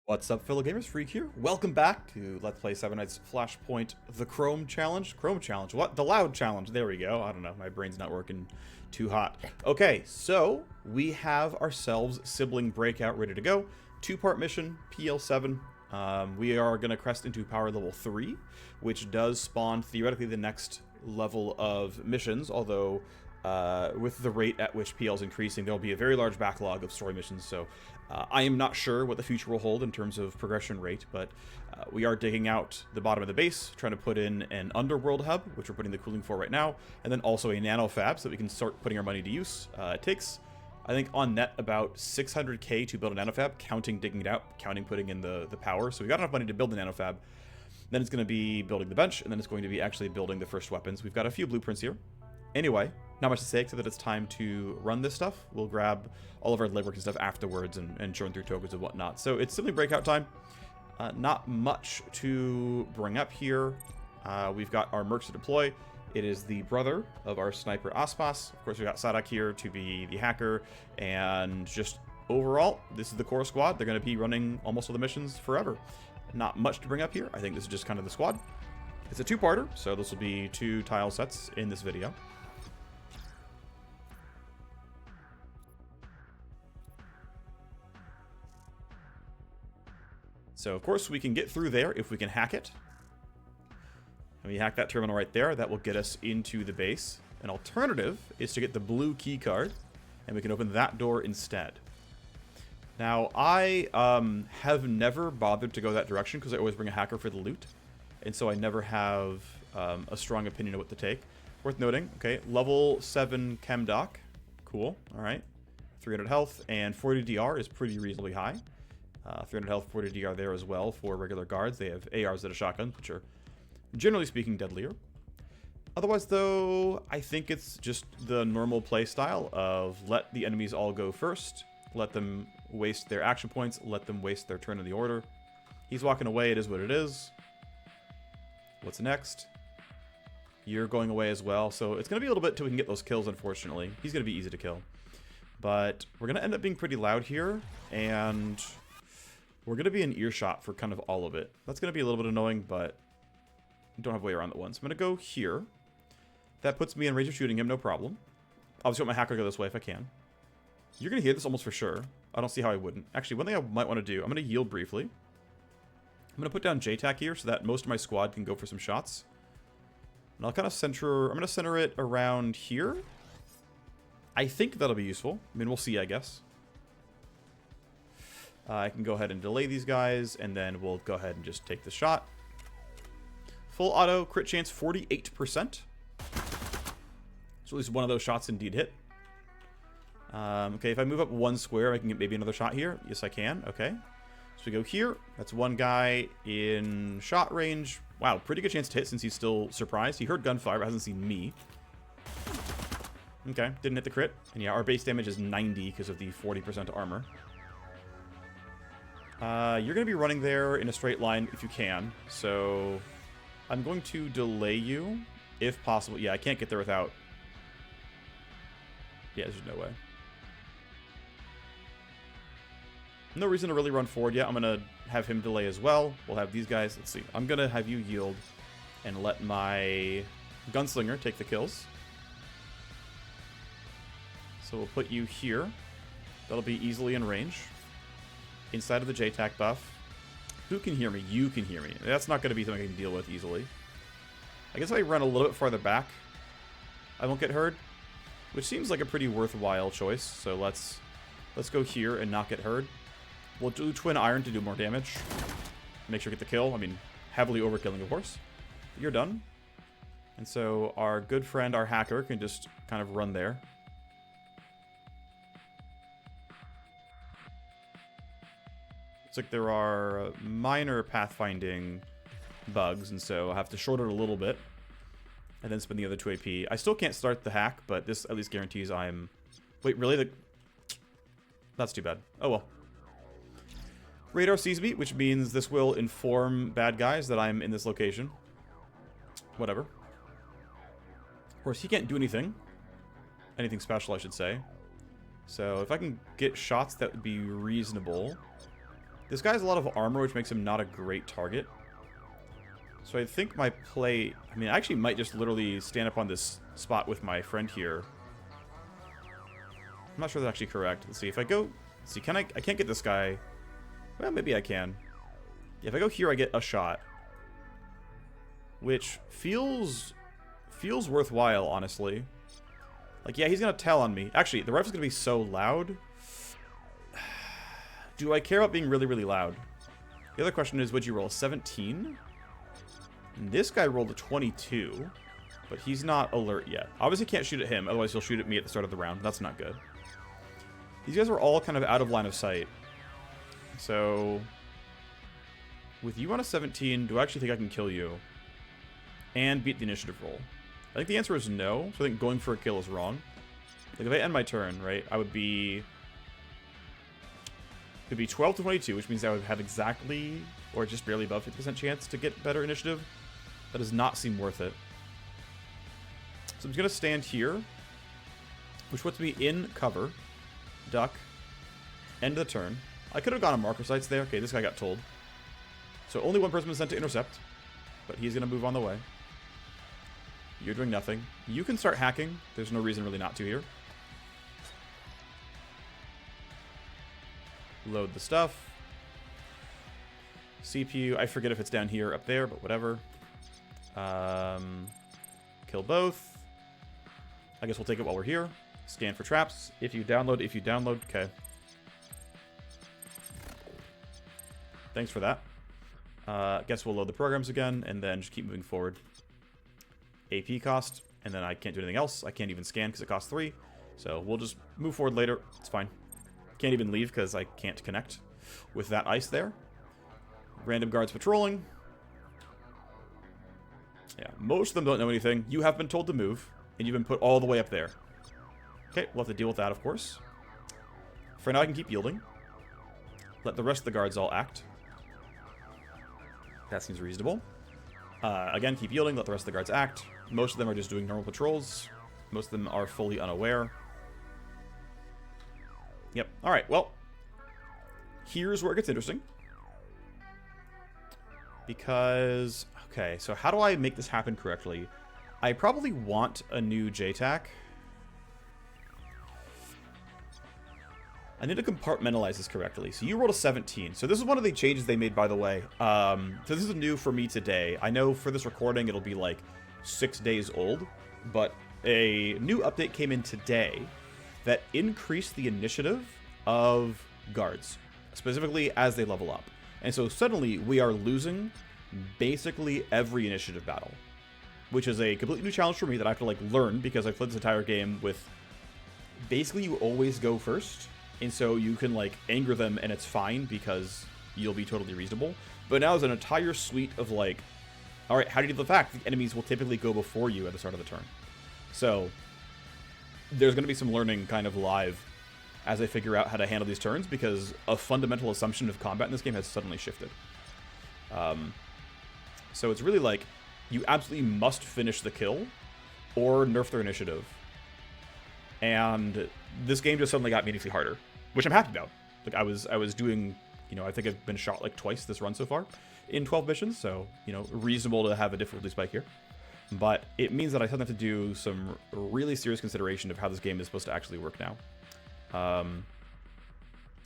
What's up, fellow gamers? Phreak here. Welcome back to Let's Play Seven Nights Flashpoint, the Chrome Challenge. Chrome Challenge? What? The Loud Challenge. There we go. I don't know. My brain's not working too hot. Okay, so we have ourselves Sibling Breakout ready to go. Two-part mission, PL7. We are going to crest into power level 3, which does spawn theoretically the next level of missions, although with the rate at which PL is increasing, there will be a very large backlog of story missions, so I am not sure what the future will hold in terms of progression rate, but we are digging out the bottom of the base, trying to put in an underworld hub, which we're putting the cooling for right now, and then also a nano fab so that we can start putting our money to use. It takes, I think, on net about 600k to build a nano fab, counting digging it out, counting putting in the power, so we got enough money to build the nano fab. Then it's going to be building the bench, and then it's going to be actually building the first weapons. We've got a few blueprints here. Anyway, not much to say except that it's time to run this stuff. We'll grab all of our legwork and stuff afterwards and churn through tokens and whatnot. So it's simply breakout time. Not much to bring up here. We've got our mercs to deploy. It is the brother of our sniper Aspas. Of course, we've got Sadak here to be the hacker. And just overall, this is the core squad. They're going to be running almost all the missions forever. Not much to bring up here. I think this is just kind of the squad. It's a two-parter, so this will be 2 tile sets in this video. So, of course, we can get through there if we can hack it. And we hack that terminal right there. That will get us into the base. An alternative is to get the blue key card, and we can open that door instead. Now, I have never bothered to go that direction because I always bring a hacker for the loot. And so I never have a strong opinion of what to take. Worth noting, okay, level 7 Chem Doc. Cool, all right. 300 health and 40 DR is pretty reasonably high. 300 health, 40 DR there as well for regular guards. They have ARs that are shotguns, which are, generally speaking, deadlier. Otherwise, though, I think it's just the normal play style of let the enemies all go first, let them waste their action points, let them waste their turn in the order. He's walking away, it is what it is. What's next? You're going away as well, so it's going to be a little bit till we can get those kills, unfortunately. He's going to be easy to kill. But we're going to end up being pretty loud here, and we're going to be in earshot for kind of all of it. That's going to be a little bit annoying, but don't have a way around that one. So I'm going to go here. That puts me in range of shooting him, no problem. Obviously, I want my hacker to go this way if I can. You're going to hear this almost for sure. I don't see how I wouldn't. Actually, one thing I might want to do, I'm going to yield briefly. I'm going to put down JTAC here so that most of my squad can go for some shots. And I'll kind of center, I'm going to center it around here. I think that'll be useful. I mean, we'll see, I guess. I can go ahead and delay these guys, and then we'll go ahead and just take the shot. Full auto, crit chance 48%. So at least one of those shots indeed hit. Okay, if I move up 1 square, I can get maybe another shot here. Yes, I can. Okay. So we go here. That's one guy in shot range. Wow, pretty good chance to hit since he's still surprised. He heard gunfire, but hasn't seen me. Okay, didn't hit the crit. And yeah, our base damage is 90 because of the 40% armor. You're going to be running there in a straight line if you can. So I'm going to delay you if possible. Yeah, I can't get there without... Yeah, there's no way. No reason to really run forward yet. I'm going to have him delay as well. We'll have these guys. Let's see. I'm going to have you yield and let my gunslinger take the kills. So we'll put you here. That'll be easily in range. Inside of the JTAC buff. Who can hear me? You can hear me. That's not going to be something I can deal with easily. I guess if I run a little bit farther back, I won't get heard. Which seems like a pretty worthwhile choice. So let's go here and not get heard. We'll do Twin Iron to do more damage. Make sure to get the kill. I mean, heavily overkilling, of course. But you're done. And so our good friend, our hacker, can just kind of run there. Looks like there are minor pathfinding bugs, and so I have to short it a little bit. And then spend the other 2 AP. I still can't start the hack, but this at least guarantees I'm... Wait, really? That's too bad. Oh well. Radar sees me, which means this will inform bad guys that I'm in this location. Whatever. Of course, he can't do anything. Anything special, I should say. So if I can get shots that would be reasonable... This guy has a lot of armor, which makes him not a great target. So I think my play... I mean, I actually might just literally stand up on this spot with my friend here. I'm not sure that's actually correct. Let's see. If I go... Let's see, can I can't get this guy. Well, maybe I can. Yeah, if I go here, I get a shot. Which feels worthwhile, honestly. Like, yeah, he's going to tell on me. Actually, the rifle's going to be so loud. Do I care about being really, really loud? The other question is, would you roll a 17? And this guy rolled a 22, but he's not alert yet. Obviously can't shoot at him, otherwise he'll shoot at me at the start of the round. That's not good. These guys are all kind of out of line of sight. So, with you on a 17, do I actually think I can kill you and beat the initiative roll? I think the answer is no, so I think going for a kill is wrong. Like, if I end my turn, right, I would be... It would be 12 to 22, which means I would have exactly, or just barely above 50% chance to get better initiative. That does not seem worth it. So I'm just going to stand here, which puts me in cover. Duck. End of the turn. I could have gone on marker sites there. Okay, this guy got told. So only one person was sent to intercept, but he's going to move on the way. You're doing nothing. You can start hacking. There's no reason really not to here. Load the stuff. CPU, I forget if it's down here, up there, but whatever. Kill both. I guess we'll take it while we're here. Scan for traps. If you download, okay. Thanks for that. Guess we'll load the programs again, and then just keep moving forward. AP cost, and then I can't do anything else. I can't even scan because it costs 3. So we'll just move forward later. It's fine. Can't even leave because I can't connect with that ice there. Random guards patrolling. Yeah, most of them don't know anything. You have been told to move, and you've been put all the way up there. Okay, we'll have to deal with that, of course. For now, I can keep yielding. Let the rest of the guards all act. That seems reasonable. Again, keep yielding, let the rest of the guards act. Most of them are just doing normal patrols. Most of them are fully unaware. Yep. Alright, well. Here's where it gets interesting. Because... Okay, so how do I make this happen correctly? I probably want a new JTAC. I need to compartmentalize this correctly. So you rolled a 17. So this is one of the changes they made, by the way. So this is new for me today. I know for this recording it'll be like 6 days old. But a new update came in today that increased the initiative of guards. Specifically as they level up. And so suddenly we are losing basically every initiative battle. Which is a completely new challenge for me that I have to like learn because I've played this entire game with... Basically you always go first. And so you can, like, anger them, and it's fine, because you'll be totally reasonable. But now there's an entire suite of, like, alright, how do you deal with the fact that the enemies will typically go before you at the start of the turn? So, there's going to be some learning kind of live as I figure out how to handle these turns, because a fundamental assumption of combat in this game has suddenly shifted. So it's really like, you absolutely must finish the kill, or nerf their initiative. And this game just suddenly got meaningfully harder, which I'm happy about. Like I was doing, you know, I think I've been shot like twice this run so far in 12 missions, so, you know, reasonable to have a difficulty spike here. But it means that I suddenly have to do some really serious consideration of how this game is supposed to actually work now.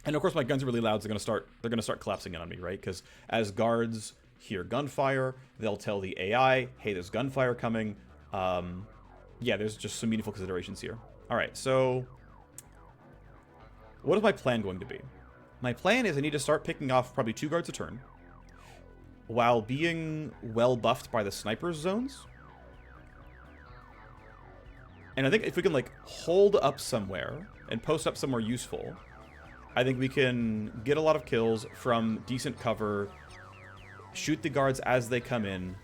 And of course my guns are really loud, so they're gonna start collapsing in on me, right? Because as guards hear gunfire, they'll tell the AI, hey, there's gunfire coming. Yeah, there's just some meaningful considerations here. Alright, so what is my plan going to be? My plan is I need to start picking off probably 2 guards a turn while being well buffed by the sniper zones. And I think if we can like hold up somewhere and post up somewhere useful, I think we can get a lot of kills from decent cover, shoot the guards as they come in,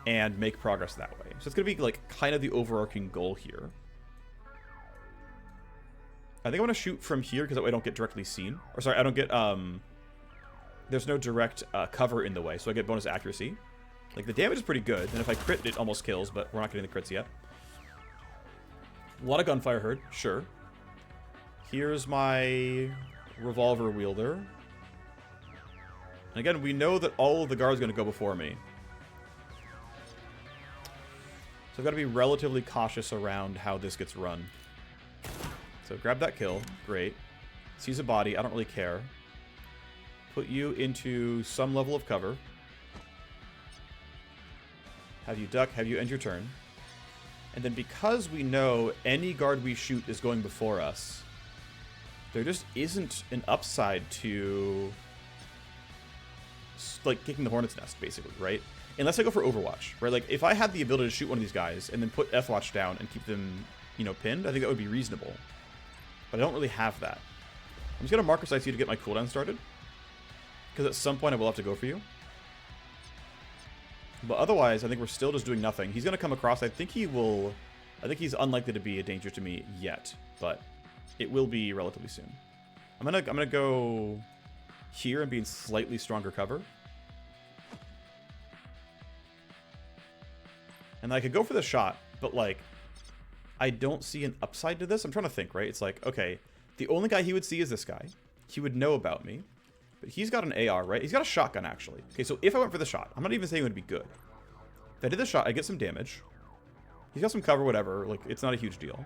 and make progress that way. So it's going to be like kind of the overarching goal here. I think I want to shoot from here because that way I don't get directly seen. Or sorry, I don't get, there's no direct cover in the way, so I get bonus accuracy. Like, the damage is pretty good, and if I crit, it almost kills, but we're not getting the crits yet. A lot of gunfire heard, sure. Here's my revolver wielder. And again, we know that all of the guards are going to go before me. So I've got to be relatively cautious around how this gets run. So grab that kill. Great. Seize a body. I don't really care. Put you into some level of cover. Have you duck. Have you end your turn. And then because we know any guard we shoot is going before us, there just isn't an upside to, like, kicking the hornet's nest, basically, right? Unless I go for Overwatch, right? Like, if I had the ability to shoot one of these guys and then put F-Watch down and keep them, you know, pinned, I think that would be reasonable. But I don't really have that. I'm just going to Marker Sight you to get my cooldown started. Because at some point I will have to go for you. But otherwise, I think we're still just doing nothing. He's going to come across. I think he will... I think he's unlikely to be a danger to me yet. But it will be relatively soon. I'm gonna go here and be in slightly stronger cover. And I could go for the shot, but, like, I don't see an upside to this. I'm trying to think, right? It's like, okay, the only guy he would see is this guy. He would know about me. But he's got an AR, right? He's got a shotgun, actually. Okay, so if I went for the shot, I'm not even saying it would be good. If I did the shot, I'd get some damage. He's got some cover, whatever. Like, it's not a huge deal.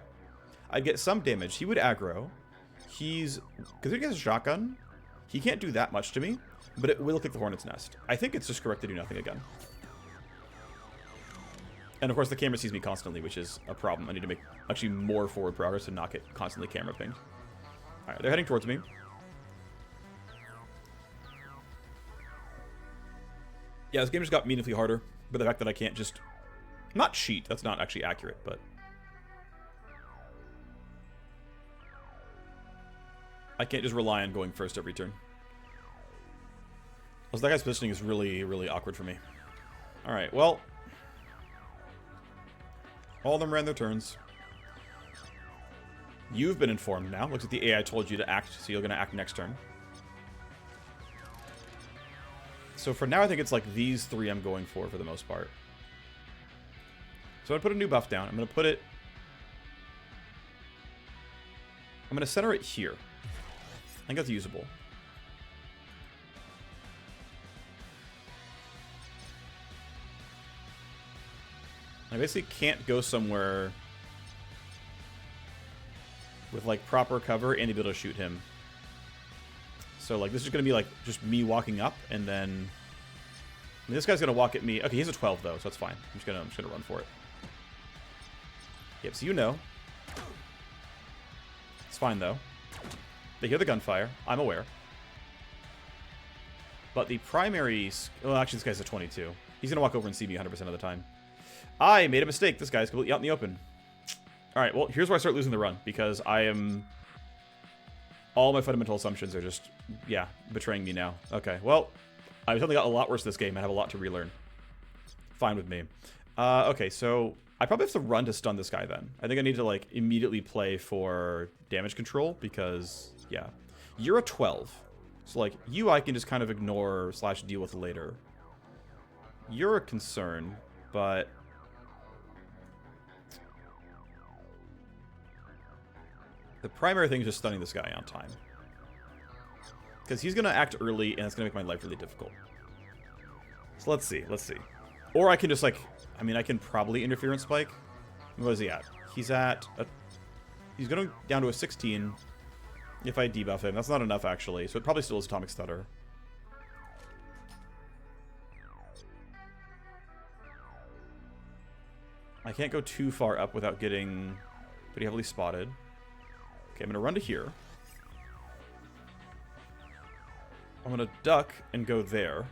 I'd get some damage. He would aggro. Because he has a shotgun, he can't do that much to me, but it will kick the hornet's nest. I think it's just correct to do nothing again. And of course, the camera sees me constantly, which is a problem. I need to make actually more forward progress to not get constantly camera pinged. All right, they're heading towards me. Yeah, this game just got meaningfully harder, but the fact that I can't just... Not cheat, that's not actually accurate, but... I can't just rely on going first every turn. Also, that guy's positioning is really, really awkward for me. Alright, well... All of them ran their turns. You've been informed now. Looks like the AI told you to act, so you're going to act next turn. So for now, I think it's like these three I'm going for the most part. So I'm going to put a new buff down. I'm going to put it... I'm going to center it here. I think that's usable. I basically can't go somewhere with, like, proper cover and be able to shoot him. So, like, this is going to be, like, just me walking up, and then... I mean, this guy's going to walk at me. Okay, he has a 12, though, so that's fine. I'm just gonna run for it. Yep, so you know. It's fine, though. They hear the gunfire. I'm aware. But the primary... Well, actually, this guy's a 22. He's going to walk over and see me 100% of the time. I made a mistake. This guy's completely out in the open. Alright, well, here's where I start losing the run. Because I am... All my fundamental assumptions are just, yeah, betraying me now. Okay, well, I've suddenly got a lot worse this game. I have a lot to relearn. Fine with me. Okay, so I probably have to run to stun this guy then. I think I need to, like, immediately play for damage control because, yeah. You're a 12. So, like, you I can just kind of ignore / deal with later. You're a concern, but... The primary thing is just stunning this guy on time. Because he's going to act early, and it's going to make my life really difficult. So let's see, let's see. Or I can just, like... I mean, I can probably interference spike. What is he at? He's at... He's going down to a 16 if I debuff him. That's not enough, actually. So it probably still is Atomic Stutter. I can't go too far up without getting pretty heavily spotted. Okay, I'm going to run to here. I'm going to duck and go there.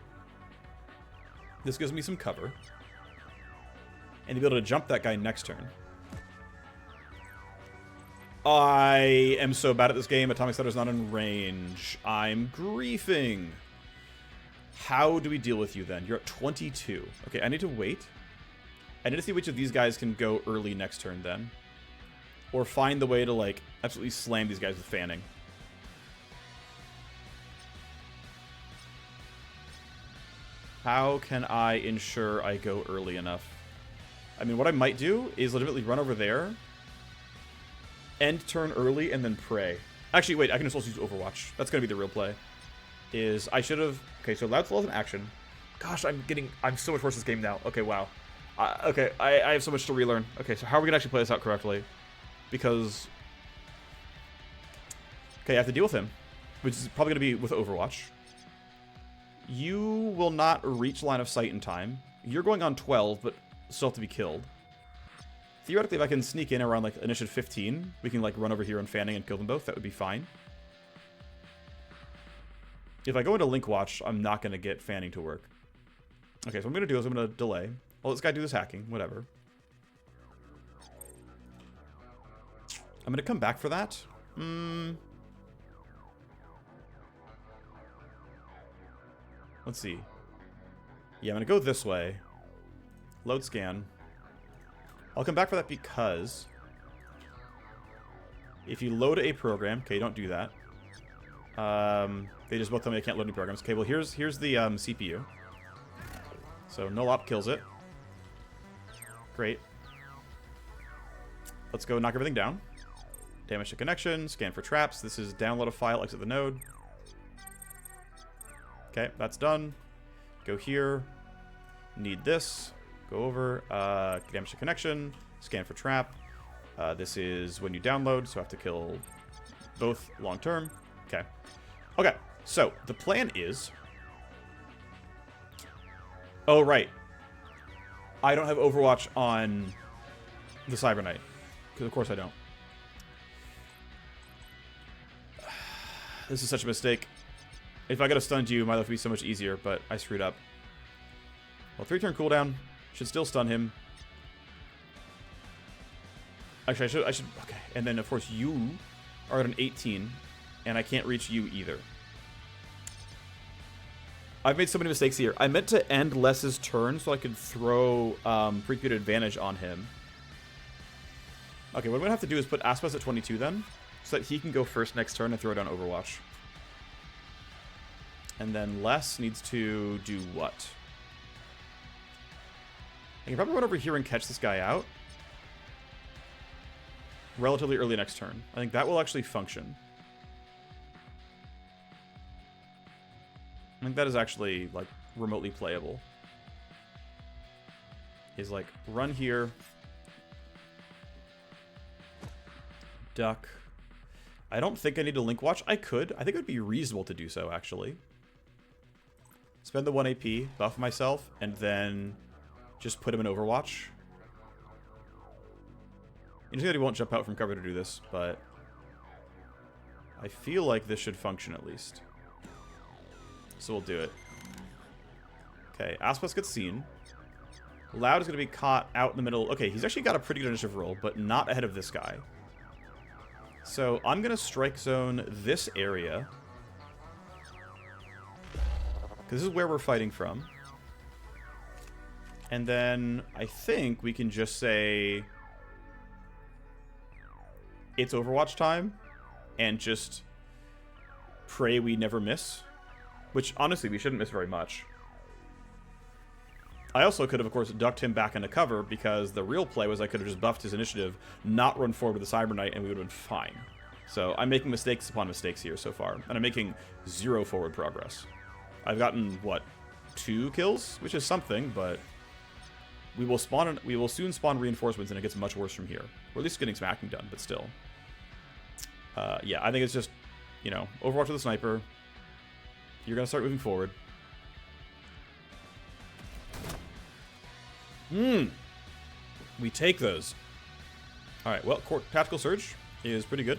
This gives me some cover. And to be able to jump that guy next turn. I am so bad at this game. Atomic Stutter's not in range. I'm griefing. How do we deal with you then? You're at 22. Okay, I need to wait. I need to see which of these guys can go early next turn then. Or find the way to, like, absolutely slam these guys with fanning. How can I ensure I go early enough? I mean, what I might do is legitimately run over there, end turn early, and then pray. Actually, wait, I can just also use Overwatch. That's going to be the real play. is I should have... Okay, so Loud Slow is an action. Gosh, I'm so much worse this game now. Okay, wow. Okay, I have so much to relearn. Okay, so how are we going to actually play this out correctly? Because... Okay, I have to deal with him, which is probably going to be with Overwatch. You will not reach line of sight in time. You're going on 12, but still have to be killed. Theoretically, if I can sneak in around, like, initiative 15, we can, like, run over here on Fanning and kill them both. That would be fine. If I go into Link Watch, I'm not going to get Fanning to work. Okay, so what I'm going to do is I'm going to delay. I'll let this guy do this hacking. Whatever. I'm going to come back for that. Let's see. Yeah, I'm going to go this way. Load scan. I'll come back for that because if you load a program... Okay, don't do that. They just both tell me I can't load any programs. Okay, well, here's the CPU. So, no op kills it. Great. Let's go knock everything down. Damage to connection, scan for traps. This is download a file, exit the node. Okay, that's done. Go here. Need this. Go over. Damage to connection, scan for trap. This is when you download, so I have to kill both long term. Okay. Okay, so the plan is... Oh, right. I don't have Overwatch on the Cyber Knight. Because of course I don't. This is such a mistake. If I could have stunned you, my life would be so much easier, but I screwed up. Well, 3-turn cooldown. Should still stun him. Actually, I should... Okay. And then, of course, you are at an 18, and I can't reach you either. I've made so many mistakes here. I meant to end Les's turn so I could throw pre-queued advantage on him. Okay, what I'm going to have to do is put Aspas at 22 then, so that he can go first next turn and throw down Overwatch. And then Les needs to do what? I can probably run over here and catch this guy out. Relatively early next turn. I think that will actually function. I think that is actually, like, remotely playable. Is, like, run here. Duck. I don't think I need to Link Watch. I could. I think it would be reasonable to do so, actually. Spend the 1 AP, buff myself, and then just put him in Overwatch. You know that he won't jump out from cover to do this, but I feel like this should function at least. So we'll do it. Okay, Aspas gets seen. Loud is going to be caught out in the middle. Okay, he's actually got a pretty good initiative roll, but not ahead of this guy. So I'm going to strike zone this area. Because this is where we're fighting from. And then I think we can just say it's Overwatch time and just pray we never miss. Which, honestly, we shouldn't miss very much. I also could have, of course, ducked him back into cover because the real play was I could have just buffed his initiative, not run forward with the Cyber Knight, and we would have been fine. So I'm making mistakes upon mistakes here so far, and I'm making 0 forward progress. I've gotten, what, 2 kills? Which is something, but we will soon spawn reinforcements, and it gets much worse from here. Or at least getting some hacking done, but still. Yeah, I think it's just, you know, Overwatch with a sniper. You're going to start moving forward. We take those. Alright, well, Tactical Surge is pretty good.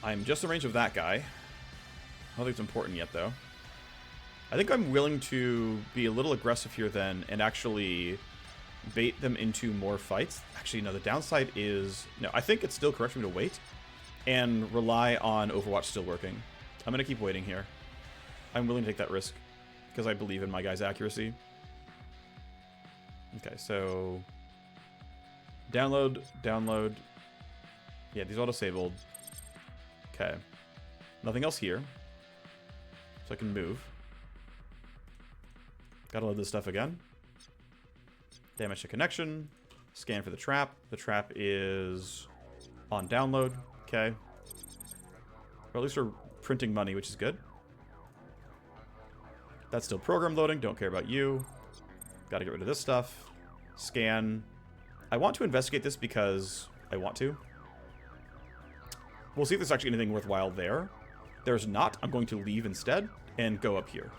I'm just in range of that guy. I don't think it's important yet, though. I think I'm willing to be a little aggressive here, then, and actually bait them into more fights. Actually, no, the downside is... No, I think it's still correct for me to wait and rely on Overwatch still working. I'm going to keep waiting here. I'm willing to take that risk because I believe in my guy's accuracy. Okay, so... Download, download. Yeah, these are all disabled. Okay. Nothing else here. So I can move. Gotta load this stuff again. Damage to connection. Scan for the trap. The trap is On download. Okay. Or at least we're printing money, which is good. That's still program loading. Don't care about you. Got to get rid of this stuff. Scan. I want to investigate this because I want to. We'll see if there's actually anything worthwhile there. There's not. I'm going to leave instead and go up here.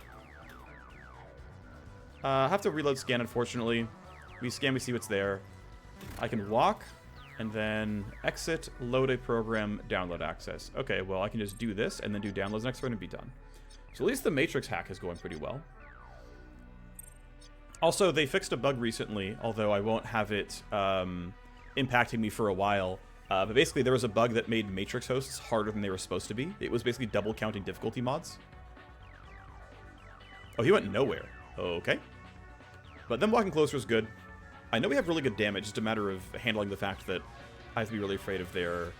I have to reload scan, unfortunately. We scan, we see what's there. I can walk and then exit, load a program, download access. Okay, well, I can just do this and then do downloads next turn and be done. So at least the Matrix hack is going pretty well. Also, they fixed a bug recently, although I won't have it impacting me for a while. But basically, there was a bug that made Matrix hosts harder than they were supposed to be. It was basically double counting difficulty mods. Oh, he went nowhere. Okay. But them walking closer is good. I know we have really good damage. It's just a matter of handling the fact that I have to be really afraid of their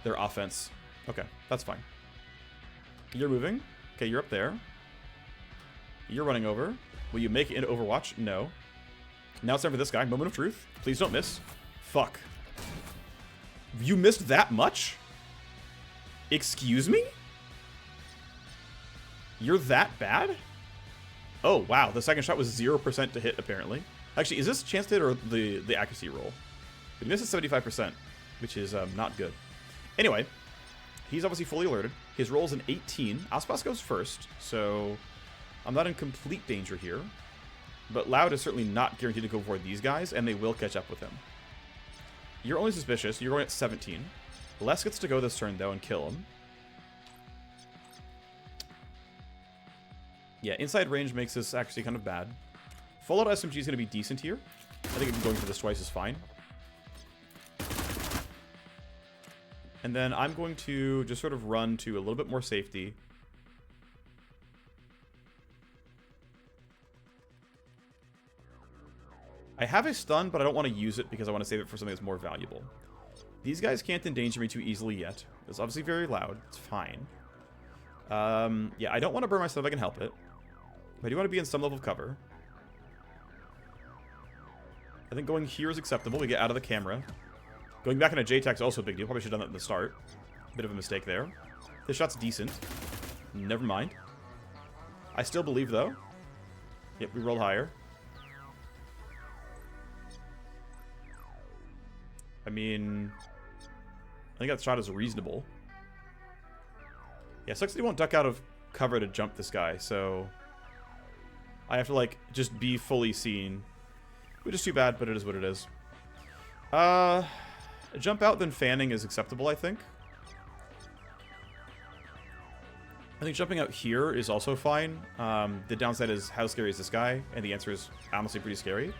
offense. Okay, that's fine. You're moving. Okay, you're up there. You're running over. Will you make it into Overwatch? No. Now it's time for this guy. Moment of truth. Please don't miss. Fuck. You missed that much? Excuse me? You're that bad? Oh, wow. The second shot was 0% to hit, apparently. Actually, is this chance to hit or the accuracy roll? He missed at 75%, which is not good. Anyway, he's obviously fully alerted. His roll's an 18. Aspas goes first, so I'm not in complete danger here. But Loud is certainly not guaranteed to go for these guys, and they will catch up with him. You're only suspicious. You're going at 17. Les gets to go this turn, though, and kill him. Yeah, inside range makes this actually kind of bad. Full-out SMG is going to be decent here. I think going for this twice is fine. And then I'm going to just sort of run to a little bit more safety. I have a stun, but I don't want to use it because I want to save it for something that's more valuable. These guys can't endanger me too easily yet. It's obviously very loud. It's fine. Yeah, I don't want to burn myself if I can help it. But I do want to be in some level of cover. I think going here is acceptable. We get out of the camera. Going back into JTAC is also a big deal. Probably should have done that at the start. Bit of a mistake there. This shot's decent. Never mind. I still believe, though. Yep, we rolled higher. I mean, I think that shot is reasonable. Yeah, sucks that he won't duck out of cover to jump this guy, so I have to, like, just be fully seen. Which is too bad, but it is what it is. Jump out, then fanning is acceptable, I think. I think jumping out here is also fine. The downside is, how scary is this guy? And the answer is honestly pretty scary.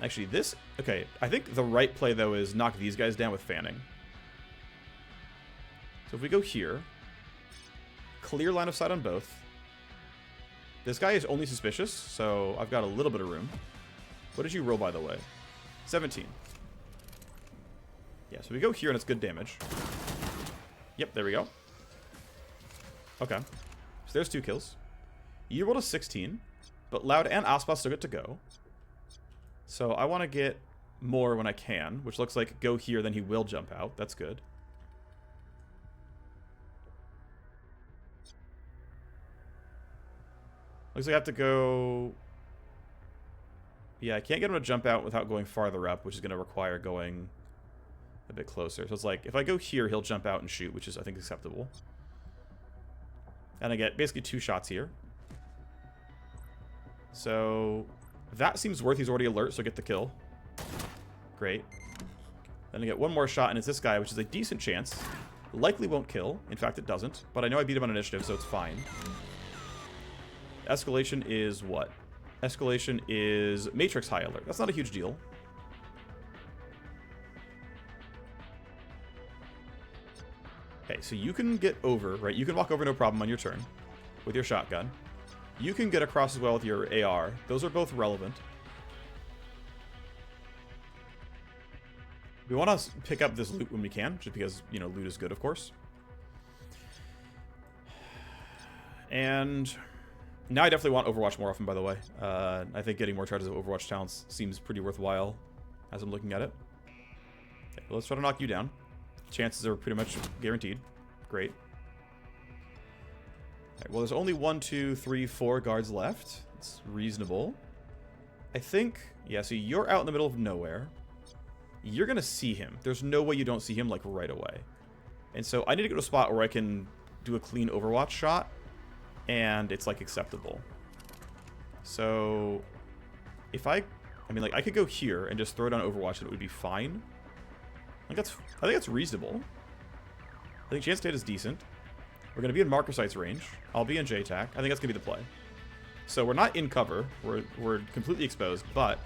Actually, this... Okay, I think the right play, though, is knock these guys down with fanning. So if we go here... Clear line of sight on both. This guy is only suspicious, so I've got a little bit of room. What did you roll, by the way? 17. Yeah, so we go here, and it's good damage. Yep, there we go. Okay. So there's 2 kills. You rolled a 16, but Loud and Aspas still get to go. So I want to get more when I can, which looks like go here, then he will jump out. That's good. Looks like I have to go... Yeah, I can't get him to jump out without going farther up, which is going to require going a bit closer. So it's like, if I go here, he'll jump out and shoot, which is, I think, acceptable. And I get basically 2 shots here. So that seems worth. He's already alert, so get the kill. Great. Then I get 1 more shot, and it's this guy, which is a decent chance. Likely won't kill. In fact, it doesn't. But I know I beat him on initiative, so it's fine. Escalation is what? Escalation is Matrix High Alert. That's not a huge deal. Okay, so you can get over, right? You can walk over no problem on your turn with your shotgun. You can get across as well with your AR. Those are both relevant. We want to pick up this loot when we can, just because, you know, loot is good, of course. And now I definitely want Overwatch more often, by the way. I think getting more charges of Overwatch talents seems pretty worthwhile as I'm looking at it. Okay, let's try to knock you down. Chances are pretty much guaranteed. Great. Alright, well, there's only 1, 2, 3, 4 guards left. It's reasonable. I think... Yeah, so you're out in the middle of nowhere. You're going to see him. There's no way you don't see him, like, right away. And so I need to go to a spot where I can do a clean Overwatch shot, and it's, like, acceptable. So if I mean, like, I could go here and just throw down Overwatch and it would be fine. I think that's reasonable. I think chance data is decent. We're going to be in marker sights range. I'll be in JTAC. I think that's going to be the play. So we're not in cover. We're completely exposed, but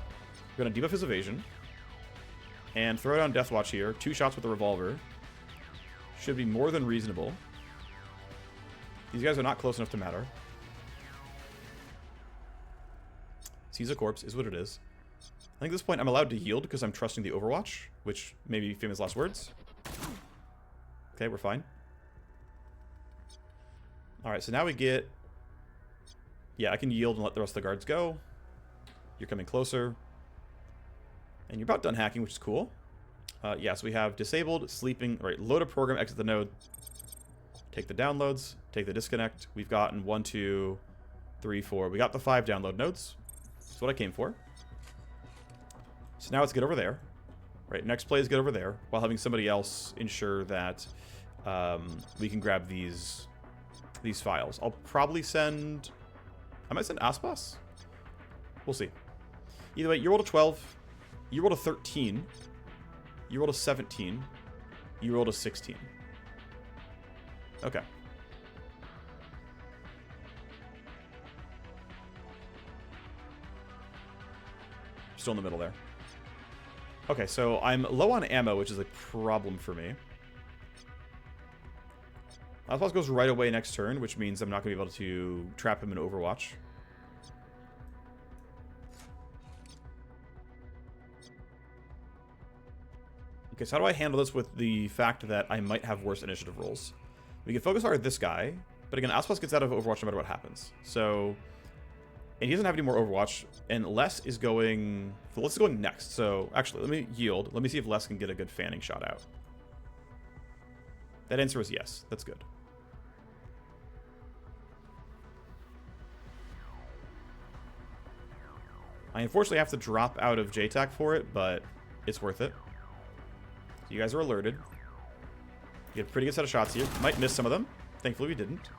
we're going to debuff his evasion. And throw down Deathwatch here. 2 shots with the revolver. Should be more than reasonable. These guys are not close enough to matter. Sees a corpse, is what it is. I think at this point I'm allowed to yield because I'm trusting the Overwatch, which may be famous last words. Okay, we're fine. Alright, so now we get... Yeah, I can yield and let the rest of the guards go. You're coming closer. And you're about done hacking, which is cool. Yeah, so we have disabled, sleeping... Alright, load a program, exit the node. Take the downloads, take the disconnect. We've gotten 1, 2, 3, 4. We got the 5 download nodes. That's what I came for. So now let's get over there. Right, next play is get over there, while having somebody else ensure that we can grab these files. I'll probably send... I might send Aspas? We'll see. Either way, you rolled a 12, you rolled a 13, you rolled a 17, you rolled a 16. Okay. Still in the middle there. Okay, so I'm low on ammo, which is a problem for me. Aspas goes right away next turn, which means I'm not going to be able to trap him in Overwatch. Okay, so how do I handle this with the fact that I might have worse initiative rolls? We can focus on this guy, but again, Aspas gets out of Overwatch no matter what happens. So... And he doesn't have any more Overwatch, and Les is going... So Les is going next, so actually, let me yield. Let me see if Les can get a good fanning shot out. That answer is yes. That's good. I unfortunately have to drop out of JTAC for it, but it's worth it. So you guys are alerted. You get a pretty good set of shots here. Might miss some of them. Thankfully we didn't.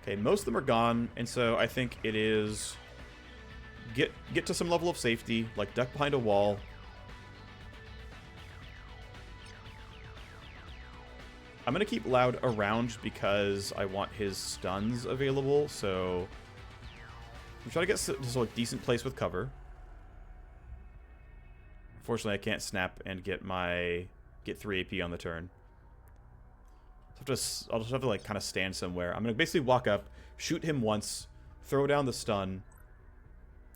Okay, most of them are gone, and so I think it is get to some level of safety, like duck behind a wall. I'm going to keep Loud around because I want his stuns available, so I'm trying to get to a decent place with cover. Unfortunately, I can't snap and get 3 AP on the turn. I'll just have to like kind of stand somewhere. I'm going to basically walk up, shoot him once, throw down the stun.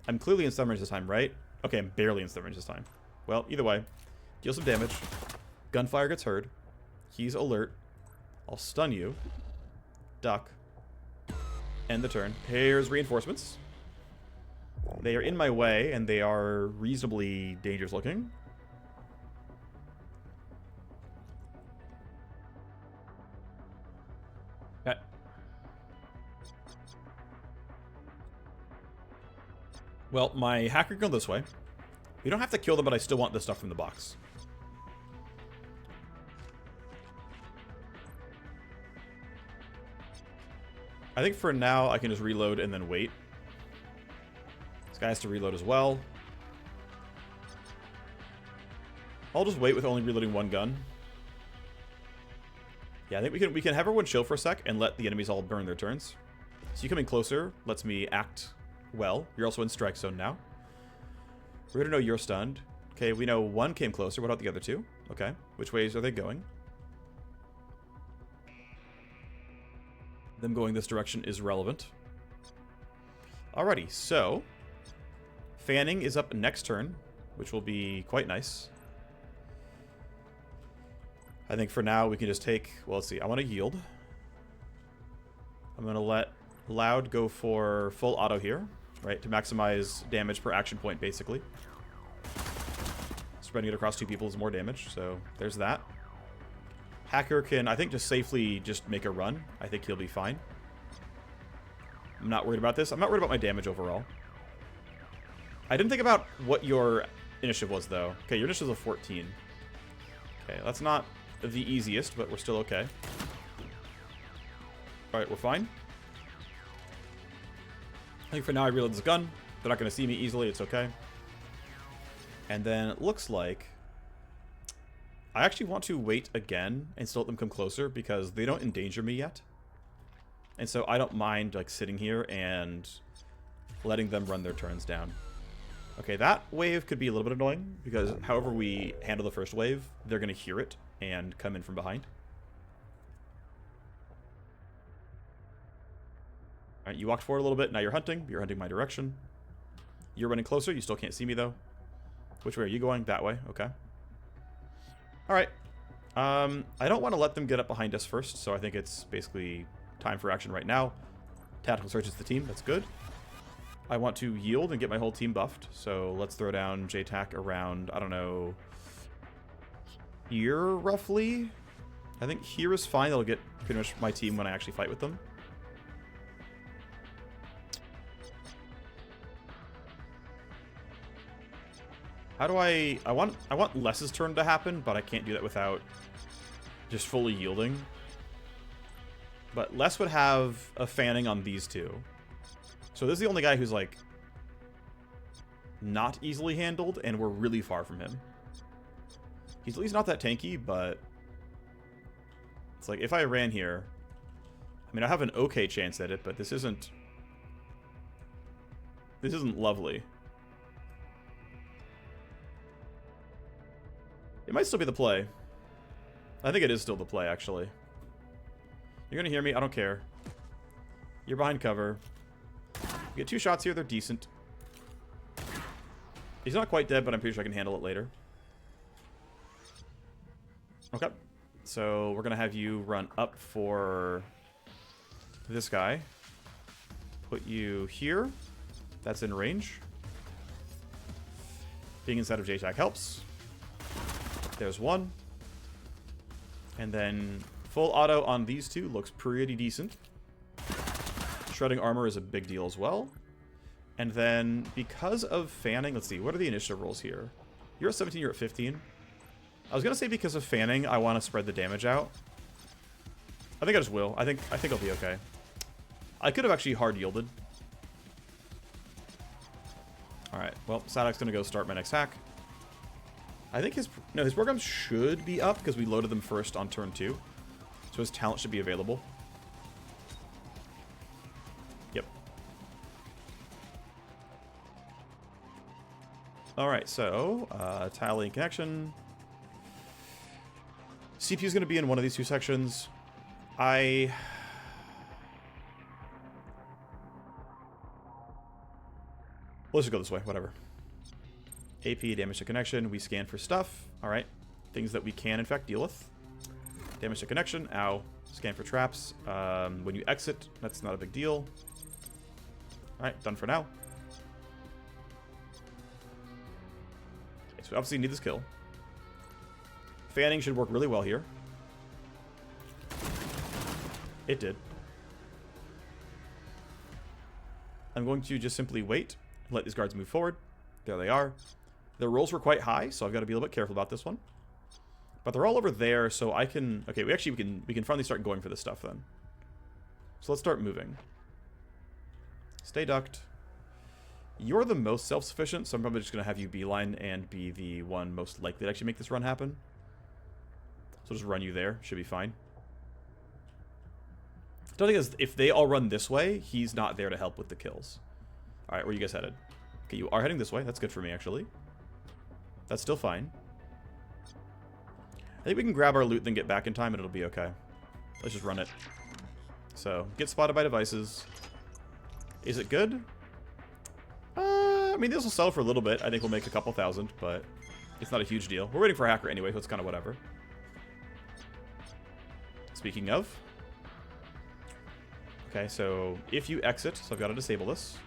I'm clearly in stun range this time, right? Okay, I'm barely in stun range this time. Well, either way, deal some damage. Gunfire gets heard. He's alert. I'll stun you. Duck. End the turn. Here's reinforcements. They are in my way, and they are reasonably dangerous looking. Okay. Well, my hacker can go this way. We don't have to kill them, but I still want this stuff from the box. I think for now, I can just reload and then wait. This guy has to reload as well. I'll just wait with only reloading one gun. Yeah, I think we can have everyone chill for a sec and let the enemies all burn their turns. So you coming closer lets me act well. You're also in strike zone now. We're gonna know you're stunned. Okay, we know one came closer. What about the other two? Okay, which ways are they going? Them going this direction is relevant. Alrighty, so fanning is up next turn, which will be quite nice. I think for now we can just take, well, let's see, I want to yield. I'm going to let Loud go for full auto here, right, to maximize damage per action point, basically. Spreading it across 2 people is more damage, so there's that. Hacker can, I think, just safely just make a run. I think he'll be fine. I'm not worried about this. I'm not worried about my damage overall. I didn't think about what your initiative was, though. Okay, your initiative is a 14. Okay, that's not the easiest, but we're still okay. Alright, we're fine. I think for now I reload this gun. They're not going to see me easily. It's okay. And then it looks like I actually want to wait again and still let them come closer because they don't endanger me yet. And so I don't mind like sitting here and letting them run their turns down. Okay, that wave could be a little bit annoying because however we handle the first wave, they're going to hear it and come in from behind. Alright, you walked forward a little bit. Now you're hunting. You're hunting my direction. You're running closer. You still can't see me, though. Which way are you going? That way. Okay. Alright. I don't want to let them get up behind us first, so I think it's basically time for action right now. Tactical search is the team. That's good. I want to yield and get my whole team buffed, so let's throw down JTAC around, I don't know, here, roughly? I think here is fine. That'll get pretty much my team when I actually fight with them. How do I want Les's turn to happen, but I can't do that without just fully yielding. But Les would have a fanning on these two. So this is the only guy who's like not easily handled, and we're really far from him. He's at least not that tanky, but it's like if I ran here, I mean I have an okay chance at it, but this isn't lovely. It might still be the play. I think it is still the play, actually. You're going to hear me. I don't care. You're behind cover. You get 2 shots here. They're decent. He's not quite dead, but I'm pretty sure I can handle it later. Okay. So we're going to have you run up for this guy. Put you here. That's in range. Being inside of JTAC helps. There's one. And then full auto on these two looks pretty decent. Shredding armor is a big deal as well. And then because of fanning, let's see, what are the initiative rolls here? You're at 17, you're at 15. I was going to say because of fanning, I want to spread the damage out. I think I just will. I think I'll be okay. I could have actually hard yielded. Alright, well, Sadok's going to go start my next hack. I think his programs should be up because we loaded them first on turn 2. So his talent should be available. Yep. Alright, so, tiling connection. CPU is going to be in one of these 2 sections. Let's just go this way, whatever. AP, damage to connection. We scan for stuff. Alright. Things that we can, in fact, deal with. Damage to connection. Ow. Scan for traps. When you exit, that's not a big deal. Alright, done for now. Okay, so we obviously need this kill. Fanning should work really well here. It did. I'm going to just simply wait. Let these guards move forward. There they are. Their rolls were quite high, so I've got to be a little bit careful about this one. But they're all over there, so I can... Okay, we can finally start going for this stuff then. So let's start moving. Stay ducked. You're the most self-sufficient, so I'm probably just going to have you beeline and be the one most likely to actually make this run happen. So just run you there. Should be fine. The only thing is, if they all run this way, he's not there to help with the kills. Alright, where are you guys headed? Okay, you are heading this way. That's good for me, actually. That's still fine. I think we can grab our loot, then get back in time, and it'll be okay. Let's just run it. So, get spotted by devices. Is it good? I mean, this will sell for a little bit. I think we'll make a couple thousand, but it's not a huge deal. We're waiting for a hacker anyway, so it's kind of whatever. Speaking of. Okay, so if you exit, so I've got to disable this.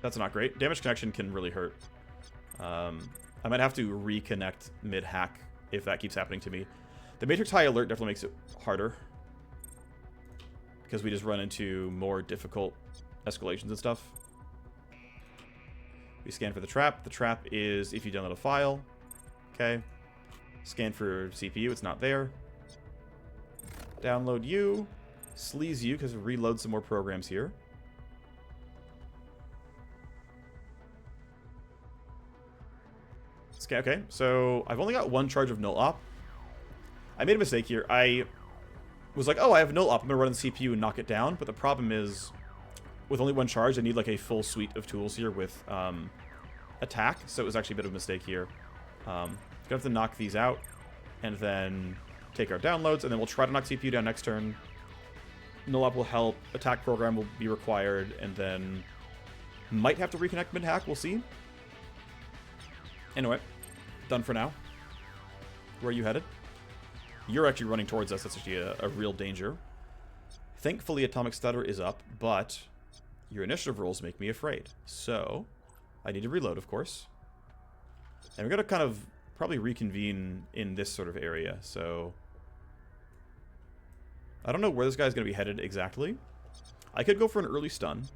That's not great. Damage connection can really hurt. I might have to reconnect mid-hack if that keeps happening to me. The Matrix High Alert definitely makes it harder, because we just run into more difficult escalations and stuff. We scan for the trap. The trap is if you download a file. Okay. Scan for CPU. It's not there. Download you. Sleaze you, because we reload some more programs here. Scan. Okay, so I've only got one charge of null op. I made a mistake here. I was like, oh, I have null op. I'm going to run the CPU and knock it down. But the problem is, with only one charge, I need like a full suite of tools here with attack. So it was actually a bit of a mistake here. Gonna have to knock these out and then take our downloads, and then we'll try to knock CPU down next turn. Null op will help. Attack program will be required, and then might have to reconnect mid-hack. We'll see. Anyway, done for now. Where are you headed? You're actually running towards us. That's actually a real danger. Thankfully, Atomic Stutter is up, but your initiative rolls make me afraid. So, I need to reload, of course. And we're going to kind of probably reconvene in this sort of area. So, I don't know where this guy's going to be headed exactly. I could go for an early stun.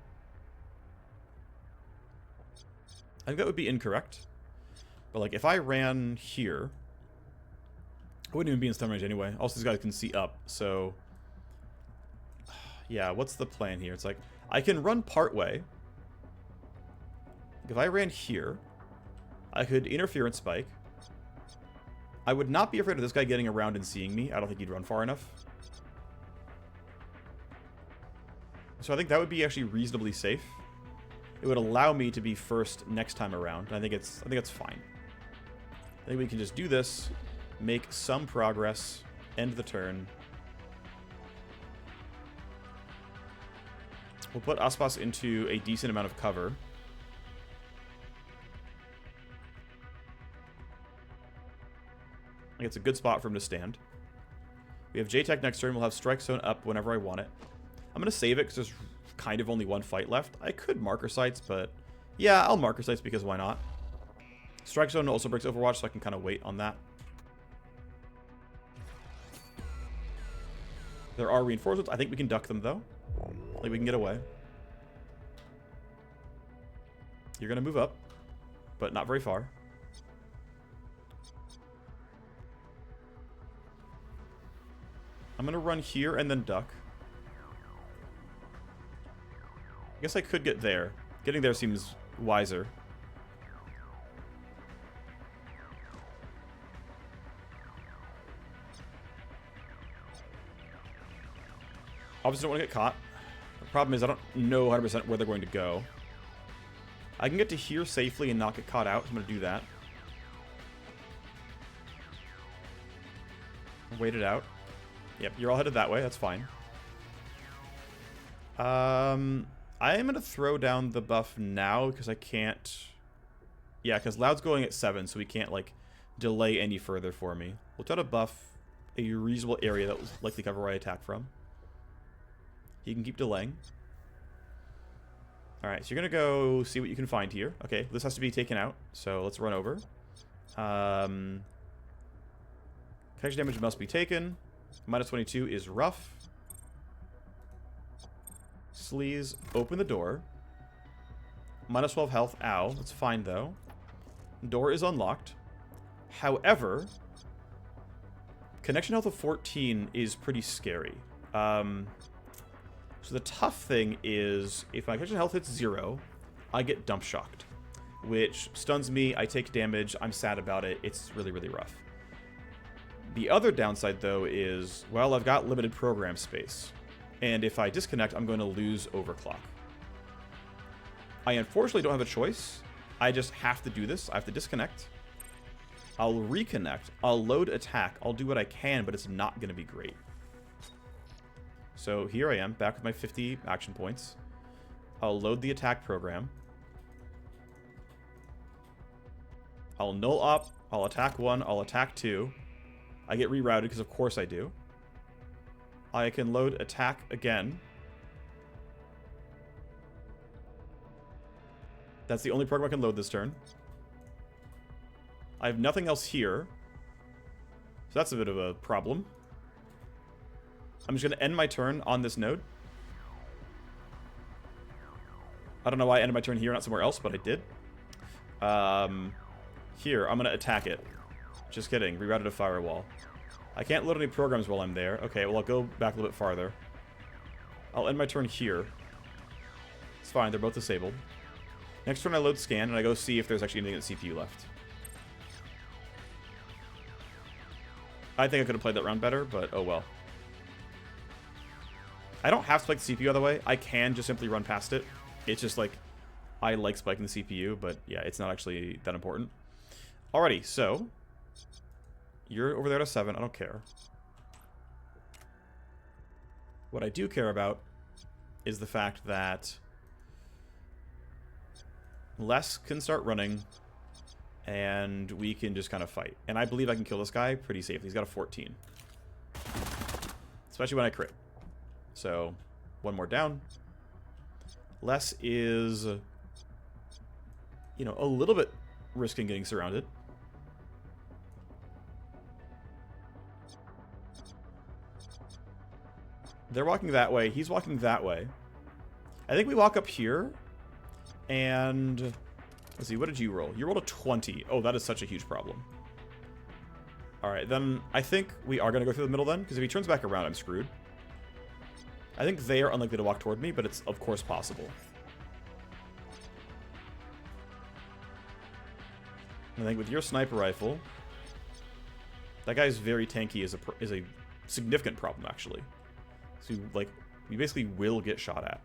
I think that would be incorrect. But, like, if I ran here, I wouldn't even be in stun range anyway. Also, these guys can see up, so... Yeah, what's the plan here? It's like, I can run part way. If I ran here, I could interference spike. I would not be afraid of this guy getting around and seeing me. I don't think he'd run far enough. So I think that would be actually reasonably safe. It would allow me to be first next time around. I think it's fine. I think we can just do this, make some progress, end the turn. We'll put Aspas into a decent amount of cover. I think it's a good spot for him to stand. We have J-Tech next turn. We'll have Strike Zone up whenever I want it. I'm going to save it because there's kind of only one fight left. I could Marker Sights, but yeah, I'll Marker Sights because why not? Strike Zone also breaks Overwatch, so I can kind of wait on that. There are reinforcements. I think we can duck them, though. I think we can get away. You're going to move up, but not very far. I'm going to run here and then duck. I guess I could get there. Getting there seems wiser. Obviously don't want to get caught. The problem is I don't know 100% where they're going to go. I can get to here safely and not get caught out. I'm going to do that. Wait it out. Yep, you're all headed that way. That's fine. I am going to throw down the buff now because I can't... Yeah, because Loud's going at 7, so we can't, like, delay any further for me. We'll try to buff a reasonable area that will likely cover where I attack from. He can keep delaying. Alright, so you're going to go see what you can find here. Okay, this has to be taken out, so let's run over. Connection damage must be taken. Minus 22 is rough. Sleaze, open the door. Minus 12 health, ow. That's fine, though. Door is unlocked. However, connection health of 14 is pretty scary. So the tough thing is, if my connection health hits 0, I get dump shocked, which stuns me, I take damage, I'm sad about it, it's really, really rough. The other downside, though, is, well, I've got limited program space, and if I disconnect, I'm going to lose overclock. I unfortunately don't have a choice. I just have to do this. I have to disconnect. I'll reconnect. I'll load attack. I'll do what I can, but it's not going to be great. So here I am, back with my 50 action points. I'll load the attack program. I'll null op. I'll attack 1. I'll attack 2. I get rerouted because of course I do. I can load attack again. That's the only program I can load this turn. I have nothing else here. So that's a bit of a problem. I'm just going to end my turn on this node. I don't know why I ended my turn here, not somewhere else, but I did. Here, I'm going to attack it. Just kidding. Rerouted a firewall. I can't load any programs while I'm there. Okay, well, I'll go back a little bit farther. I'll end my turn here. It's fine. They're both disabled. Next turn, I load scan, and I go see if there's actually anything in the CPU left. I think I could have played that round better, but oh well. I don't have to spike the CPU, by the way. I can just simply run past it. It's just like, I like spiking the CPU, but yeah, it's not actually that important. Alrighty, so you're over there at a 7. I don't care. What I do care about is the fact that Les can start running, and we can just kind of fight. And I believe I can kill this guy pretty safely. He's got a 14. Especially when I crit. So, one more down. Les is, you know, a little bit risking getting surrounded. They're walking that way. He's walking that way. I think we walk up here. And let's see, what did you roll? You rolled a 20. Oh, that is such a huge problem. Alright, then I think we are going to go through the middle then. Because if he turns back around, I'm screwed. I think they are unlikely to walk toward me, but it's of course possible. I think with your sniper rifle, that guy's very tanky is a significant problem, actually. So, like, you basically will get shot at.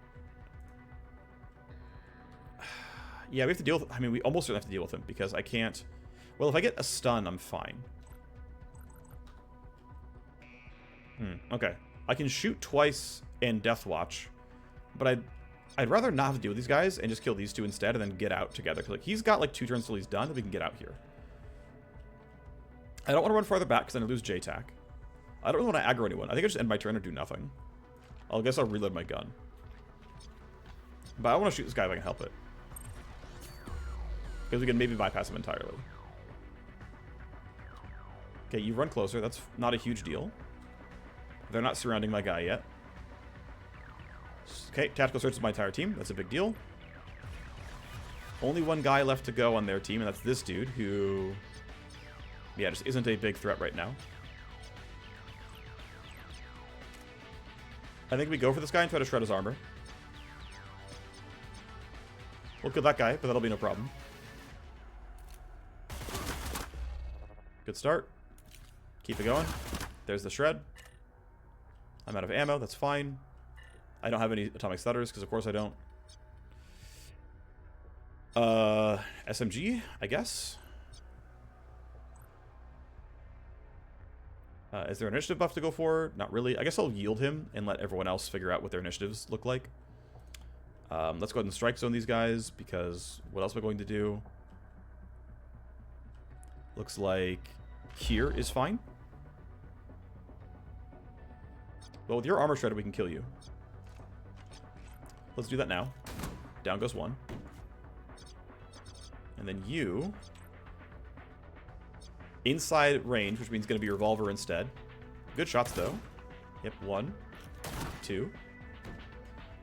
Yeah, we have to deal with... I mean, we almost don't have to deal with him, because I can't... Well, if I get a stun, I'm fine. Okay. I can shoot twice and Death Watch, but I'd rather not have to deal with these guys and just kill these two instead and then get out together. Because, like, he's got, like, 2 turns till he's done, then we can get out here. I don't want to run farther back, because then I lose J-Tac. I don't really want to aggro anyone. I think I just end my turn or do nothing. I guess I'll reload my gun. But I want to shoot this guy if I can help it. Because we can maybe bypass him entirely. Okay, you run closer. That's not a huge deal. They're not surrounding my guy yet. Okay, tactical search is my entire team. That's a big deal. Only one guy left to go on their team, and that's this dude who... Yeah, just isn't a big threat right now. I think we go for this guy and try to shred his armor. We'll kill that guy, but that'll be no problem. Good start. Keep it going. There's the shred. I'm out of ammo. That's fine. I don't have any atomic stutters, because of course I don't. SMG, I guess. Is there an initiative buff to go for? Not really. I guess I'll yield him and let everyone else figure out what their initiatives look like. Let's go ahead and strike zone these guys, because what else am I going to do? Looks like here is fine. Well, with your armor shredder, we can kill you. Let's do that now. Down goes 1. And then you... Inside range, which means going to be revolver instead. Good shots, though. Yep, 1, 2.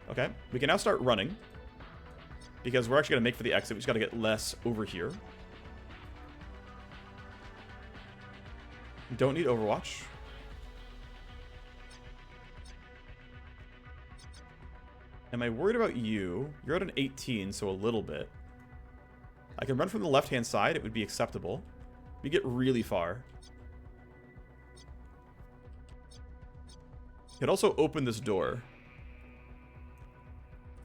Okay, we can now start running. Because we're actually going to make for the exit. We just got to get less over here. Don't need Overwatch. Am I worried about you? You're at an 18, so a little bit. I can run from the left-hand side. It would be acceptable. We get really far. Could also open this door.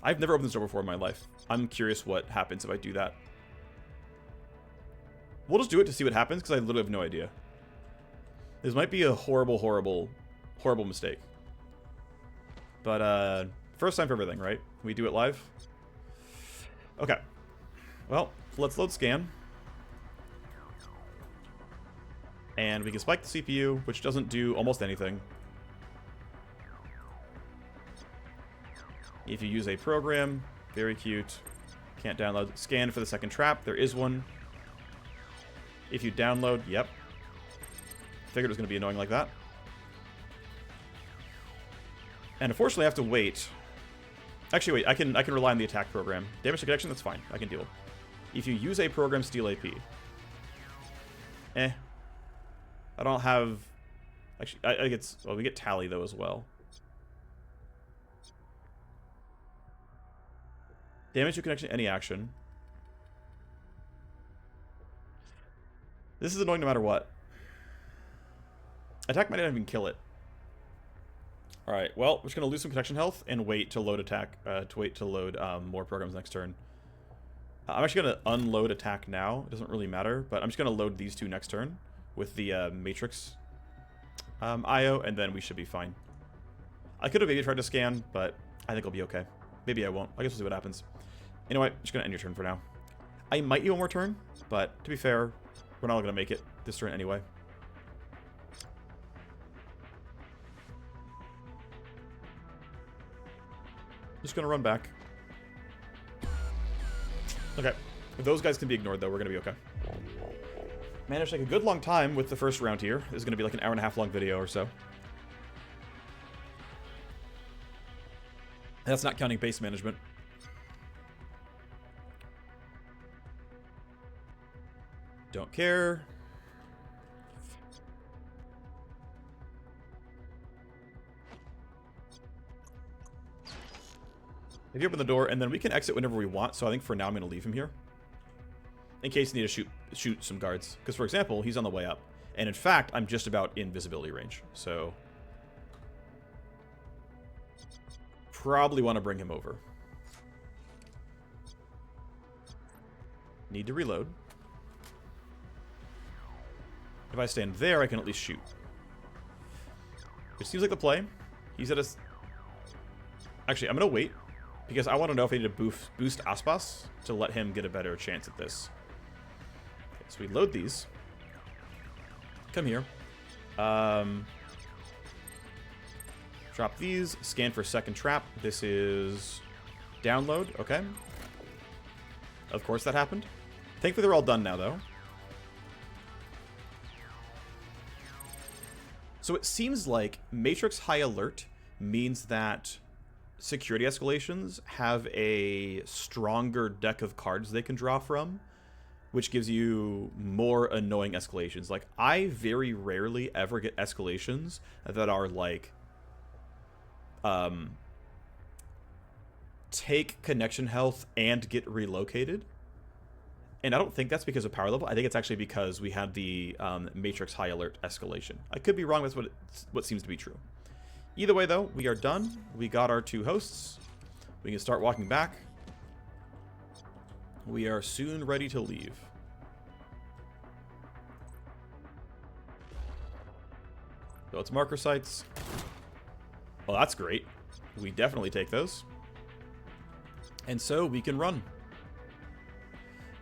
I've never opened this door before in my life. I'm curious what happens if I do that. We'll just do it to see what happens, because I literally have no idea. This might be a horrible, horrible, horrible mistake. But, first time for everything, right? We do it live? Okay. Well, let's load scan. And we can spike the CPU, which doesn't do almost anything. If you use a program, very cute. Can't download. Scan for the second trap. There is one. If you download, yep. Figured it was going to be annoying like that. And unfortunately, I have to wait. Actually, wait. I can rely on the attack program. Damage to connection, that's fine. I can deal. If you use a program, steal AP. I don't have... Actually, I think it's... Well, we get tally, though, as well. Damage to connection, any action. This is annoying no matter what. Attack might not even kill it. Alright, well, we're just going to lose some connection health and wait to load attack, to load more programs next turn. I'm actually going to unload attack now. It doesn't really matter, but I'm just going to load these two next turn with the Matrix IO, and then we should be fine. I could have maybe tried to scan, but I think I'll be okay. Maybe I won't. I guess we'll see what happens. Anyway, I'm just going to end your turn for now. I might need one more turn, but to be fair, we're not going to make it this turn anyway. Just going to run back. Okay. If those guys can be ignored, though, we're going to be okay. Managed to take a good long time with the first round here. This is going to be like an hour-and-a-half long video or so. That's not counting base management. Don't care. If you open the door, and then we can exit whenever we want, so I think for now I'm going to leave him here. In case you need to shoot some guards. Because, for example, he's on the way up. And in fact, I'm just about in visibility range. So, probably want to bring him over. Need to reload. If I stand there, I can at least shoot. Which seems like the play. He's at a... Actually, I'm going to wait. Because I want to know if I need to boost Aspas to let him get a better chance at this. Okay, so we load these. Come here. Drop these. Scan for second trap. This is download. Okay. Of course that happened. Thankfully they're all done now, though. So it seems like Matrix High Alert means that security escalations have a stronger deck of cards they can draw from, which gives you more annoying escalations. Like, I very rarely ever get escalations that are like, take connection health and get relocated. And I don't think that's because of power level. I think it's actually because we had the Matrix High Alert escalation. I could be wrong. That's what seems to be true. Either way, though, we are done. We got our two hosts. We can start walking back. We are soon ready to leave. So it's marker sites. Well, that's great. We definitely take those. And so we can run.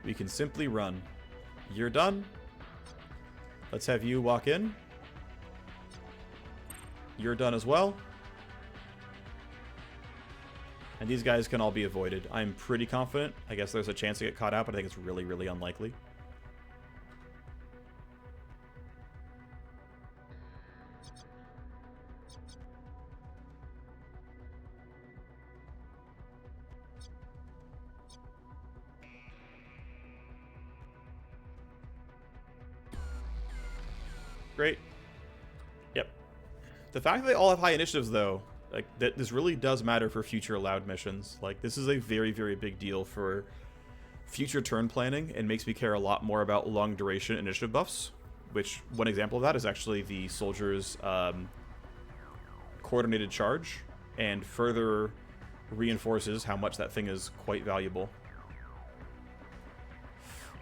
We can simply run. You're done. Let's have you walk in. You're done as well. And these guys can all be avoided. I'm pretty confident. I guess there's a chance to get caught out, but I think it's really, really unlikely. Great. Yep. The fact that they all have high initiatives, though, like, that this really does matter for future allowed missions. Like, this is a very, very big deal for future turn planning and makes me care a lot more about long duration initiative buffs, which one example of that is actually the soldiers' coordinated charge, and further reinforces how much that thing is quite valuable.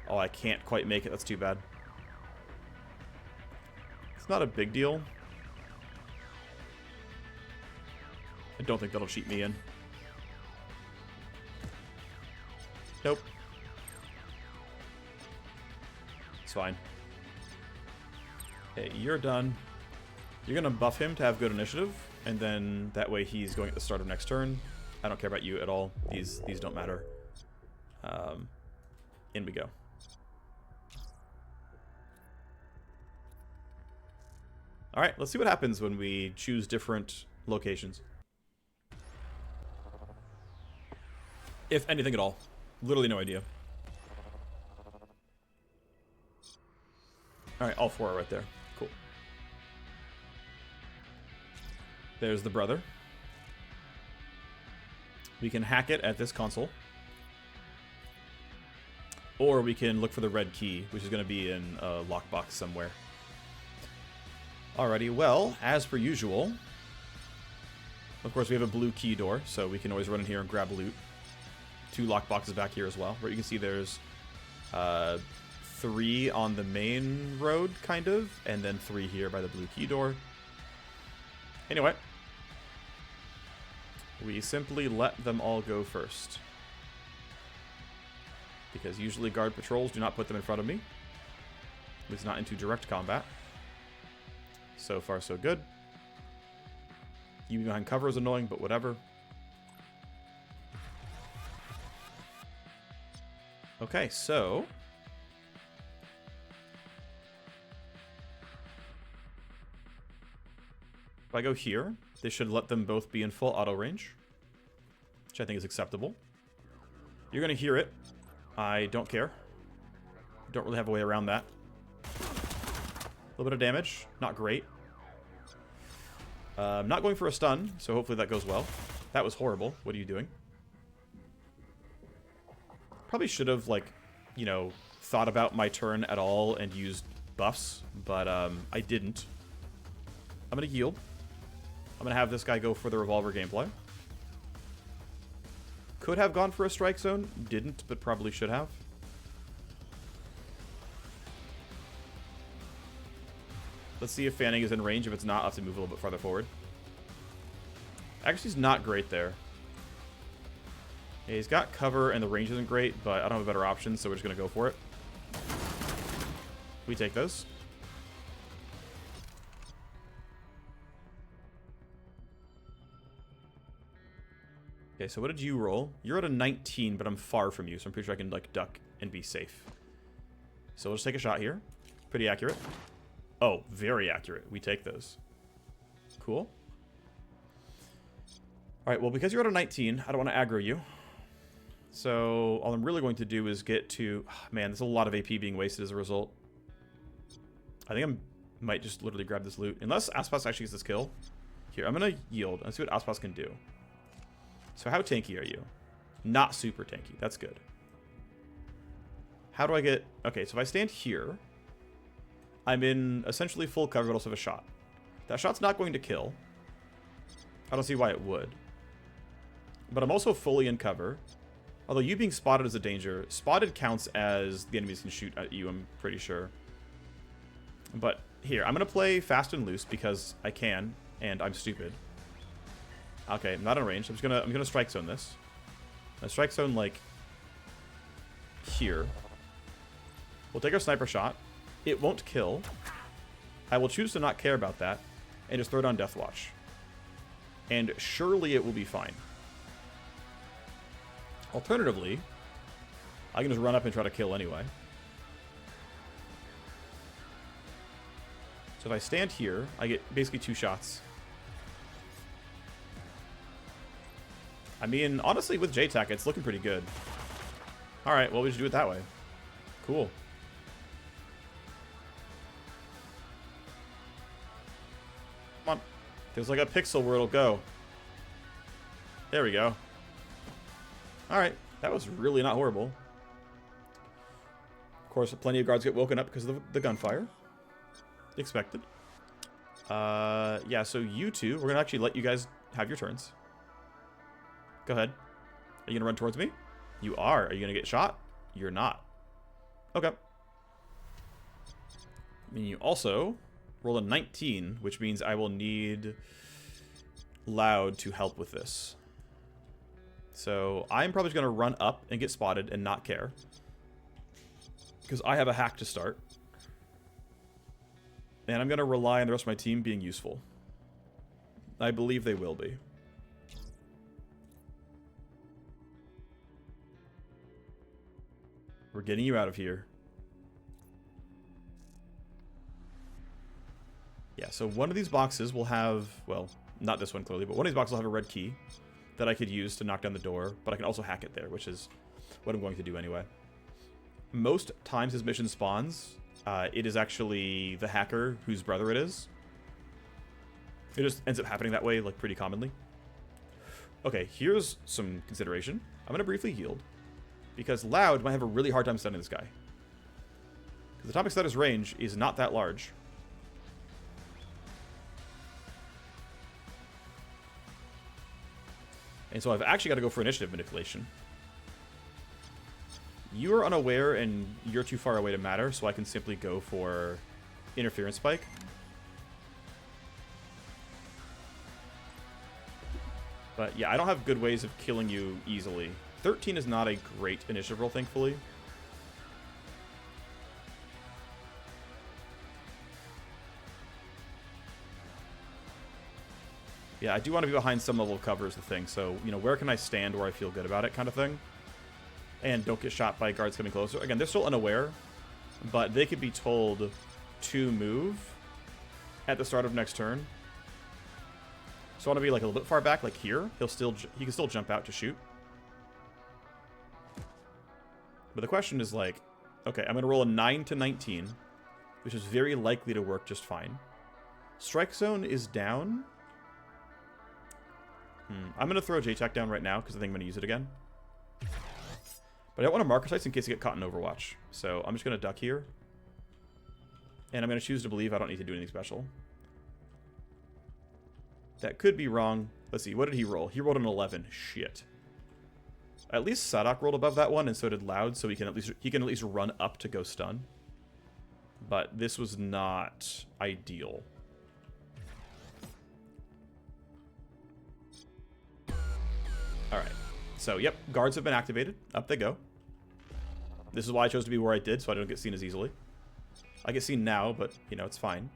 Oh, I can't quite make it. That's too bad. It's not a big deal. I don't think that'll cheat me in. Nope. It's fine. Okay, you're done. You're gonna buff him to have good initiative, and then that way he's going at the start of next turn. I don't care about you at all. These don't matter. In we go. All right, let's see what happens when we choose different locations. If anything at all. Literally no idea. All right, all 4 are right there. Cool. There's the brother. We can hack it at this console. Or we can look for the red key, which is going to be in a lockbox somewhere. Alrighty, well, as per usual, of course we have a blue key door, so we can always run in here and grab loot. 2 lockboxes back here as well, where you can see there's 3 on the main road, kind of, and then 3 here by the blue key door. Anyway, we simply let them all go first. Because usually guard patrols do not put them in front of me. At least not into direct combat. So far, so good. You behind cover is annoying, but whatever. Okay, so... if I go here, this should let them both be in full auto range. Which I think is acceptable. You're going to hear it. I don't care. Don't really have a way around that. A little bit of damage. Not great. Not going for a stun, so hopefully that goes well. That was horrible. What are you doing? Probably should have, like, you know, thought about my turn at all and used buffs, but I didn't. I'm going to yield. I'm going to have this guy go for the revolver gameplay. Could have gone for a strike zone. Didn't, but probably should have. Let's see if Fanning is in range. If it's not, I'll have to move a little bit farther forward. Actually, he's not great there. Yeah, he's got cover, and the range isn't great, but I don't have a better option, so we're just going to go for it. We take those. Okay, so what did you roll? You're at a 19, but I'm far from you, so I'm pretty sure I can, like, duck and be safe. So we'll just take a shot here. Pretty accurate. Oh, very accurate. We take those. Cool. Alright, well, because you're at a 19, I don't want to aggro you. So all I'm really going to do is get to... oh, man, there's a lot of AP being wasted as a result. I think I might just literally grab this loot. Unless Aspas actually gets this kill. Here, I'm going to yield. Let's see what Aspas can do. So how tanky are you? Not super tanky. That's good. How do I get... okay, so if I stand here, I'm in essentially full cover, but also have a shot. That shot's not going to kill. I don't see why it would. But I'm also fully in cover. Although you being spotted is a danger. Spotted counts as the enemies can shoot at you, I'm pretty sure. But here, I'm going to play fast and loose because I can, and I'm stupid. Okay, I'm not in range. I'm gonna strike zone this. A strike zone like here. We'll take our sniper shot. It won't kill. I will choose to not care about that and just throw it on Death Watch. And surely it will be fine. Alternatively, I can just run up and try to kill anyway. So if I stand here, I get basically 2 shots. I mean, honestly, with JTAC, it's looking pretty good. Alright, well, we should do it that way. Cool. Come on. There's like a pixel where it'll go. There we go. Alright, that was really not horrible. Of course, plenty of guards get woken up because of the gunfire. Expected. Yeah, so you two, we're going to actually let you guys have your turns. Go ahead. Are you going to run towards me? You are. Are you going to get shot? You're not. Okay. I mean, you also roll a 19, which means I will need Loud to help with this. So I'm probably just going to run up and get spotted and not care. Because I have a hack to start. And I'm going to rely on the rest of my team being useful. I believe they will be. We're getting you out of here. Yeah, so one of these boxes will have, well, not this one clearly, but one of these boxes will have a red key that I could use to knock down the door, but I can also hack it there, which is what I'm going to do anyway. Most times his mission spawns, it is actually the hacker whose brother it is. It just ends up happening that way, like, pretty commonly. Okay, here's some consideration. I'm going to briefly yield, because Loud might have a really hard time stunning this guy. Because Atomic Stunner's range is not that large. And so I've actually got to go for initiative manipulation. You are unaware and you're too far away to matter, so I can simply go for interference spike. But yeah, I don't have good ways of killing you easily. 13 is not a great initiative roll, thankfully. Yeah, I do want to be behind some level of cover is the thing. So, you know, where can I stand where I feel good about it kind of thing? And don't get shot by guards coming closer. Again, they're still unaware, but they could be told to move at the start of next turn. So I want to be like a little bit far back, like here. He can still jump out to shoot. But the question is like, okay, I'm going to roll a 9 to 19, which is very likely to work just fine. Strike zone is down. I'm going to throw J-Tac down right now because I think I'm going to use it again. But I don't want to marker sites in case I get caught in Overwatch. So I'm just going to duck here. And I'm going to choose to believe I don't need to do anything special. That could be wrong. Let's see, what did he roll? He rolled an 11. Shit. At least Sadok rolled above that one, and so did Loud, so he can at least run up to go stun. But this was not ideal. Alright. So, yep, guards have been activated. Up they go. This is why I chose to be where I did, so I don't get seen as easily. I get seen now, but, you know, it's fine.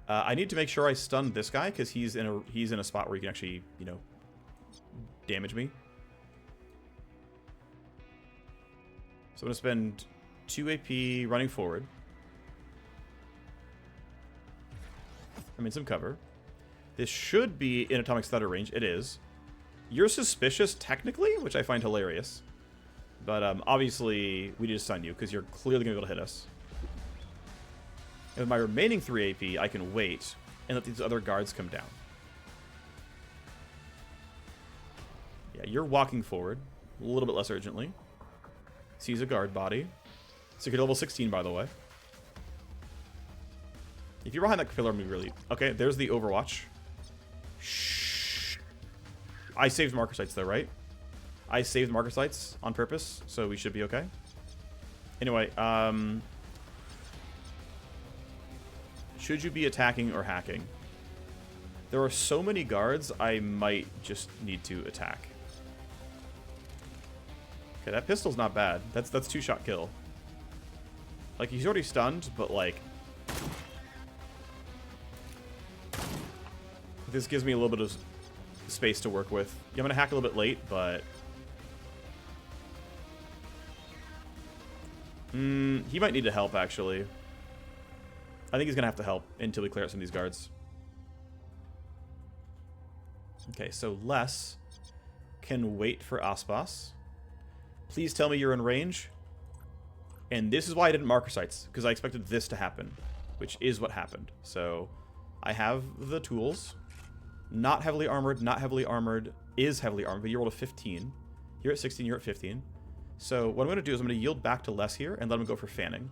I need to make sure I stun this guy, because he's in a spot where he can actually, you know, damage me. So I'm going to spend 2 AP running forward. I'm in some cover. This should be in Atomic Stutter range. It is. You're suspicious, technically, which I find hilarious. But obviously, we need to stun you, because you're clearly going to be able to hit us. And with my remaining 3 AP, I can wait and let these other guards come down. Yeah, you're walking forward a little bit less urgently. Sees a guard body. Secret level 16, by the way. If you're behind that pillar, I'm really... Okay, there's the Overwatch. Shh. I saved marker sites, though, right? I saved marker sites on purpose, so we should be okay. Anyway, should you be attacking or hacking? There are so many guards, I might just need to attack. Okay, that pistol's not bad. That's 2-shot kill. Like, he's already stunned, but, like... This gives me a little bit of space to work with. Yeah, I'm gonna hack a little bit late, but... he might need to help, actually. I think he's gonna have to help until we clear out some of these guards. Okay, so Les can wait for Aspas. Please tell me you're in range. And this is why I didn't marker sites, because I expected this to happen, which is what happened. So I have the tools. Not heavily armored, not heavily armored, is heavily armored, but you rolled a 15. You're at 16, you're at 15. So what I'm going to do is I'm going to yield back to Les here and let him go for fanning.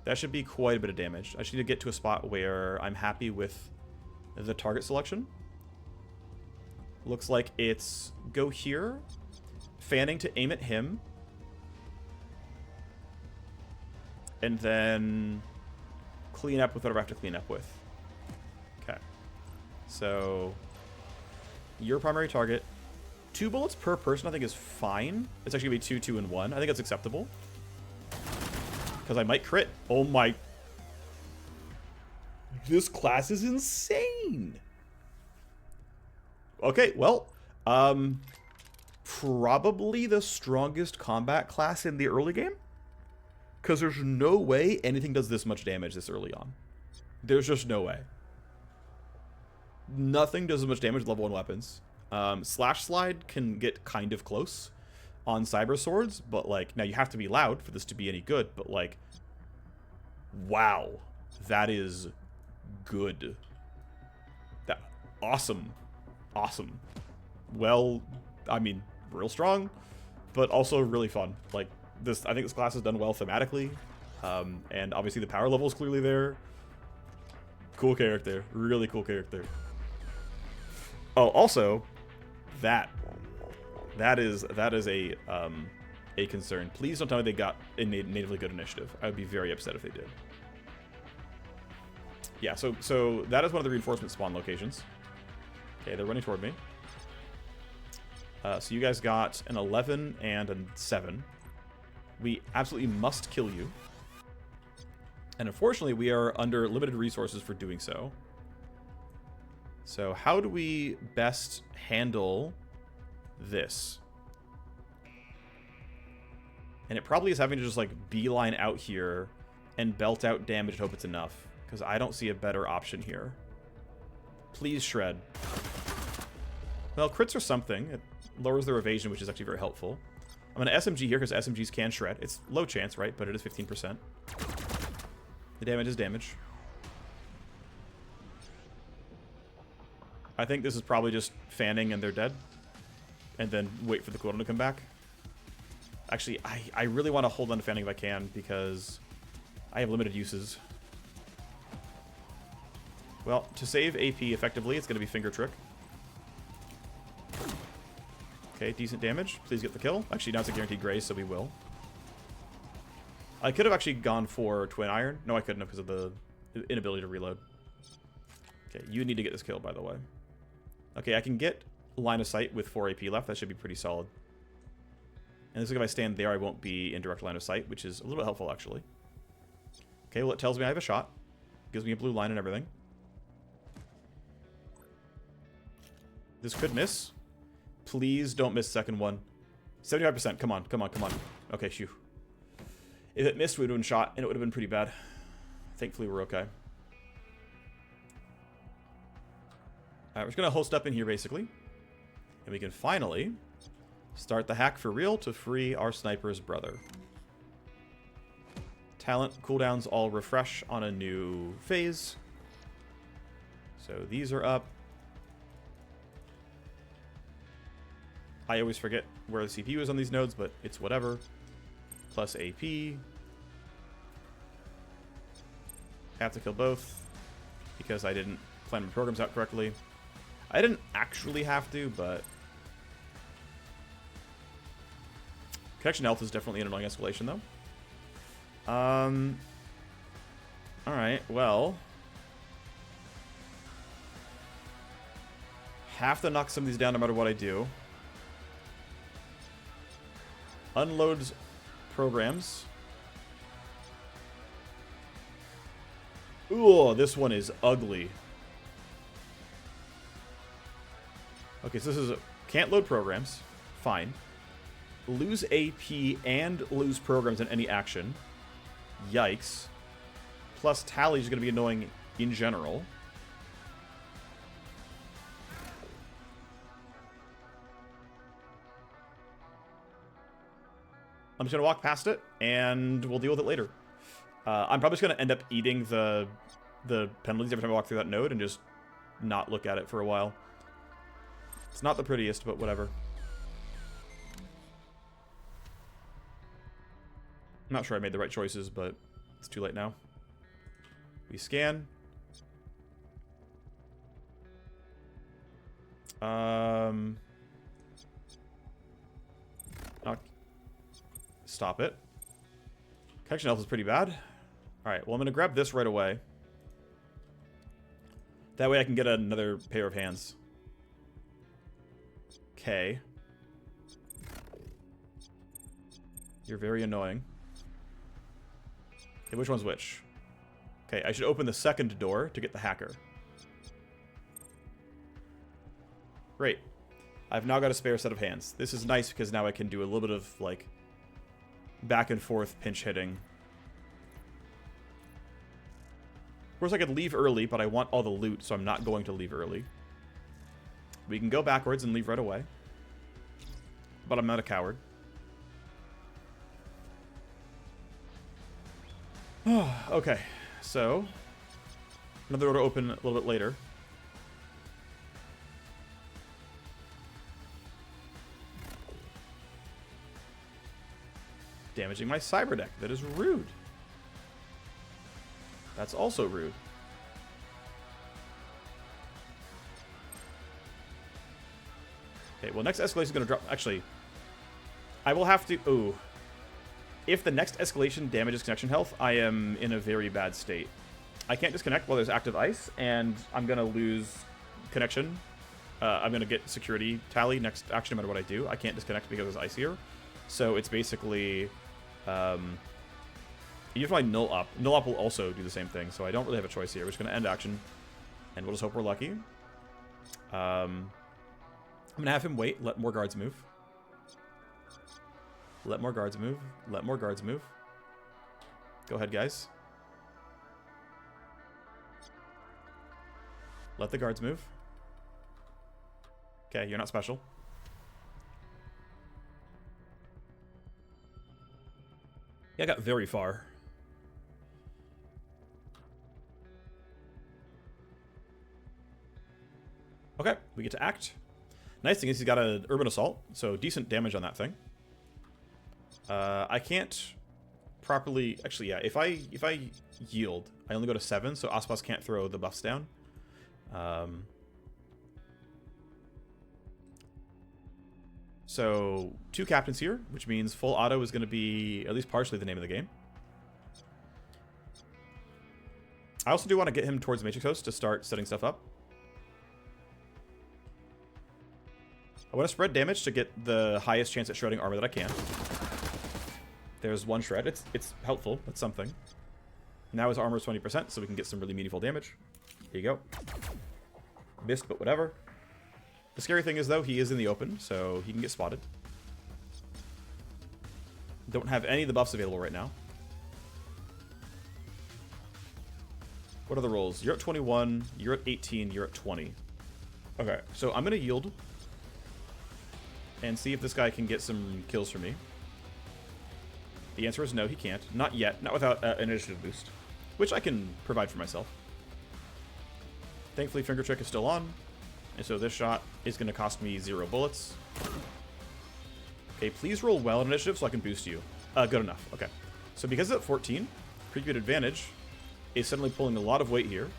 That should be quite a bit of damage. I just need to get to a spot where I'm happy with the target selection. Looks like it's go here, fanning to aim at him, and then clean up with whatever I have to clean up with. Okay. So, your primary target. 2 bullets per person I think is fine. It's actually going to be 2, 2, and 1. I think that's acceptable. Because I might crit. Oh my... This class is insane! Okay, well, probably the strongest combat class in the early game. Because there's no way anything does this much damage this early on. There's just no way. Nothing does as much damage with level 1 weapons. Slash Slide can get kind of close on Cyber Swords, but, like, now you have to be loud for this to be any good, but, like, wow. That is good. That awesome. Awesome. Well, I mean, real strong, but also really fun. Like, this, I think this class has done well thematically, and obviously the power level is clearly there. Cool character. Really cool character. Oh, also, that is a concern. Please don't tell me they got a natively good initiative. I would be very upset if they did. Yeah, so that is one of the reinforcement spawn locations. Okay, they're running toward me. So you guys got an 11 and a 7. We absolutely must kill you. And unfortunately, we are under limited resources for doing so. So how do we best handle this? And it probably is having to just, like, beeline out here and belt out damage and hope it's enough. Because I don't see a better option here. Please shred. Well, crits are something. It lowers their evasion, which is actually very helpful. I'm going to SMG here because SMGs can shred. It's low chance, right? But it is 15%. The damage is damage. I think this is probably just fanning and they're dead. And then wait for the cooldown to come back. Actually, I really want to hold on to fanning if I can because I have limited uses. Well, to save AP effectively, it's going to be Finger Trick. Okay, decent damage. Please get the kill. Actually, now it's a guaranteed graze, so we will. I could have actually gone for Twin Iron. No, I couldn't have because of the inability to reload. Okay, you need to get this kill, by the way. Okay, I can get line of sight with 4 AP left. That should be pretty solid. And this is if I stand there, I won't be in direct line of sight, which is a little bit helpful, actually. Okay, well, it tells me I have a shot. Gives me a blue line and everything. This could miss. Please don't miss second one. 75%. Come on, come on, come on. Okay, shoo. If it missed, we would have been shot, and it would have been pretty bad. Thankfully, we're okay. Alright, we're just going to host up in here, basically. And we can finally start the hack for real to free our sniper's brother. Talent cooldowns all refresh on a new phase. So these are up. I always forget where the CPU is on these nodes, but it's whatever. Plus AP. Have to kill both because I didn't plan my programs out correctly. I didn't actually have to, but connection health is definitely an annoying escalation, though. Alright, well. Have to knock some of these down no matter what I do. Unloads programs. Ooh, this one is ugly. Okay, so this is can't load programs. Fine. Lose AP and lose programs in any action. Yikes. Plus tally is going to be annoying in general. I'm just going to walk past it, and we'll deal with it later. I'm probably just going to end up eating the penalties every time I walk through that node and just not look at it for a while. It's not the prettiest, but whatever. I'm not sure I made the right choices, but it's too late now. We scan. Stop it. Connection health is pretty bad. Alright, well, I'm going to grab this right away. That way I can get another pair of hands. Okay. You're very annoying. Okay, which one's which? Okay, I should open the second door to get the hacker. Great. I've now got a spare set of hands. This is nice because now I can do a little bit of, like, back and forth pinch hitting course, I could leave early, but I want all the loot, so I'm not going to leave early. We can go backwards and leave right away. But I'm not a coward. Okay, so another door to open a little bit later. Damaging my cyber deck. That is rude. That's also rude. Okay, well, next escalation is going to drop. Actually, I will have to. Ooh. If the next escalation damages connection health, I am in a very bad state. I can't disconnect while there's active ice, and I'm going to lose connection. I'm going to get security tally next action no matter what I do. I can't disconnect because there's ice here. So it's basically... you have my null up. Null up will also do the same thing, so I don't really have a choice here. We're just going to end action, and we'll just hope we're lucky. I'm going to have him wait, let more guards move. Let more guards move. Let more guards move. Go ahead, guys. Let the guards move. Okay, you're not special. Yeah, I got very far. Okay, we get to act. Nice thing is he's got an urban assault, so decent damage on that thing. I can't properly... Actually, yeah, if I yield, I only go to 7, so Aspas can't throw the buffs down. So, 2 captains here, which means full auto is going to be at least partially the name of the game. I also do want to get him towards Matrix Host to start setting stuff up. I want to spread damage to get the highest chance at shredding armor that I can. There's 1 shred. It's helpful. It's something. Now his armor is 20%, so we can get some really meaningful damage. Here you go. Missed, but whatever. The scary thing is, though, he is in the open, so he can get spotted. Don't have any of the buffs available right now. What are the rolls? You're at 21, you're at 18, you're at 20. Okay, so I'm going to yield and see if this guy can get some kills for me. The answer is no, he can't. Not yet. Not without an initiative boost, which I can provide for myself. Thankfully, Finger Trick is still on, and so this shot is going to cost me 0 bullets. Okay, please roll well on initiative so I can boost you. Good enough. Okay. So because it's at 14, Preview Advantage is suddenly pulling a lot of weight here.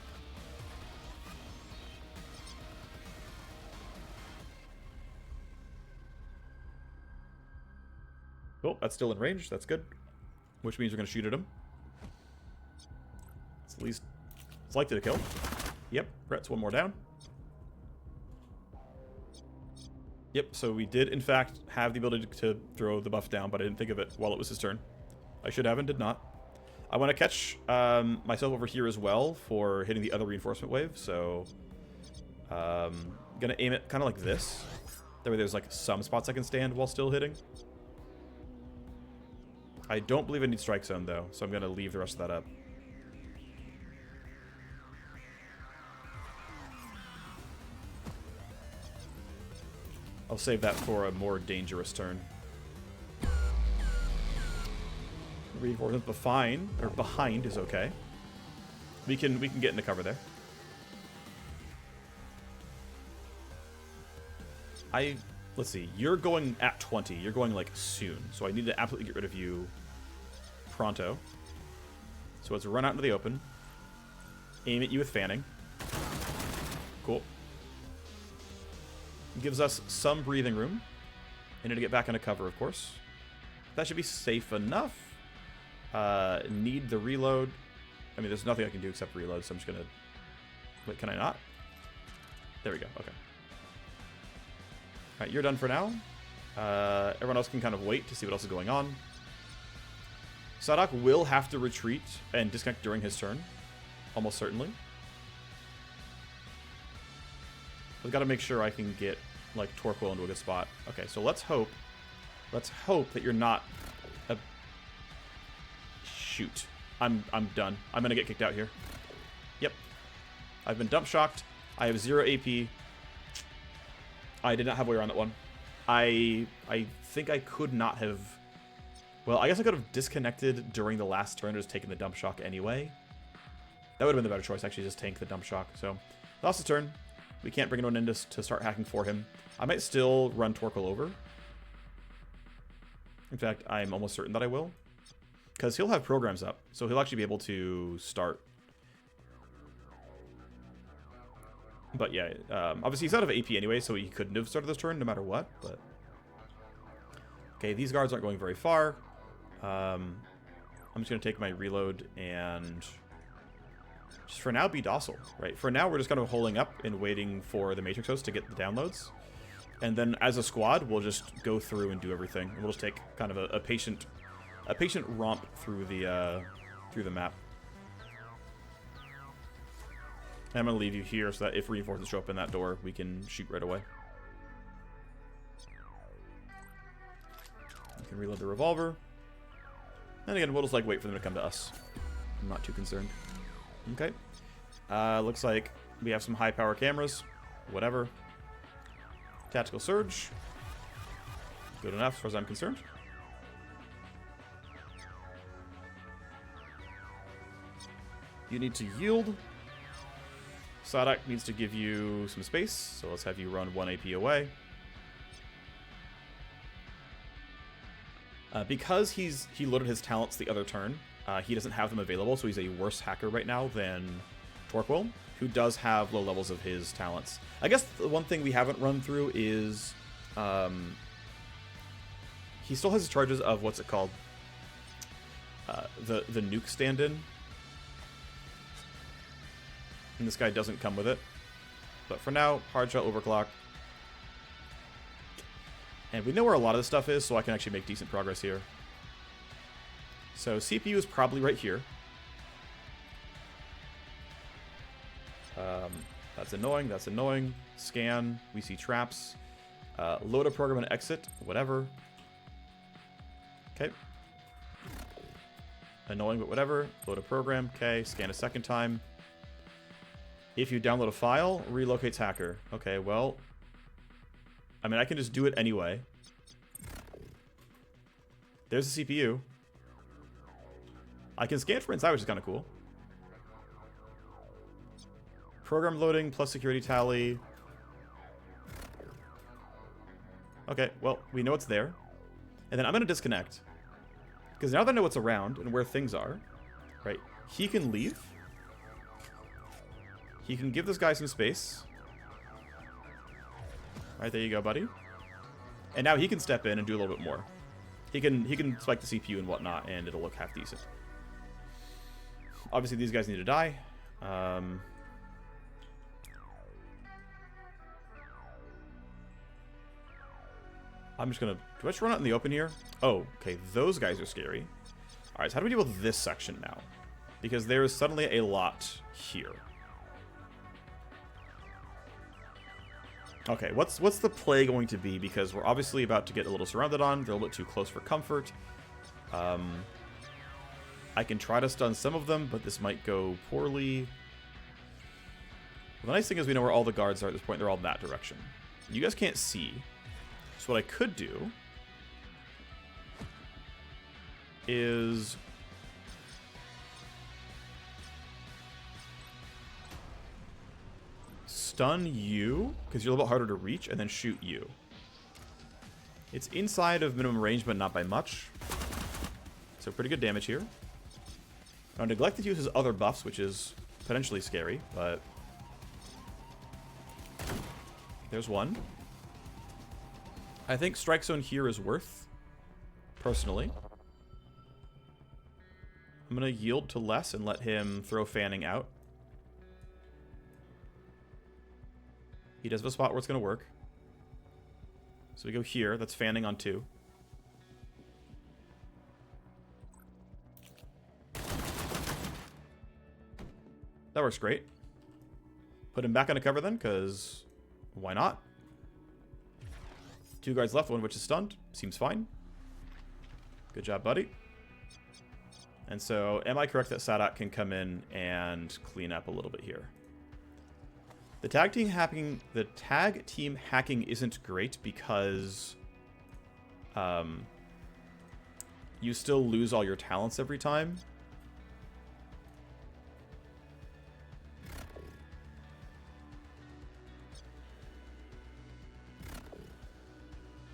Oh, that's still in range. That's good. Which means we're going to shoot at him. It's at least... It's likely to kill. Yep, Brett's 1 more down. Yep, so we did, in fact, have the ability to throw the buff down, but I didn't think of it while it was his turn. I should have and did not. I want to catch myself over here as well for hitting the other reinforcement wave, so... I'm going to aim it kind of like this. That way there's like some spots I can stand while still hitting. I don't believe I need strike zone, though, so I'm going to leave the rest of that up. I'll save that for a more dangerous turn. Reinforcements behind is okay. We can get into cover there. Let's see, you're going at 20. You're going, like, soon. So I need to absolutely get rid of you pronto. So let's run out into the open. Aim at you with fanning. Cool. Gives us some breathing room. I need to get back into cover, of course. That should be safe enough. Need the reload. I mean, there's nothing I can do except reload, so I'm just going to... Wait, can I not? There we go. Okay. Alright, you're done for now. Everyone else can kind of wait to see what else is going on. Sadak will have to retreat and disconnect during his turn. Almost certainly. I've got to make sure I can get, like, Torquil into a good spot. Okay, so let's hope that you're not a... Shoot. I'm done. I'm going to get kicked out here. I've been dump shocked. I have 0 AP. I did not have a way around that one. I think I could not have... Well, I guess I could have disconnected during the last turn and just taken the dump shock anyway. That would have been the better choice, actually, just tank the dump shock. So, lost a turn. We can't bring anyone in to start hacking for him. I might still run Torkoal over. In fact, I'm almost certain that I will. Because he'll have programs up, so he'll actually be able to start. But yeah, obviously he's out of AP anyway, so he couldn't have started this turn no matter what. But okay, these guards aren't going very far. I'm just going to take my reload and just for now be docile, right? For now, we're just kind of holding up and waiting for the Matrix host to get the downloads. And then as a squad, we'll just go through and do everything. We'll just take kind of a patient romp through the map. And I'm going to leave you here so that if reinforcements show up in that door, we can shoot right away. You can reload the revolver. And again, we'll just like wait for them to come to us. I'm not too concerned. Okay. Looks like we have some high power cameras. Whatever. Tactical surge. Good enough as far as I'm concerned. You need to yield. Sadak needs to give you some space, so let's have you run 1 AP away. Because he loaded his talents the other turn, he doesn't have them available, so he's a worse hacker right now than Torkoal, who does have low levels of his talents. I guess the one thing we haven't run through is he still has his charges of what's it called? The nuke stand-in. And this guy doesn't come with it. But for now, hard shell overclock. And we know where a lot of this stuff is, so I can actually make decent progress here. So CPU is probably right here. That's annoying, that's annoying. Scan, we see traps. Load a program and exit, whatever. Okay. Annoying, but whatever. Load a program, okay. Scan a second time. If you download a file, relocates hacker. Okay, well, I mean, I can just do it anyway. There's the CPU. I can scan from inside, which is kind of cool. Program loading plus security tally. Okay, well, we know it's there. And then I'm going to disconnect. Because now that I know what's around and where things are, right, he can leave. He can give this guy some space. Alright, there you go, buddy. And now he can step in and do a little bit more. He can spike the CPU and whatnot, and it'll look half decent. Obviously, these guys need to die. I'm just gonna... Do I just run out in the open here? Oh, okay, those guys are scary. Alright, so how do we deal with this section now? Because there is suddenly a lot here. Okay, what's the play going to be? Because we're obviously about to get a little surrounded on. They're a little bit too close for comfort. I can try to stun some of them, but this might go poorly. Well, the nice thing is we know where all the guards are at this point. They're all in that direction. You guys can't see. So what I could do is... stun you, because you're a little bit harder to reach, and then shoot you. It's inside of minimum range, but not by much. So pretty good damage here. Now, Neglected uses other buffs, which is potentially scary, but... there's one. I think Strike Zone here is worth, personally. I'm going to yield to less and let him throw Fanning out. He does have a spot where it's going to work. So we go here. That's Fanning on 2. That works great. Put him back on a cover then, because why not? 2 guards left, one which is stunned. Seems fine. Good job, buddy. And so, am I correct that Sadak can come in and clean up a little bit here? The tag team hacking isn't great because you still lose all your talents every time.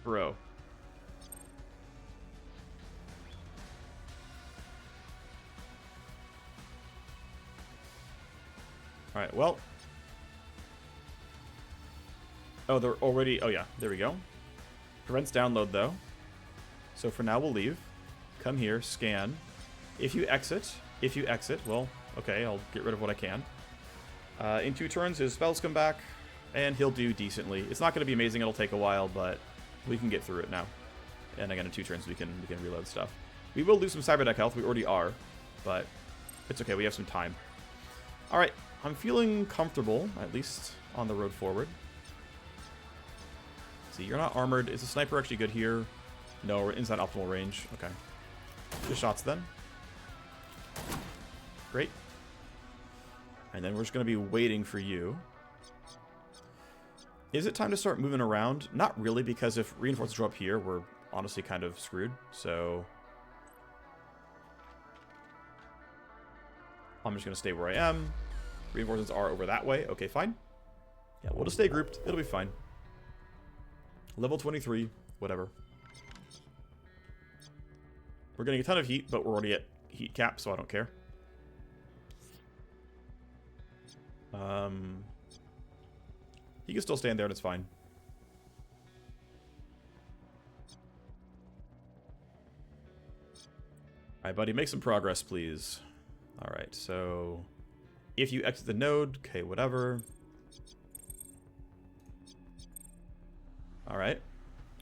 Bro. Alright, well. Oh, they're already... Oh, yeah. There we go. Prevents download, though. So for now, we'll leave. Come here. Scan. If you exit... Well, okay, I'll get rid of what I can. In 2 turns, his spells come back. And he'll do decently. It's not going to be amazing. It'll take a while, but we can get through it now. And again, in 2 turns, we can reload stuff. We will lose some cyber deck health. We already are. But it's okay. We have some time. Alright. I'm feeling comfortable, at least on the road forward. See, you're not armored. Is the sniper actually good here? No, we're inside optimal range. Okay. Good shots then. Great. And then we're just going to be waiting for you. Is it time to start moving around? Not really, because if reinforcements show up here, we're honestly kind of screwed. So I'm just going to stay where I am. Reinforcements are over that way. Okay, fine. Yeah, we'll just stay grouped. It'll be fine. Level 23. Whatever. We're getting a ton of heat, but we're already at heat cap, so I don't care. He can still stand there and it's fine. Alright, buddy, make some progress, please. Alright, so... If you exit the node, okay, whatever. Alright.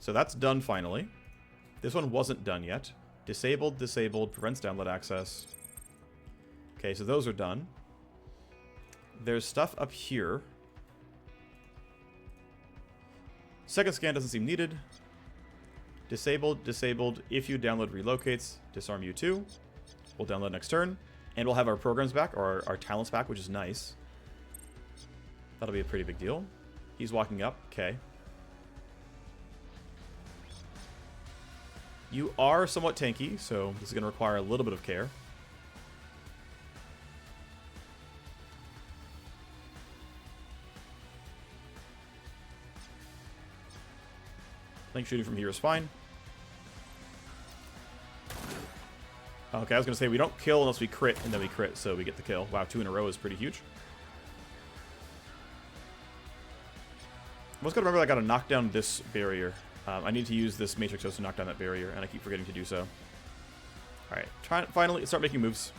So that's done finally. This one wasn't done yet. Disabled, disabled, prevents download access. Okay, so those are done. There's stuff up here. Second scan doesn't seem needed. Disabled, disabled. If you download relocates, disarm you too. We'll download next turn. And we'll have our programs back, or our talents back, which is nice. That'll be a pretty big deal. He's walking up. Okay. You are somewhat tanky, so this is going to require a little bit of care. I think shooting from here is fine. Okay, I was going to say, we don't kill unless we crit, and then we crit, so we get the kill. Wow, 2 in a row is pretty huge. I'm also going to remember I got to knock down this barrier. I need to use this Matrix Host to knock down that barrier, and I keep forgetting to do so. Alright, finally start making moves.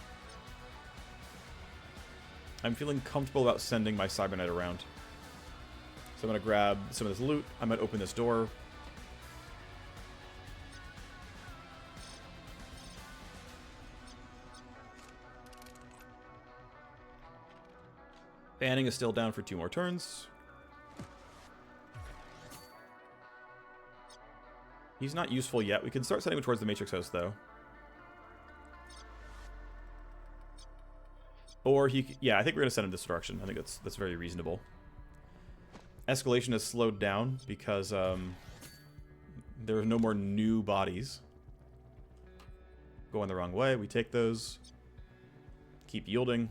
I'm feeling comfortable about sending my Cyber Knight around. So I'm going to grab some of this loot. I might open this door. Banning is still down for 2 more turns. He's not useful yet. We can start sending him towards the Matrix Host, though. Or he... Yeah, I think we're going to send him this direction. I think that's very reasonable. Escalation has slowed down because there are no more new bodies. Going the wrong way. We take those. Keep yielding.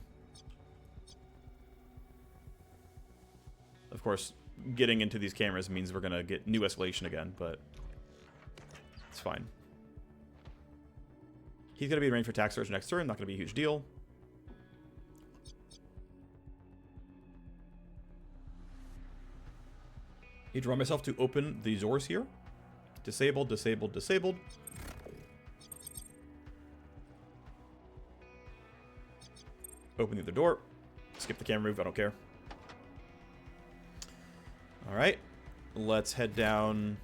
Of course, getting into these cameras means we're going to get new escalation again, but it's fine. He's going to be in range for attack surge next turn. Not going to be a huge deal. Need to run myself to open the doors here. Disabled, disabled, disabled. Open the other door. Skip the camera move. I don't care. Alright, let's head down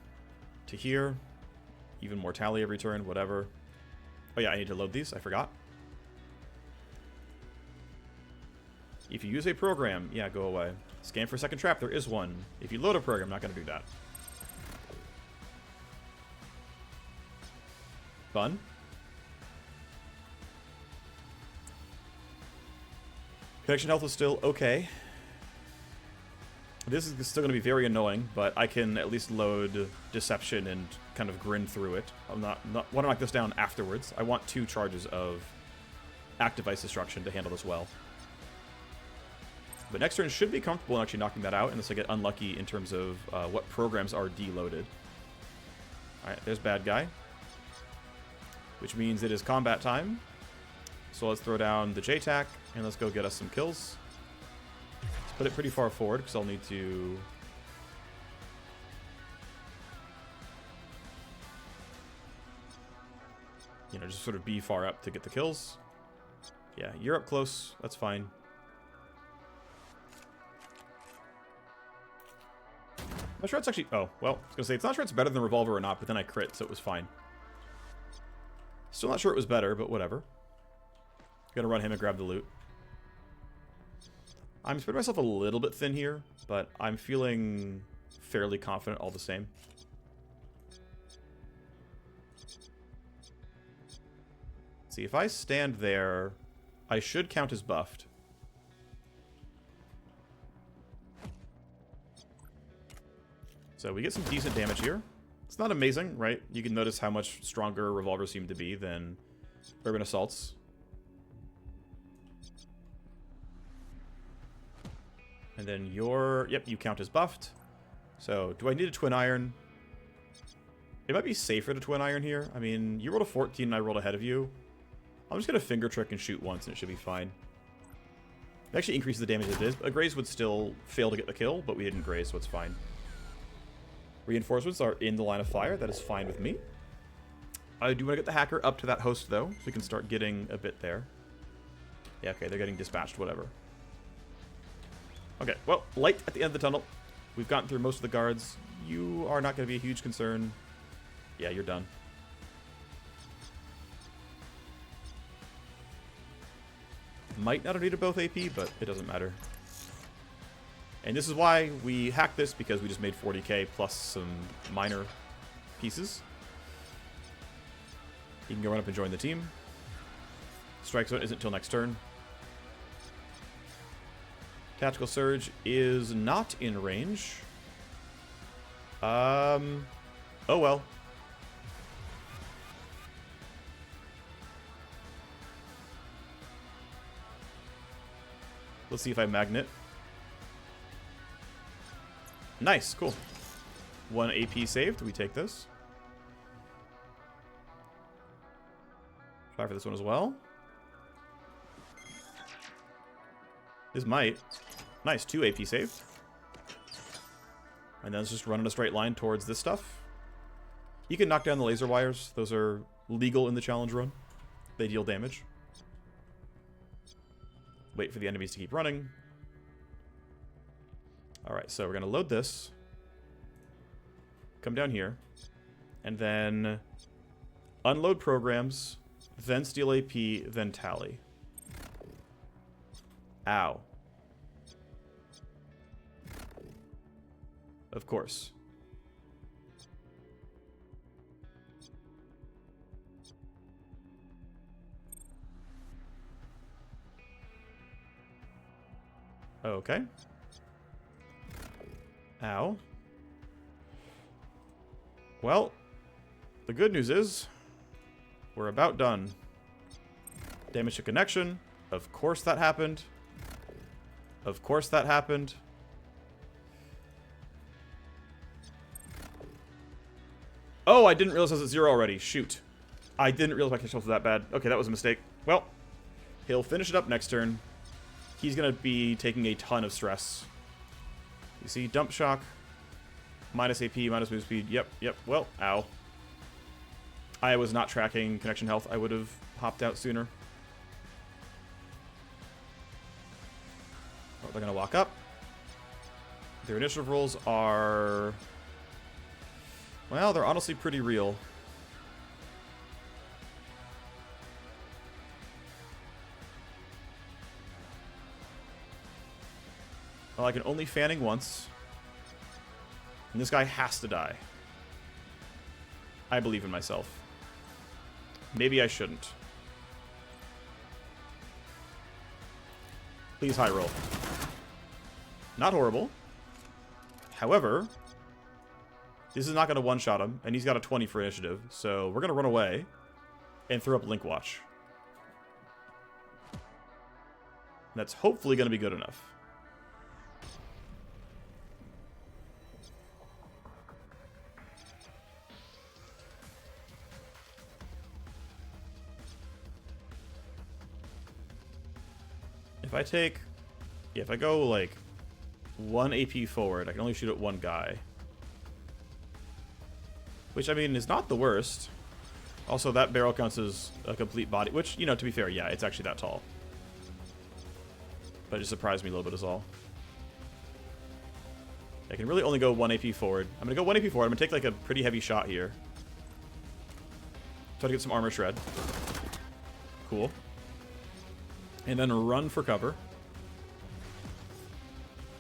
to here. Even more tally every turn, whatever. Oh yeah, I need to load these, I forgot. If you use a program, yeah, go away. Scan for a second trap, there is one. If you load a program, I'm not going to do that. Fun. Connection health is still okay. This is still going to be very annoying, but I can at least load Deception and kind of grin through it. I'm not want to knock this down afterwards. I want 2 charges of Active Ice Destruction to handle this well. But next turn should be comfortable in actually knocking that out, unless I get unlucky in terms of what programs are deloaded. Alright, there's bad guy. Which means it is combat time. So let's throw down the J-Tac, and let's go get us some kills. Let's put it pretty far forward, because I'll need to... you know, just sort of be far up to get the kills. Yeah, you're up close. That's fine. I'm not sure it's actually... oh, well, I was going to say, it's not sure it's better than Revolver or not, but then I crit, so it was fine. Still not sure it was better, but whatever. Gonna run him and grab the loot. I'm spreading myself a little bit thin here, but I'm feeling fairly confident all the same. See, if I stand there, I should count as buffed. So we get some decent damage here. It's not amazing, right? You can notice how much stronger revolvers seem to be than urban assaults. And then you're... yep, you count as buffed. So, do I need a twin iron? It might be safer to twin iron here. I mean, you rolled a 14 and I rolled ahead of you. I'm just going to finger trick and shoot once and it should be fine. It actually increases the damage it is. A graze would still fail to get the kill, but we didn't graze, so it's fine. Reinforcements are in the line of fire. That is fine with me. I do want to get the hacker up to that host, though, so we can start getting a bit there. Yeah, okay, they're getting dispatched, whatever. Okay, well, light at the end of the tunnel. We've gotten through most of the guards. You are not going to be a huge concern. Yeah, you're done. Might not have needed both AP, but it doesn't matter. And this is why we hacked this, because we just made 40k plus some minor pieces. You can go run up and join the team. Strike Zone isn't until next turn. Tactical Surge is not in range. Oh well. Let's see if I magnet. Nice, cool. 1 AP saved. We take this. Try for this one as well. This might. Nice, 2 AP saved. And then let's just run in a straight line towards this stuff. You can knock down the laser wires. Those are legal in the challenge run. They deal damage. Wait for the enemies to keep running. Alright, so we're going to load this. Come down here. And then unload programs. Then steal AP. Then tally. Ow. Of course. Okay. Ow. Well, the good news is we're about done. Damage to connection. Of course that happened. Of course that happened. Oh, I didn't realize I was at 0 already. Shoot. I didn't realize my control was that bad. Okay, that was a mistake. Well, he'll finish it up next turn. He's going to be taking a ton of stress. You see, dump shock. Minus AP, minus move speed. Yep, yep. Well, ow. I was not tracking connection health. I would have hopped out sooner. Oh, they're going to walk up. Their initiative rolls are... well, they're honestly pretty real. Well, I can only fanning once. And this guy has to die. I believe in myself. Maybe I shouldn't. Please high roll. Not horrible. However, this is not going to one-shot him, and he's got a 20 for initiative, so we're going to run away and throw up Link Watch. That's hopefully going to be good enough. If I take... Yeah, if I go, like, 1 AP forward, I can only shoot at one guy. Which, I mean, is not the worst. Also, that barrel counts as a complete body. Which, you know, to be fair, yeah, it's actually that tall. But it just surprised me a little bit is all. I can really only go 1 AP forward. I'm going to go 1 AP forward. I'm going to take, like, a pretty heavy shot here. Try to get some armor shred. Cool. And then run for cover.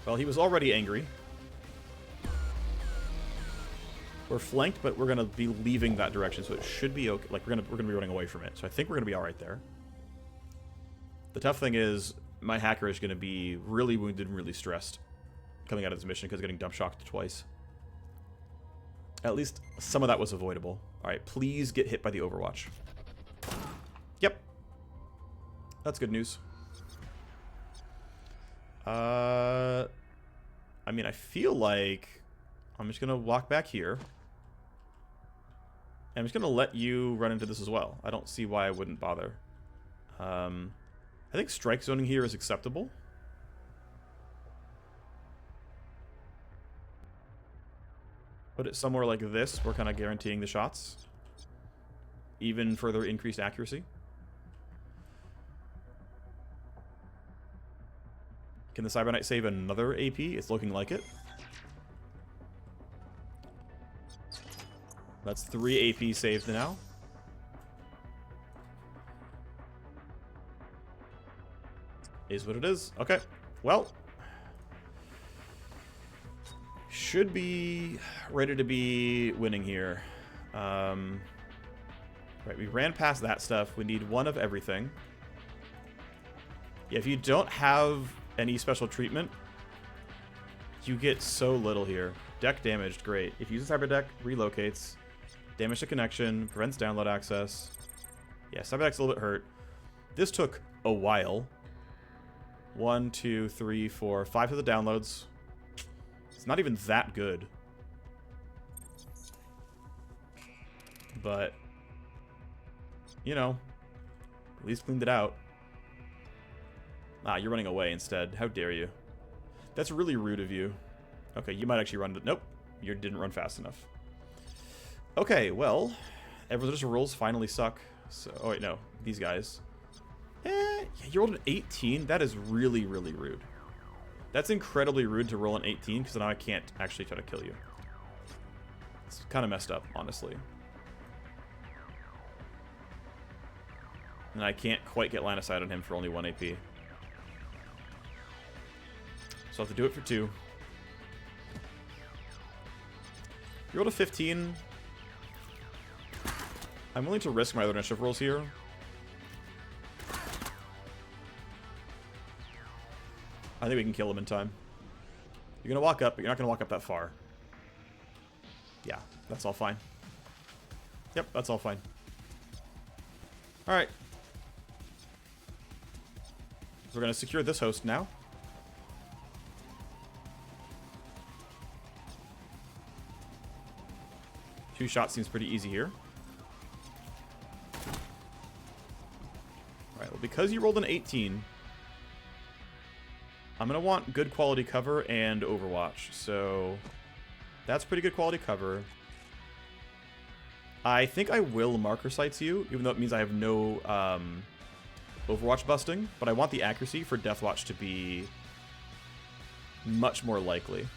Well, he was already angry. We're flanked, but we're gonna be leaving that direction, so it should be okay. Like we're gonna be running away from it. So I think we're gonna be all right there. The tough thing is my hacker is gonna be really wounded and really stressed coming out of this mission because getting dump shocked twice. At least some of that was avoidable. All right, please get hit by the Overwatch. Yep. That's good news. I mean, I feel like I'm just going to walk back here. And I'm just going to let you run into this as well. I don't see why I wouldn't bother. I think strike zoning here is acceptable. Put it somewhere like this. We're kind of guaranteeing the shots. Even further increased accuracy. Can the Cyber Knight save another AP? It's looking like it. That's 3 AP saved now. Is what it is. Okay. Well. Should be ready to be winning here. Right, we ran past that stuff. We need 1 of everything. Yeah, if you don't have any special treatment, you get so little here. Deck damaged, great. If you use a cyber deck, relocates. Damage to connection, prevents download access. Yeah, cyber deck's a little bit hurt. This took a while. 1, 2, 3, 4, 5 of the downloads. It's not even that good. But, you know, at least cleaned it out. Ah, you're running away instead. How dare you? That's really rude of you. Okay, you might actually run... Nope, you didn't run fast enough. Okay, well, everyone's rules finally suck. So, oh wait, no, these guys. Yeah, you rolled an 18? That is really, really rude. That's incredibly rude to roll an 18, because now I can't actually try to kill you. It's kind of messed up, honestly. And I can't quite get line of sight on him for only 1 AP. So I'll have to do it for 2. You rolled a 15. I'm willing to risk my other initiative rolls here. I think we can kill him in time. You're going to walk up, but you're not going to walk up that far. Yeah, that's all fine. Yep, that's all fine. Alright. So we're going to secure this host now. Two shots seems pretty easy here. Alright, well, because you rolled an 18, I'm going to want good quality cover and Overwatch. So that's pretty good quality cover. I think I will marker sights you, even though it means I have no Overwatch busting. But I want the accuracy for Deathwatch to be much more likely.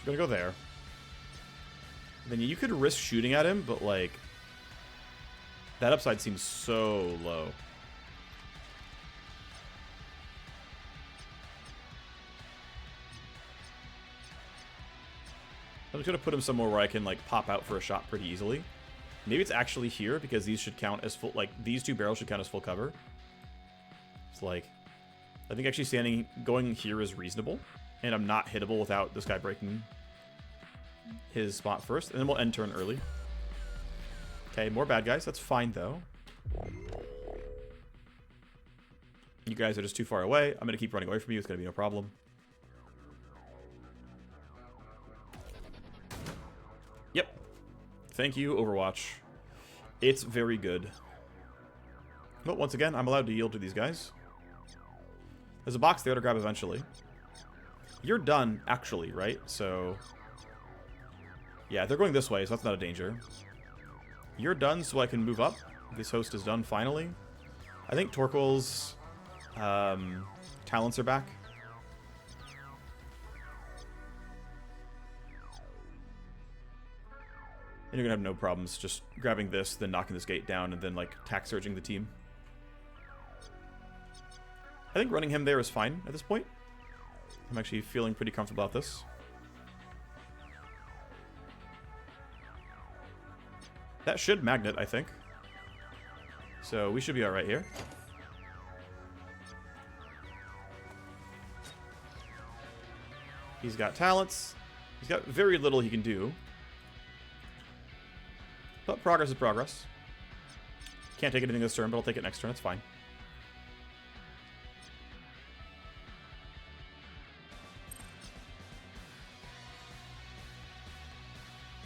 We're going to go there. Then you could risk shooting at him, but like... that upside seems so low. I'm just gonna put him somewhere where I can like pop out for a shot pretty easily. Maybe it's actually here because these should count as full, like these 2 barrels should count as full cover. It's like, I think actually going here is reasonable. And I'm not hittable without this guy breaking his spot first. And then we'll end turn early. Okay, more bad guys. That's fine, though. You guys are just too far away. I'm going to keep running away from you. It's going to be no problem. Yep. Thank you, Overwatch. It's very good. But once again, I'm allowed to yield to these guys. There's a box there to grab eventually. You're done, actually, right? So, yeah, they're going this way, so that's not a danger. You're done, so I can move up. This host is done, finally. I think Torquil's talents are back. And you're going to have no problems just grabbing this, then knocking this gate down, and then, like, tack surging the team. I think running him there is fine at this point. I'm actually feeling pretty comfortable about this. That should magnet, I think. So we should be alright here. He's got talents. He's got very little he can do. But progress is progress. Can't take anything this turn, but I'll take it next turn. It's fine.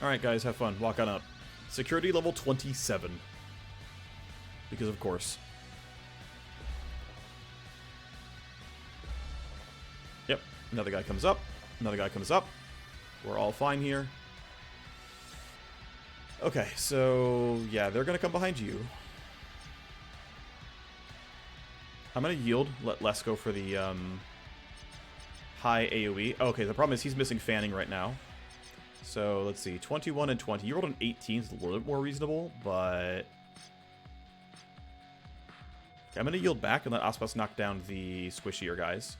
Alright guys, have fun. Walk on up. Security level 27. Because of course. Yep, another guy comes up. Another guy comes up. We're all fine here. Okay, so yeah, they're gonna come behind you. I'm gonna yield, let Les go for the high AoE. Okay, the problem is he's missing fanning right now. So, let's see, 21 and 20. You rolled an 18, it's a little bit more reasonable, but... Okay, I'm going to yield back and let Aspas knock down the squishier guys.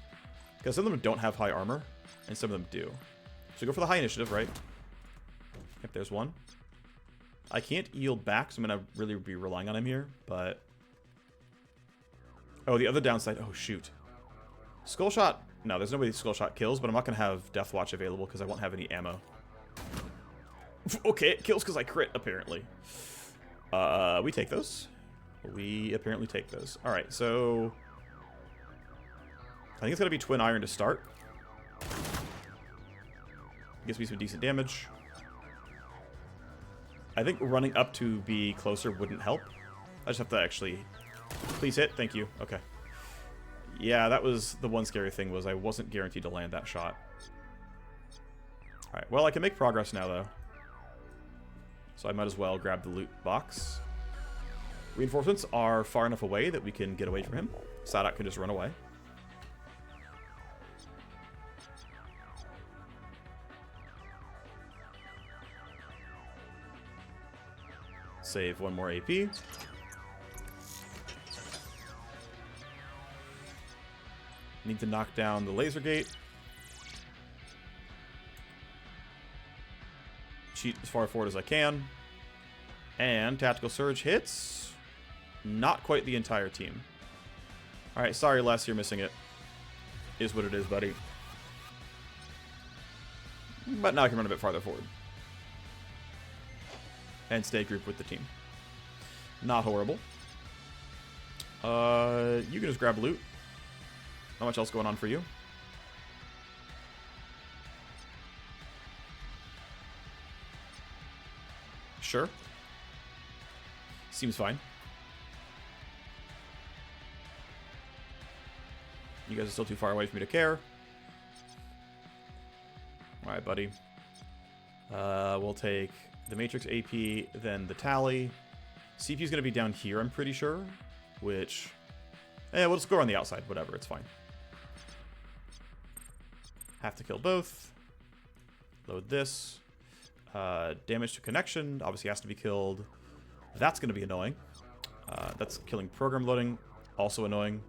Because some of them don't have high armor, and some of them do. So go for the high initiative, right? Yep, there's one. I can't yield back, so I'm going to really be relying on him here, but... Oh, the other downside... Oh, shoot. Skull Shot... No, there's no way Skull Shot kills, but I'm not going to have Death Watch available because I won't have any ammo. Okay, it kills because I crit, apparently. We take those. We apparently take those. Alright, so... I think it's going to be Twin Iron to start. Gives me some decent damage. I think running up to be closer wouldn't help. I just have to actually... Please hit. Thank you. Okay. Yeah, that was the one scary thing, was I wasn't guaranteed to land that shot. Alright, well, I can make progress now, though. So I might as well grab the loot box. Reinforcements are far enough away that we can get away from him. Sadak can just run away. Save one more AP. Need to knock down the laser gate. Cheat as far forward as I can. And Tactical Surge hits. Not quite the entire team. Alright, sorry Les, you're missing it. Is what it is, buddy. But now I can run a bit farther forward. And stay grouped with the team. Not horrible. You can just grab loot. Not much else going on for you. Sure. Seems fine. You guys are still too far away for me to care. Alright, buddy. We'll take the Matrix AP, then the Tally. CPU's going to be down here, I'm pretty sure. Which... we'll just go on the outside. Whatever, it's fine. Have to kill both. Load this. Damage to connection obviously has to be killed. That's going to be annoying. That's killing program loading. Also annoying.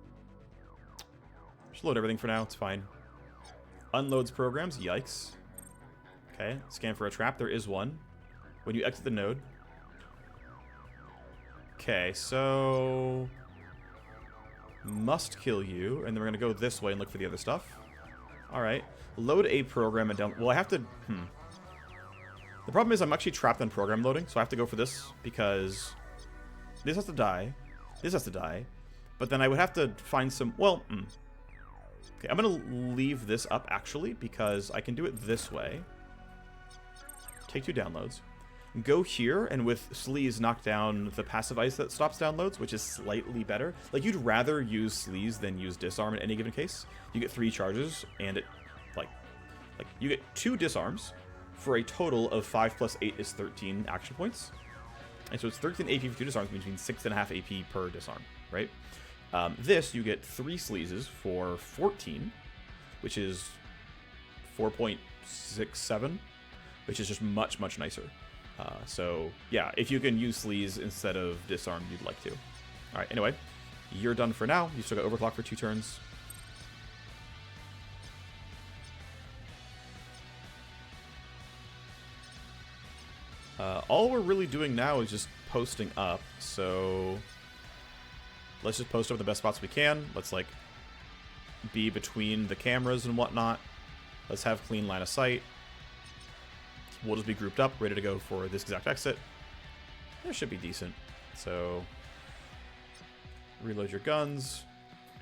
Just load everything for now. It's fine. Unloads programs. Yikes. Okay. Scan for a trap. There is one. When you exit the node. Okay, so... Must kill you. And then we're going to go this way and look for the other stuff. Alright. Load a program and down... Well, I have to... The problem is I'm actually trapped on program loading, so I have to go for this because this has to die. This has to die. But then I would have to find some... Well, Okay, I'm going to leave this up, actually, because I can do it this way. Take 2 downloads. Go here, and with Sleaze knock down the passive ice that stops downloads, which is slightly better. Like, you'd rather use Sleaze than use Disarm in any given case. You get 3 charges, and it... Like, you get 2 disarms for a total of 5 plus 8 is 13 action points. And so it's 13 AP for 2 disarms, which means 6.5 AP per disarm, right? This, you get 3 Sleazes for 14, which is 4.67, which is just much, much nicer. So, yeah, if you can use Sleaze instead of Disarm, you'd like to. Alright, anyway, you're done for now. You still got Overclock for 2 turns. All we're really doing now is just posting up, so let's just post up the best spots we can. Let's, like, be between the cameras and whatnot. Let's have clean line of sight. We'll just be grouped up, ready to go for this exact exit. That should be decent. So, reload your guns,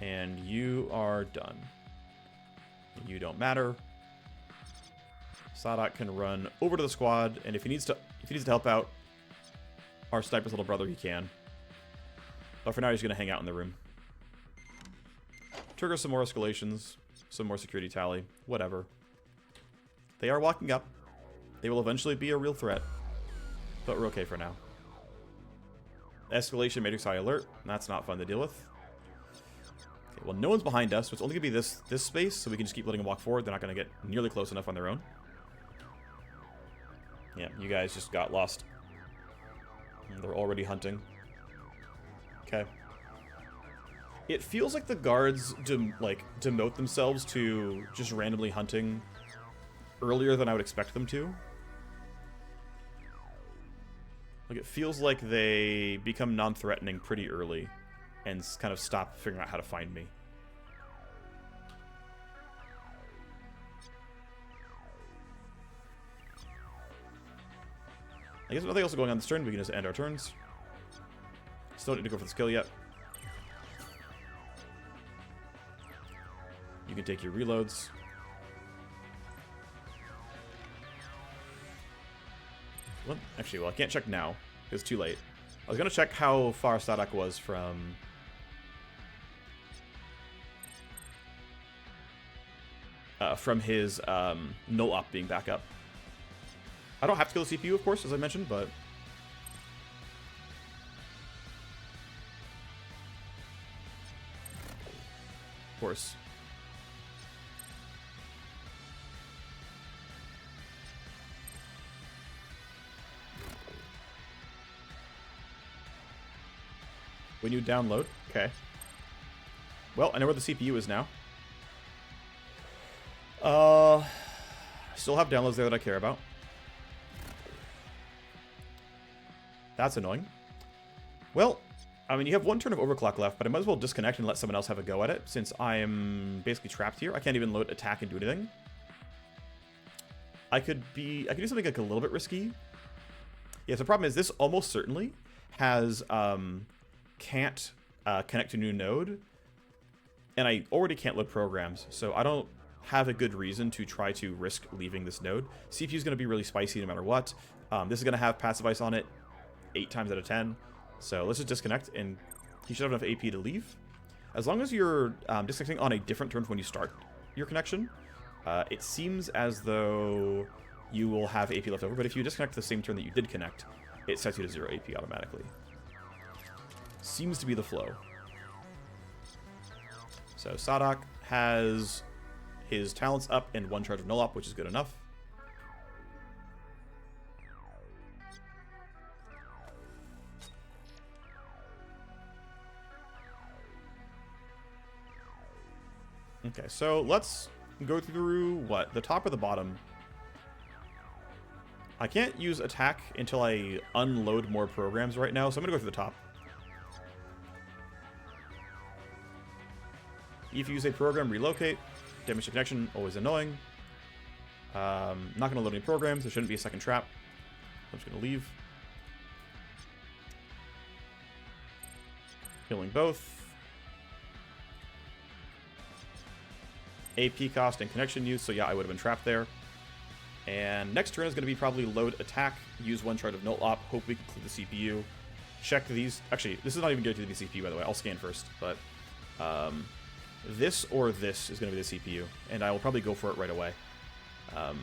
and you are done. You don't matter. Sadak can run over to the squad, and if he needs to help out our sniper's little brother, he can. But for now, he's going to hang out in the room. Trigger some more escalations, some more security tally, whatever. They are walking up. They will eventually be a real threat, but we're okay for now. Escalation matrix high alert. That's not fun to deal with. Okay, well, no one's behind us, so it's only going to be this space, so we can just keep letting them walk forward. They're not going to get nearly close enough on their own. Yeah, you guys just got lost. They're already hunting. Okay. It feels like the guards demote themselves to just randomly hunting earlier than I would expect them to. Like, it feels like they become non-threatening pretty early and kind of stop figuring out how to find me. I guess nothing else is going on this turn. We can just end our turns. Still don't need to go for the skill yet. You can take your reloads. Well, actually, well, I can't check now. It's too late. I was going to check how far Sadak was from... from his null op being back up. I don't have to kill the CPU, of course, as I mentioned, but... Of course. When you download, okay. Well, I know where the CPU is now. Still have downloads there that I care about. That's annoying. Well, I mean, you have 1 turn of overclock left, but I might as well disconnect and let someone else have a go at it, since I am basically trapped here. I can't even load attack and do anything. I could do something like a little bit risky. Yeah, so the problem is this almost certainly has can't connect to new node, and I already can't load programs, so I don't have a good reason to try to risk leaving this node. CPU is going to be really spicy no matter what. This is going to have passive ice on it 8 times out of 10, so let's just disconnect, and he should have enough AP to leave. As long as you're disconnecting on a different turn from when you start your connection, it seems as though you will have AP left over, but if you disconnect the same turn that you did connect, it sets you to 0 AP automatically. Seems to be the flow. So Sadak has his talents up and 1 charge of null op, which is good enough. Okay, so let's go through what? The top or the bottom? I can't use attack until I unload more programs right now, so I'm gonna go through the top. If you use a program, relocate. Damage to connection, always annoying. Not going to load any programs. There shouldn't be a second trap. I'm just going to leave. Killing both. AP cost and connection use, so yeah, I would have been trapped there. And next turn is going to be probably load attack, use one shard of null op, hope we can clear the CPU. Check these. Actually, this is not even guaranteed to be CPU, by the way. I'll scan first, but this or this is going to be the CPU, and I will probably go for it right away. And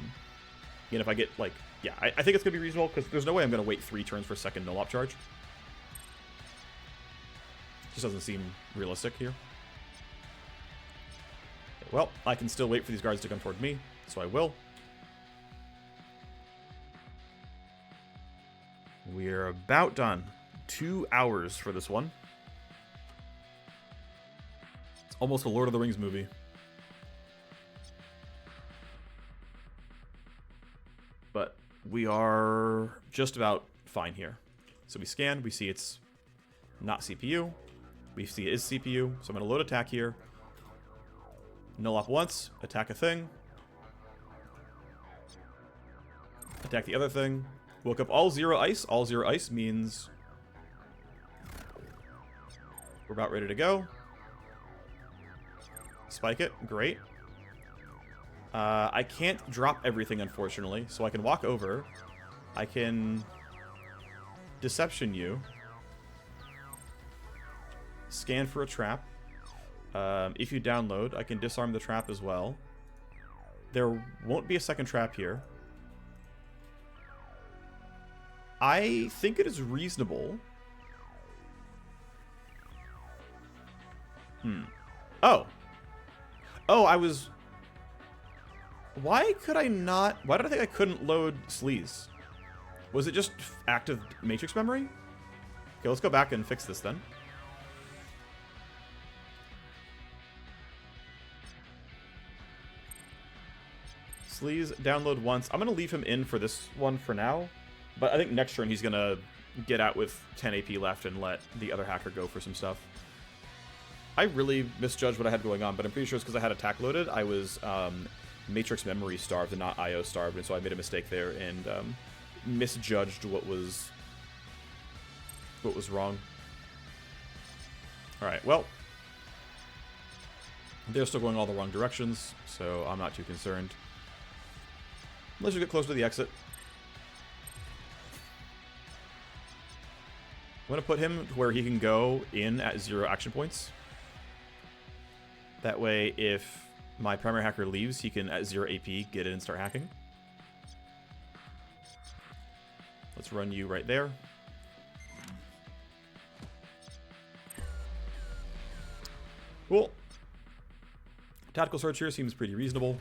if I get, like, yeah, I think it's going to be reasonable, because there's no way I'm going to wait 3 turns for a second null op charge. Just doesn't seem realistic here. Okay, well, I can still wait for these guards to come toward me, so I will. We're about done. 2 hours for this one. It's almost a Lord of the Rings movie. But we are just about fine here. So we scan, we see it's not CPU. We see it is CPU, so I'm going to load attack here. Null op once, attack a thing. Attack the other thing. Woke up all 0 ice. All 0 ice means we're about ready to go. Spike it. Great. I can't drop everything, unfortunately, so I can walk over. I can deception you. Scan for a trap. If you download, I can disarm the trap as well. There won't be a second trap here. I think it is reasonable. Oh. Oh, I was... Why could I not... Why did I think I couldn't load sleaze? Was it just active matrix memory? Okay, let's go back and fix this then. Sleaze, download once. I'm going to leave him in for this one for now. But I think next turn he's going to get out with 10 AP left and let the other hacker go for some stuff. I really misjudged what I had going on, but I'm pretty sure it's because I had attack loaded. I was matrix memory starved and not IO starved, and so I made a mistake there and misjudged what was wrong. Alright, well. They're still going all the wrong directions, so I'm not too concerned. Unless you get close to the exit. I'm going to put him where he can go in at 0 action points. That way, if my primary hacker leaves, he can, at 0 AP, get in and start hacking. Let's run you right there. Cool. Tactical search here seems pretty reasonable.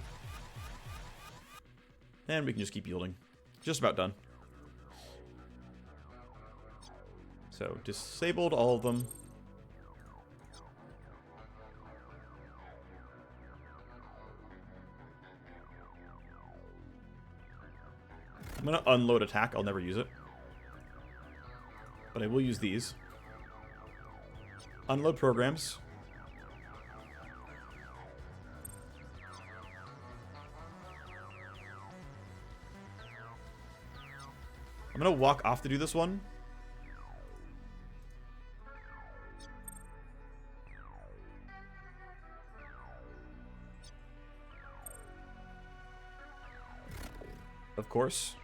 And we can just keep yielding. Just about done. So, disabled all of them. I'm going to unload attack. I'll never use it. But I will use these. Unload programs. I'm going to walk off to do this one. Of course.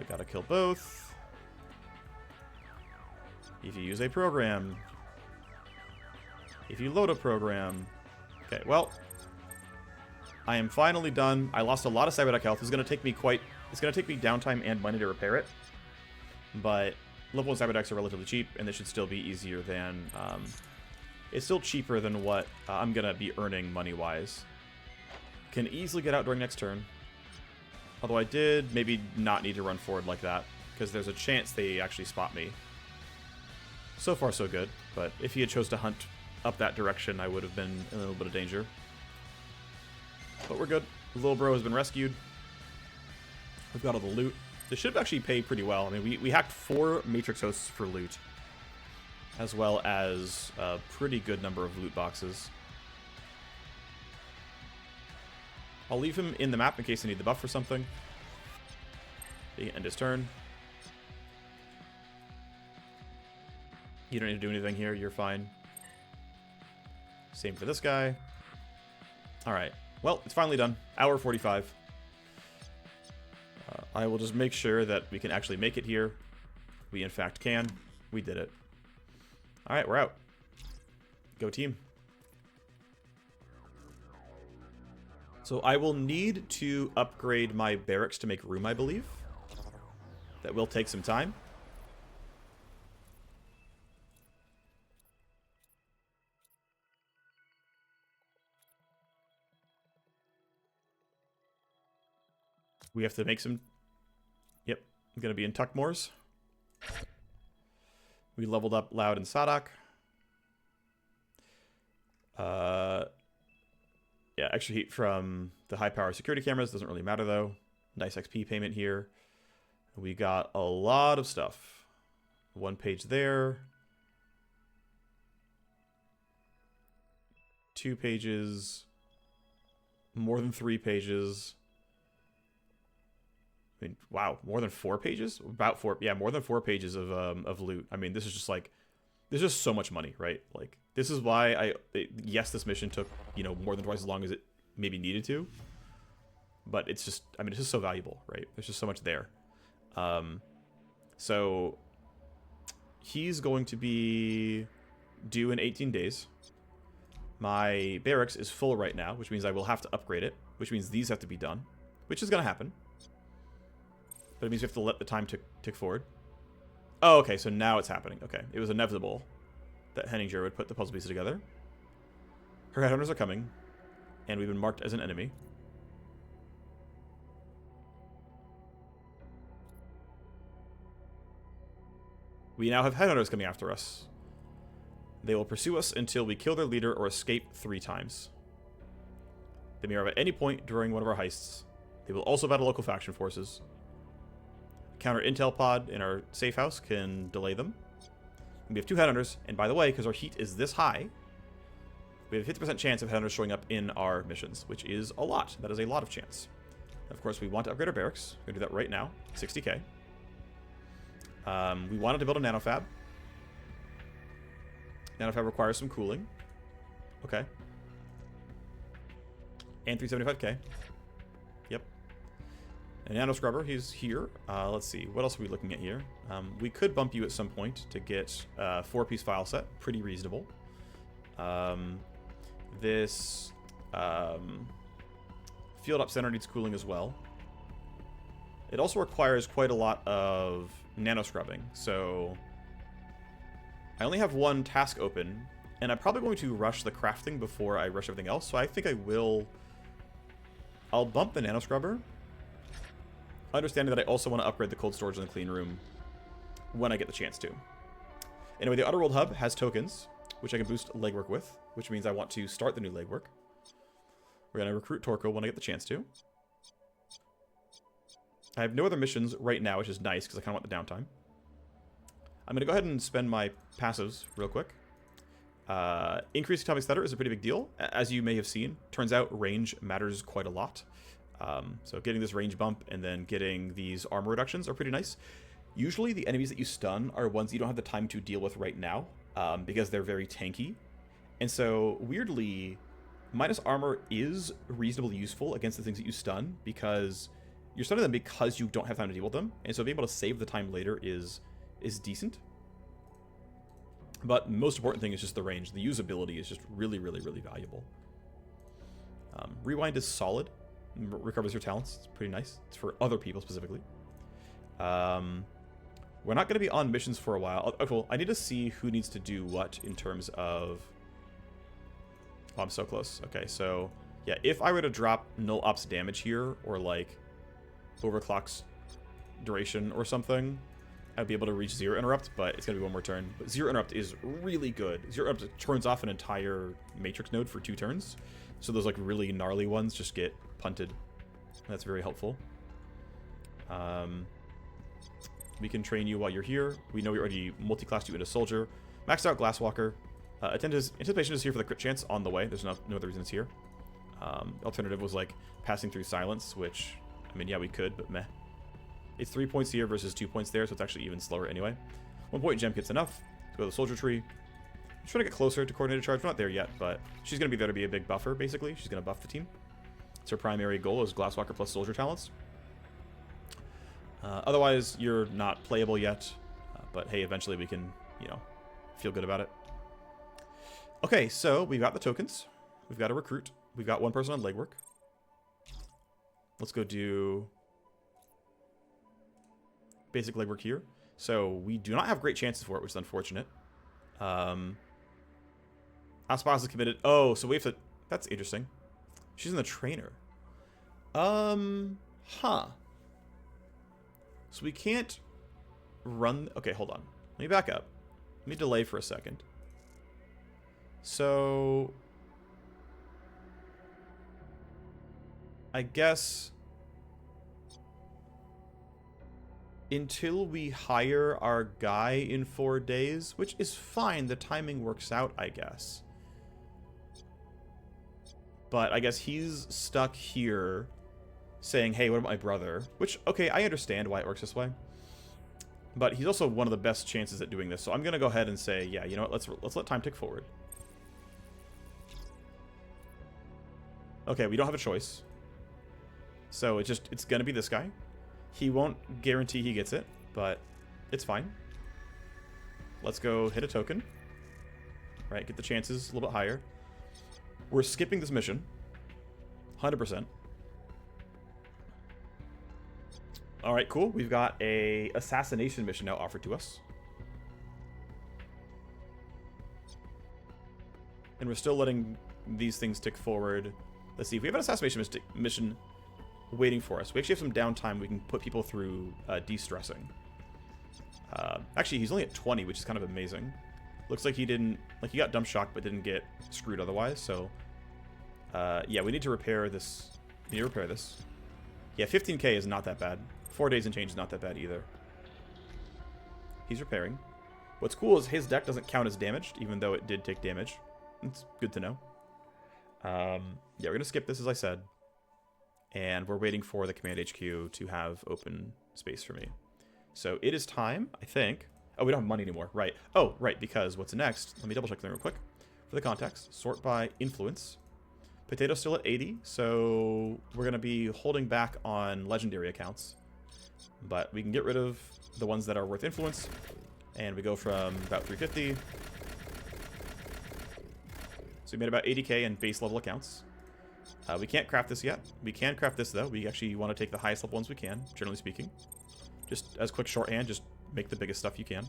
Gotta kill both. If you use a program. If you load a program. Okay, well. I am finally done. I lost a lot of cyberdeck health. It's gonna take me downtime and money to repair it. But level 1 cyberdecks are relatively cheap, and this should still be easier than... it's still cheaper than what I'm gonna be earning money-wise. Can easily get out during next turn. Although I did maybe not need to run forward like that, because there's a chance they actually spot me. So far, so good. But if he had chose to hunt up that direction, I would have been in a little bit of danger. But we're good. The little bro has been rescued. We've got all the loot. This should actually pay pretty well. I mean, we hacked 4 Matrix hosts for loot. as well as a pretty good number of loot boxes. I'll leave him in the map in case I need the buff for something. He can end his turn. You don't need to do anything here, you're fine. Same for this guy. Alright, well, it's finally done. Hour 45. I will just make sure that we can actually make it here. We in fact can. We did it. Alright, we're out. Go team. So I will need to upgrade my barracks to make room, I believe. That will take some time. We have to make some... Yep, I'm going to be in Tuckmoors. We leveled up Loud and Sadak. Yeah, extra heat from the high-power security cameras. Doesn't really matter, though. Nice XP payment here. We got a lot of stuff. 1 page there. 2 pages. More than 3 pages. I mean, wow, more than 4 pages? About 4, yeah, more than 4 pages of loot. I mean, this is just like, there's just so much money, right? Like, this is why yes, this mission took, you know, more than twice as long as it maybe needed to. But it's just, I mean, it's just so valuable, right? There's just so much there. So, he's going to be due in 18 days. My barracks is full right now, which means I will have to upgrade it, which means these have to be done, which is going to happen. But it means we have to let the time tick forward. Oh, okay, so now it's happening. Okay, it was inevitable that Henninger would put the puzzle pieces together. Her headhunters are coming, and we've been marked as an enemy. We now have headhunters coming after us. They will pursue us until we kill their leader or escape 3 times. They may arrive at any point during one of our heists. They will also battle local faction forces. Counter intel pod in our safe house can delay them. And we have 2 headhunters, and by the way, because our heat is this high, we have a 50% chance of headhunters showing up in our missions, which is a lot. That is a lot of chance. Of course, we want to upgrade our barracks. We're going to do that right now. 60k. We wanted to build a nanofab. Nanofab requires some cooling. Okay. And 375k. Yep. A nano scrubber, he's here. Let's see, what else are we looking at here? We could bump you at some point to get a 4-piece file set. Pretty reasonable. This field op center needs cooling as well. It also requires quite a lot of nano scrubbing, so I only have 1 task open, and I'm probably going to rush the crafting before I rush everything else, so I think I'll bump the nano scrubber, understanding that I also want to upgrade the cold storage in the clean room when I get the chance to. Anyway, the Underworld Hub has tokens, which I can boost legwork with, which means I want to start the new legwork. We're going to recruit Torko when I get the chance to. I have no other missions right now, which is nice, because I kind of want the downtime. I'm going to go ahead and spend my passives real quick. Increased atomic stutter is a pretty big deal. As you may have seen, turns out range matters quite a lot. So getting this range bump and then getting these armor reductions are pretty nice. Usually the enemies that you stun are ones you don't have the time to deal with right now, because they're very tanky. And so, weirdly, minus armor is reasonably useful against the things that you stun, because you're stunning them because you don't have time to deal with them. And so being able to save the time later is decent. But the most important thing is just the range. The usability is just really, really, really valuable. Rewind is solid. Recovers your talents. It's pretty nice. It's for other people specifically. We're not going to be on missions for a while. Oh, well, I need to see who needs to do what in terms of... Oh, I'm so close. Okay, so... Yeah, if I were to drop null ops damage here, or like overclock's duration or something, I'd be able to reach Zero Interrupt, but it's going to be 1 more turn. But Zero Interrupt is really good. Zero Interrupt turns off an entire Matrix node for 2 turns. So those like really gnarly ones just get punted. That's very helpful. We can train you while you're here. We know we already multi-classed you into Soldier. Maxed out Glasswalker. Anticipation is here for the crit chance on the way. There's no other reason it's here. Alternative was like passing through silence, which, I mean, yeah, we could, but meh. It's 3 points here versus 2 points there, so it's actually even slower anyway. 1 point gem gets enough to go to the soldier tree. I'm trying to get closer to coordinated charge. We're not there yet, but she's going to be there to be a big buffer, basically. She's going to buff the team. It's her primary goal is Glasswalker plus soldier talents. Otherwise, you're not playable yet, but hey, eventually we can, you know, feel good about it. Okay, so we've got the tokens. We've got a recruit. We've got one person on legwork. Let's go do basic legwork here. So we do not have great chances for it, which is unfortunate. Aspas is committed. Oh, so we have to... That's interesting. She's in the trainer. Huh. So we can't run... Okay, hold on. Let me back up. Let me delay for a second. So... I guess... Until we hire our guy in 4 days, which is fine. The timing works out, I guess. But I guess he's stuck here saying, hey, what about my brother? Which, okay, I understand why it works this way. But he's also one of the best chances at doing this. So I'm going to go ahead and say, yeah, you know what? Let's let time tick forward. Okay, we don't have a choice. So it's going to be this guy. He won't guarantee he gets it, but it's fine. Let's go hit a token. Right, get the chances a little bit higher. We're skipping this mission. 100%. Alright, cool. We've got a assassination mission now offered to us. And we're still letting these things tick forward. Let's see, if we have an assassination mission waiting for us. We actually have some downtime. We can put people through de-stressing. Actually, he's only at 20, which is kind of amazing. Looks like he didn't... Like, he got dump shock, but didn't get screwed otherwise, so... yeah, we need to repair this. We need to repair this. Yeah, 15k is not that bad. 4 days and change is not that bad either. He's repairing. What's cool is his deck doesn't count as damaged, even though it did take damage. It's good to know. Yeah, we're going to skip this, as I said. And we're waiting for the Command HQ to have open space for me. So it is time, I think. Oh, we don't have money anymore. Right. Oh, right, because what's next? Let me double check them real quick. For the context, sort by influence. Potato's still at 80, so we're going to be holding back on legendary accounts. But we can get rid of the ones that are worth influence. And we go from about 350. So we made about 80k in base level accounts. We can't craft this yet. We can craft this, though. We actually want to take the highest level ones we can, generally speaking. Just as quick shorthand, just make the biggest stuff you can.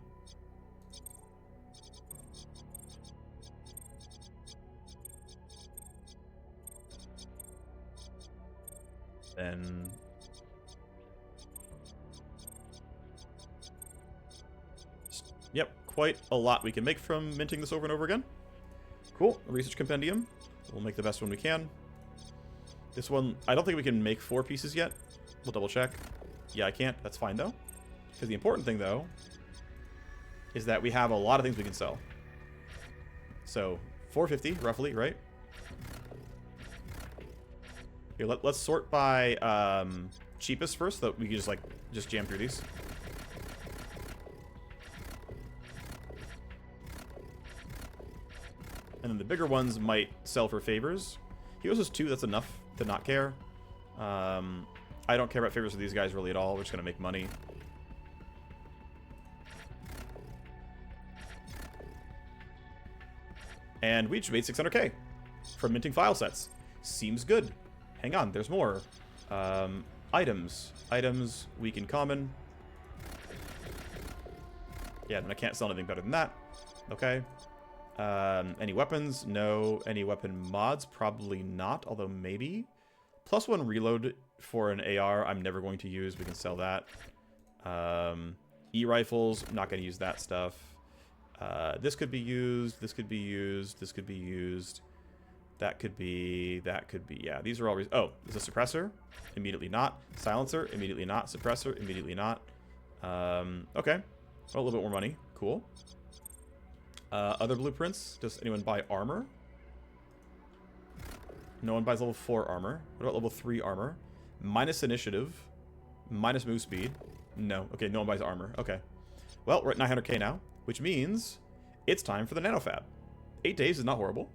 Then... Yep, quite a lot we can make from minting this over and over again. Cool. A research compendium. We'll make the best one we can. This one, I don't think we can make 4 pieces yet. We'll double check. Yeah, I can't. That's fine, though. Because the important thing, though, is that we have a lot of things we can sell. So, 450, roughly, right? Here, let's sort by cheapest first, so that we can just jam through these. And then the bigger ones might sell for favors. He owes us 2, that's enough to not care. I don't care about favors with these guys really at all. We're just going to make money. And we just made 600k from minting file sets. Seems good. Hang on, there's more. Items. Items, weak in common. Yeah, and I can't sell anything better than that. Okay. Any weapons? No. Any weapon mods? Probably not, although maybe. +1 reload for an AR I'm never going to use. We can sell that. E-rifles, not going to use that stuff. This could be used. This could be used. This could be used. That could be. That could be. Yeah, these are all... Oh, is a suppressor? Immediately not. Silencer? Immediately not. Suppressor? Immediately not. Okay. Well, a little bit more money. Cool. Other blueprints. Does anyone buy armor? No one buys level 4 armor. What about level 3 armor? Minus initiative. Minus move speed. No. Okay, no one buys armor. Okay. Well, we're at 900k now, which means it's time for the nanofab. 8 days is not horrible.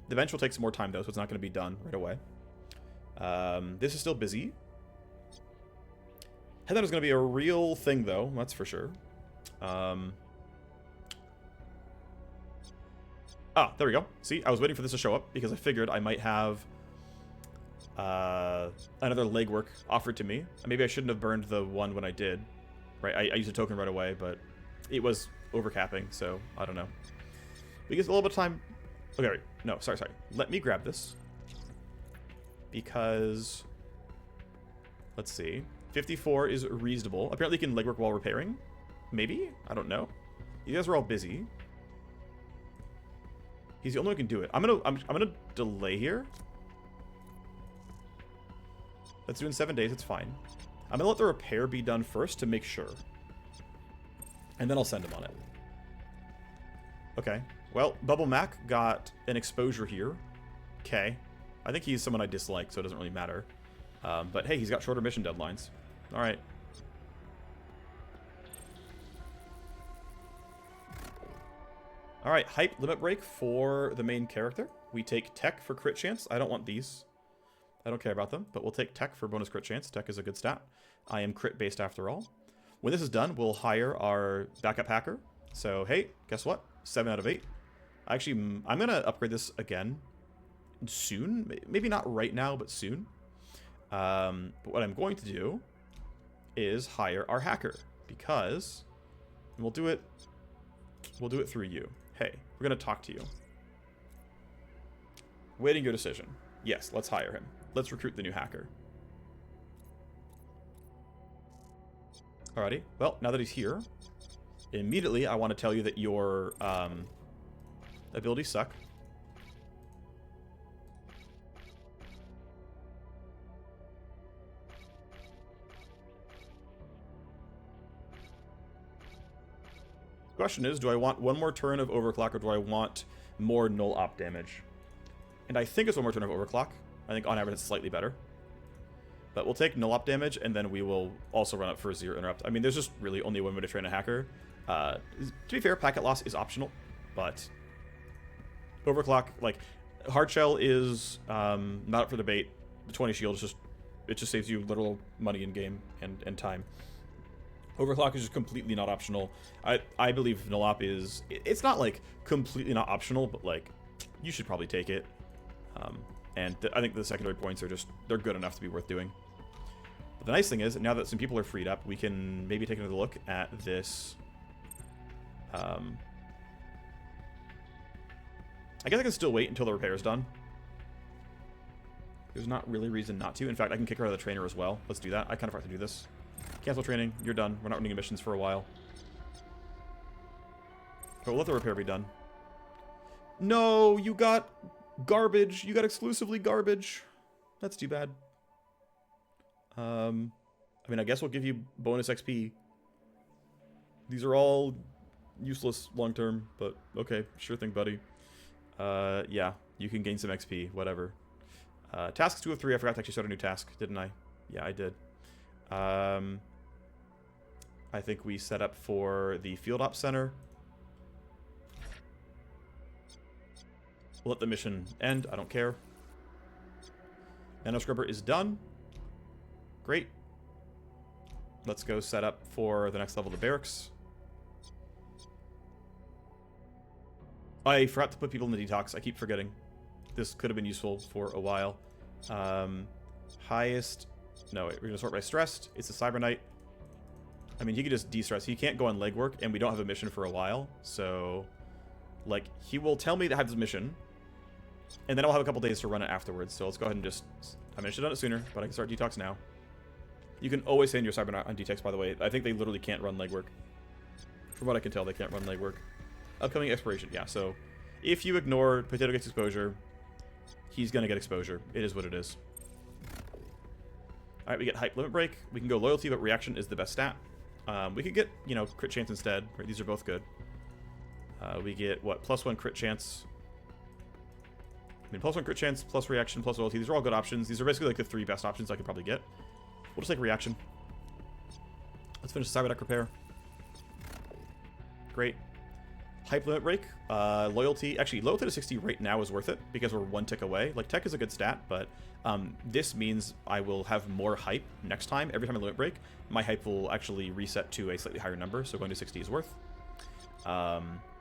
The bench will take some more time, though, so it's not going to be done right away. This is still busy. Headhunt is going to be a real thing, though. That's for sure. There we go. See, I was waiting for this to show up because I figured I might have another legwork offered to me. Maybe I shouldn't have burned the one when I did. Right, I used a token right away, but it was overcapping, so I don't know. We get a little bit of time. Okay, right. No, sorry. Let me grab this. Because, let's see. 54 is reasonable. Apparently you can legwork while repairing. Maybe? I don't know. You guys are all busy. He's the only one who can do it. I'm gonna delay here. Let's do it in 7 days, it's fine. I'm gonna let the repair be done first to make sure. And then I'll send him on it. Okay. Well, Bubble Mac got an exposure here. Okay. I think he's someone I dislike, so it doesn't really matter. But hey, he's got shorter mission deadlines. Alright. Alright, hype limit break for the main character. We take tech for crit chance. I don't want these. I don't care about them, but we'll take tech for bonus crit chance. Tech is a good stat. I am crit based after all. When this is done, we'll hire our backup hacker. So, hey, guess what? 7 out of 8. Actually, I'm going to upgrade this again soon. Maybe not right now, but soon. But what I'm going to do is hire our hacker because we'll do it through you. Hey, we're going to talk to you. Waiting your decision. Yes, let's hire him. Let's recruit the new hacker. Alrighty. Well, now that he's here, immediately I want to tell you that your abilities suck. The question is, do I want one more turn of overclock or do I want more null op damage? And I think it's one more turn of overclock. I think on average it's slightly better. But we'll take null op damage and then we will also run up for 0 interrupt. I mean, there's just really only one way to train a hacker. To be fair, packet loss is optional, but overclock, like, hard shell is not up for debate. The 20 shield is it just saves you literal money in game and time. Overclock is just completely not optional. I believe null op is, it's not like completely not optional, but like you should probably take it. And I think the secondary points are just, they're good enough to be worth doing. But the nice thing is, now that some people are freed up, we can maybe take another look at this. I guess I can still wait until the repair is done. There's not really reason not to. In fact, I can kick her out of the trainer as well. Let's do that. I kind of have to do this. Cancel training. You're done. We're not running missions for a while. But we'll let the repair be done. No, you got garbage. You got exclusively garbage. That's too bad. I mean, I guess we'll give you bonus XP. These are all useless long-term, but okay. Sure thing, buddy. Yeah, you can gain some XP. Whatever. Tasks 2 of 3. I forgot to actually start a new task, didn't I? Yeah, I did. I think we set up for the Field Ops Center. We'll let the mission end. I don't care. Nano Scrubber is done. Great. Let's go set up for the next level of the barracks. I forgot to put people in the detox. I keep forgetting. This could have been useful for a while. Highest... No, wait, we're going to sort by stressed. It's a Cyber Knight. I mean, he could just de-stress. He can't go on legwork, and we don't have a mission for a while. So, like, he will tell me to have this mission, and then I'll have a couple days to run it afterwards. So let's go ahead and just... I mean, I should have done it sooner, but I can start detox now. You can always send your Cyber Knight on detox, by the way. I think they literally can't run legwork. From what I can tell, they can't run legwork. Upcoming expiration, yeah. So, if you ignore Potato gets exposure, he's going to get exposure. It is what it is. Alright, we get hype limit break. We can go loyalty, but reaction is the best stat. We could get, you know, crit chance instead. Right? These are both good. We get, what, +1 crit chance. I mean, +1 crit chance, plus reaction, plus loyalty. These are all good options. These are basically like the 3 best options I could probably get. We'll just take reaction. Let's finish the cyber deck repair. Great. Hype limit break. Loyalty. Actually, loyalty to 60 right now is worth it because we're 1 tick away. Like, tech is a good stat, but this means I will have more hype next time. Every time I limit break, my hype will actually reset to a slightly higher number, so going to 60 is worth.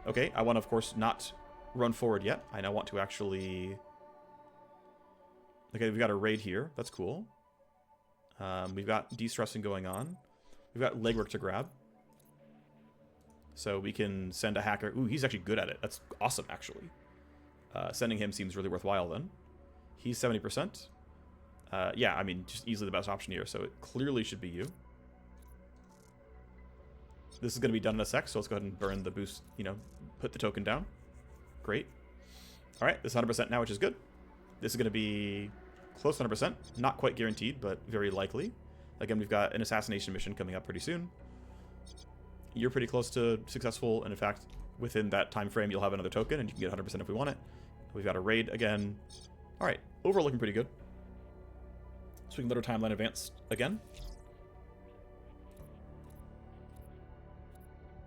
Okay, I want to, of course, not run forward yet. I now want to actually... Okay, we've got a raid here. That's cool. We've got de-stressing going on. We've got legwork to grab. So we can send a hacker. Ooh, he's actually good at it. That's awesome, actually. Sending him seems really worthwhile, then. He's 70%. Yeah, I mean, just easily the best option here, so it clearly should be you. This is going to be done in a sec, so let's go ahead and burn the boost, you know, put the token down. Great. All right, this is 100% now, which is good. This is going to be close to 100%. Not quite guaranteed, but very likely. Again, we've got an assassination mission coming up pretty soon. You're pretty close to successful, and in fact, within that time frame, you'll have another token, and you can get 100% if we want it. We've got a raid again. All right, overall looking pretty good. So we can let our timeline advance again.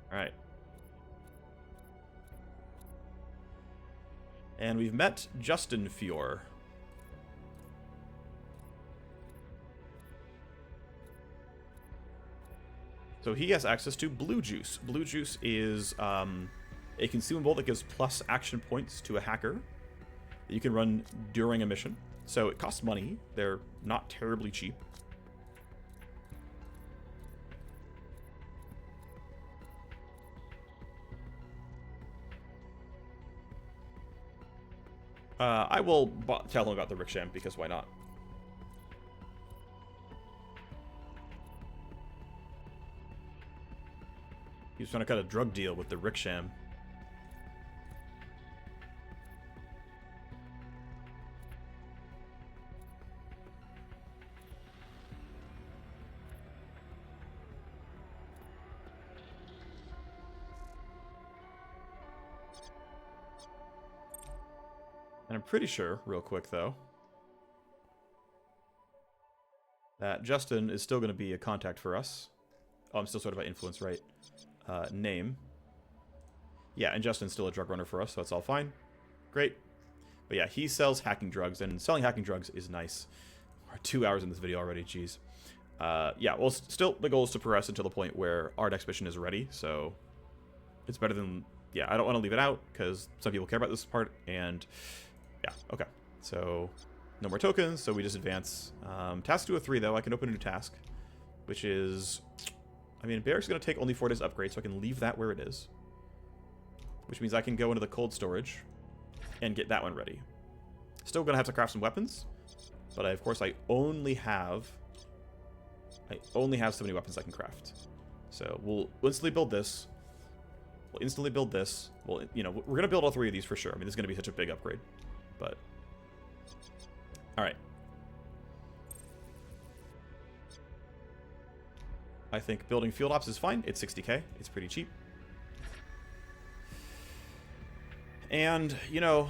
All right. And we've met Justin Fior. So he has access to Blue Juice. Blue Juice is a consumable that gives plus action points to a hacker that you can run during a mission. So it costs money. They're not terribly cheap. I will tell him about the Ricksham, because why not? He was trying to cut a drug deal with the Ricksham. And I'm pretty sure, real quick though, that Justin is still going to be a contact for us. Oh, I'm still sort of by influence, right? Name. Yeah, and Justin's still a drug runner for us, so that's all fine. Great. But yeah, he sells hacking drugs, and selling hacking drugs is nice. We're 2 hours in this video already, jeez. Yeah, well, still, the goal is to progress until the point where our expedition is ready, so it's better than... Yeah, I don't want to leave it out, because some people care about this part, and... Yeah, okay. So, no more tokens, so we just advance. Task 203, though, I can open a new task, which is... I mean, Barrack's going to take only 4 days upgrade, so I can leave that where it is. Which means I can go into the cold storage and get that one ready. Still going to have to craft some weapons, but of course I only have so many weapons I can craft. So we'll instantly build this. We'll instantly build this. Well, you know, we're going to build all 3 of these for sure. I mean, this is going to be such a big upgrade. But, all right. I think building field ops is fine. It's 60k. It's pretty cheap. And, you know,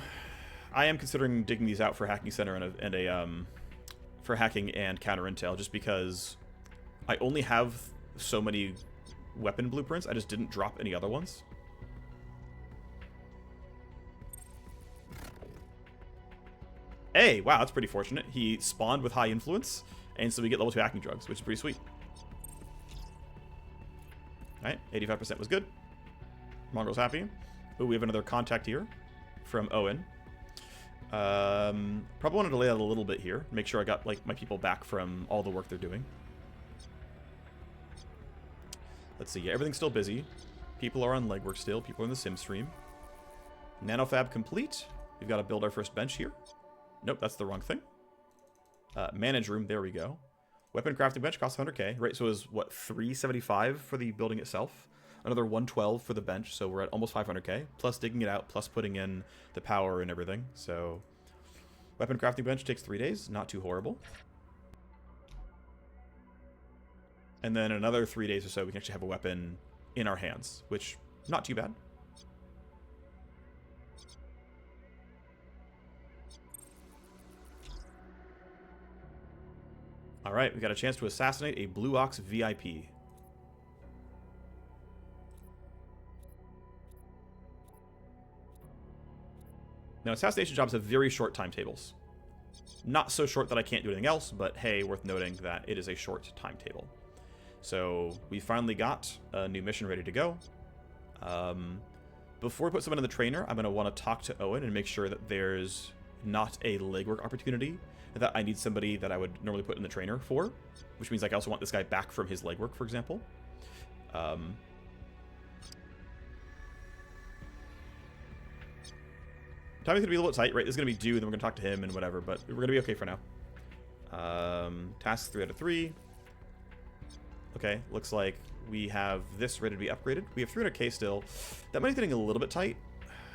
I am considering digging these out for Hacking Center and for hacking and counter intel, just because I only have so many weapon blueprints. I just didn't drop any other ones. Hey, wow, that's pretty fortunate. He spawned with high influence, and so we get level 2 hacking drugs, which is pretty sweet. Alright, 85% was good. Mongrel's happy. Ooh, we have another contact here from Owen. Probably want to delay that a little bit here. Make sure I got like my people back from all the work they're doing. Let's see. Yeah, everything's still busy. People are on legwork still. People are in the sim stream. Nanofab complete. We've got to build our first bench here. Nope, that's the wrong thing. Manage room. There we go. Weapon crafting bench costs 100k. Right, so it was, what, 375 for the building itself? Another 112 for the bench, so we're at almost 500k. Plus digging it out, plus putting in the power and everything. So, weapon crafting bench takes 3 days. Not too horrible. And then another 3 days or so, we can actually have a weapon in our hands, which, not too bad. Alright, we got a chance to assassinate a Blue Ox VIP. Now, assassination jobs have very short timetables. Not so short that I can't do anything else, but hey, worth noting that it is a short timetable. So we finally got a new mission ready to go. Before we put someone in the trainer, I'm going to want to talk to Owen and make sure that there's not a legwork opportunity that I need somebody that I would normally put in the trainer for, which means like I also want this guy back from his legwork, for example. Timing's going to be a little tight, right? This is going to be due, then we're going to talk to him and whatever, but we're going to be okay for now. Tasks 3 out of 3. Okay, looks like we have this ready to be upgraded. We have 300k still. That money's getting a little bit tight.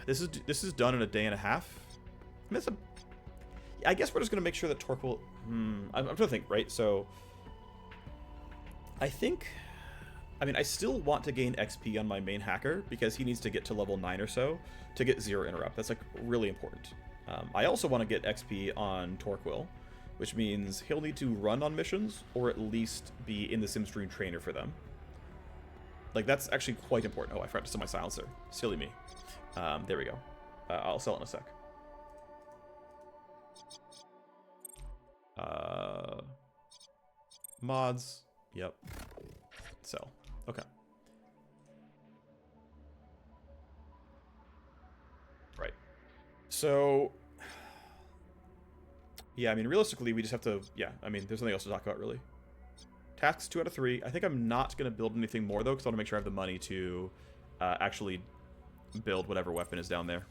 This is done in a day and a half. I mean, I guess we're just going to make sure that Torque will... I'm trying to think, right? So, I think... I mean, I still want to gain XP on my main hacker because he needs to get to level 9 or so to get 0 interrupt. That's, like, really important. I also want to get XP on Torquil, which means he'll need to run on missions or at least be in the Simstream trainer for them. Like, that's actually quite important. Oh, I forgot to sell my silencer. Silly me. There we go. I'll sell it in a sec. Mods. Yep. Sell. Okay. Right. So... yeah, I mean, realistically, we just have to... yeah, I mean, there's nothing else to talk about, really. Tasks 2 out of 3. I think I'm not going to build anything more, though, because I want to make sure I have the money to actually build whatever weapon is down there.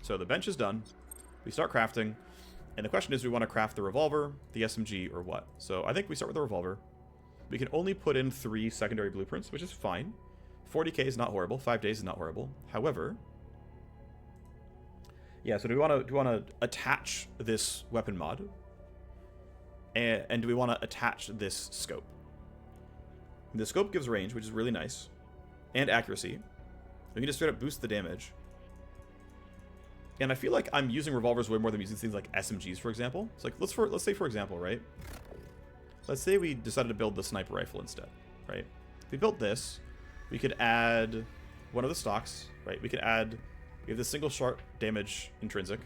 So the bench is done. We start crafting. And the question is, do we want to craft the revolver, the SMG, or what? So I think we start with the revolver. We can only put in 3 secondary blueprints, which is fine. 40k is not horrible. 5 days is not horrible. However... yeah, so do we want to attach this weapon mod? And do we want to attach this scope? The scope gives range, which is really nice. And accuracy. We can just straight up boost the damage. And I feel like I'm using revolvers way more than using things like SMGs, for example. It's like, let's say, for example, right? Let's say we decided to build the sniper rifle instead, right? If we built this, we could add one of the stocks, right? We have this single shot damage intrinsic.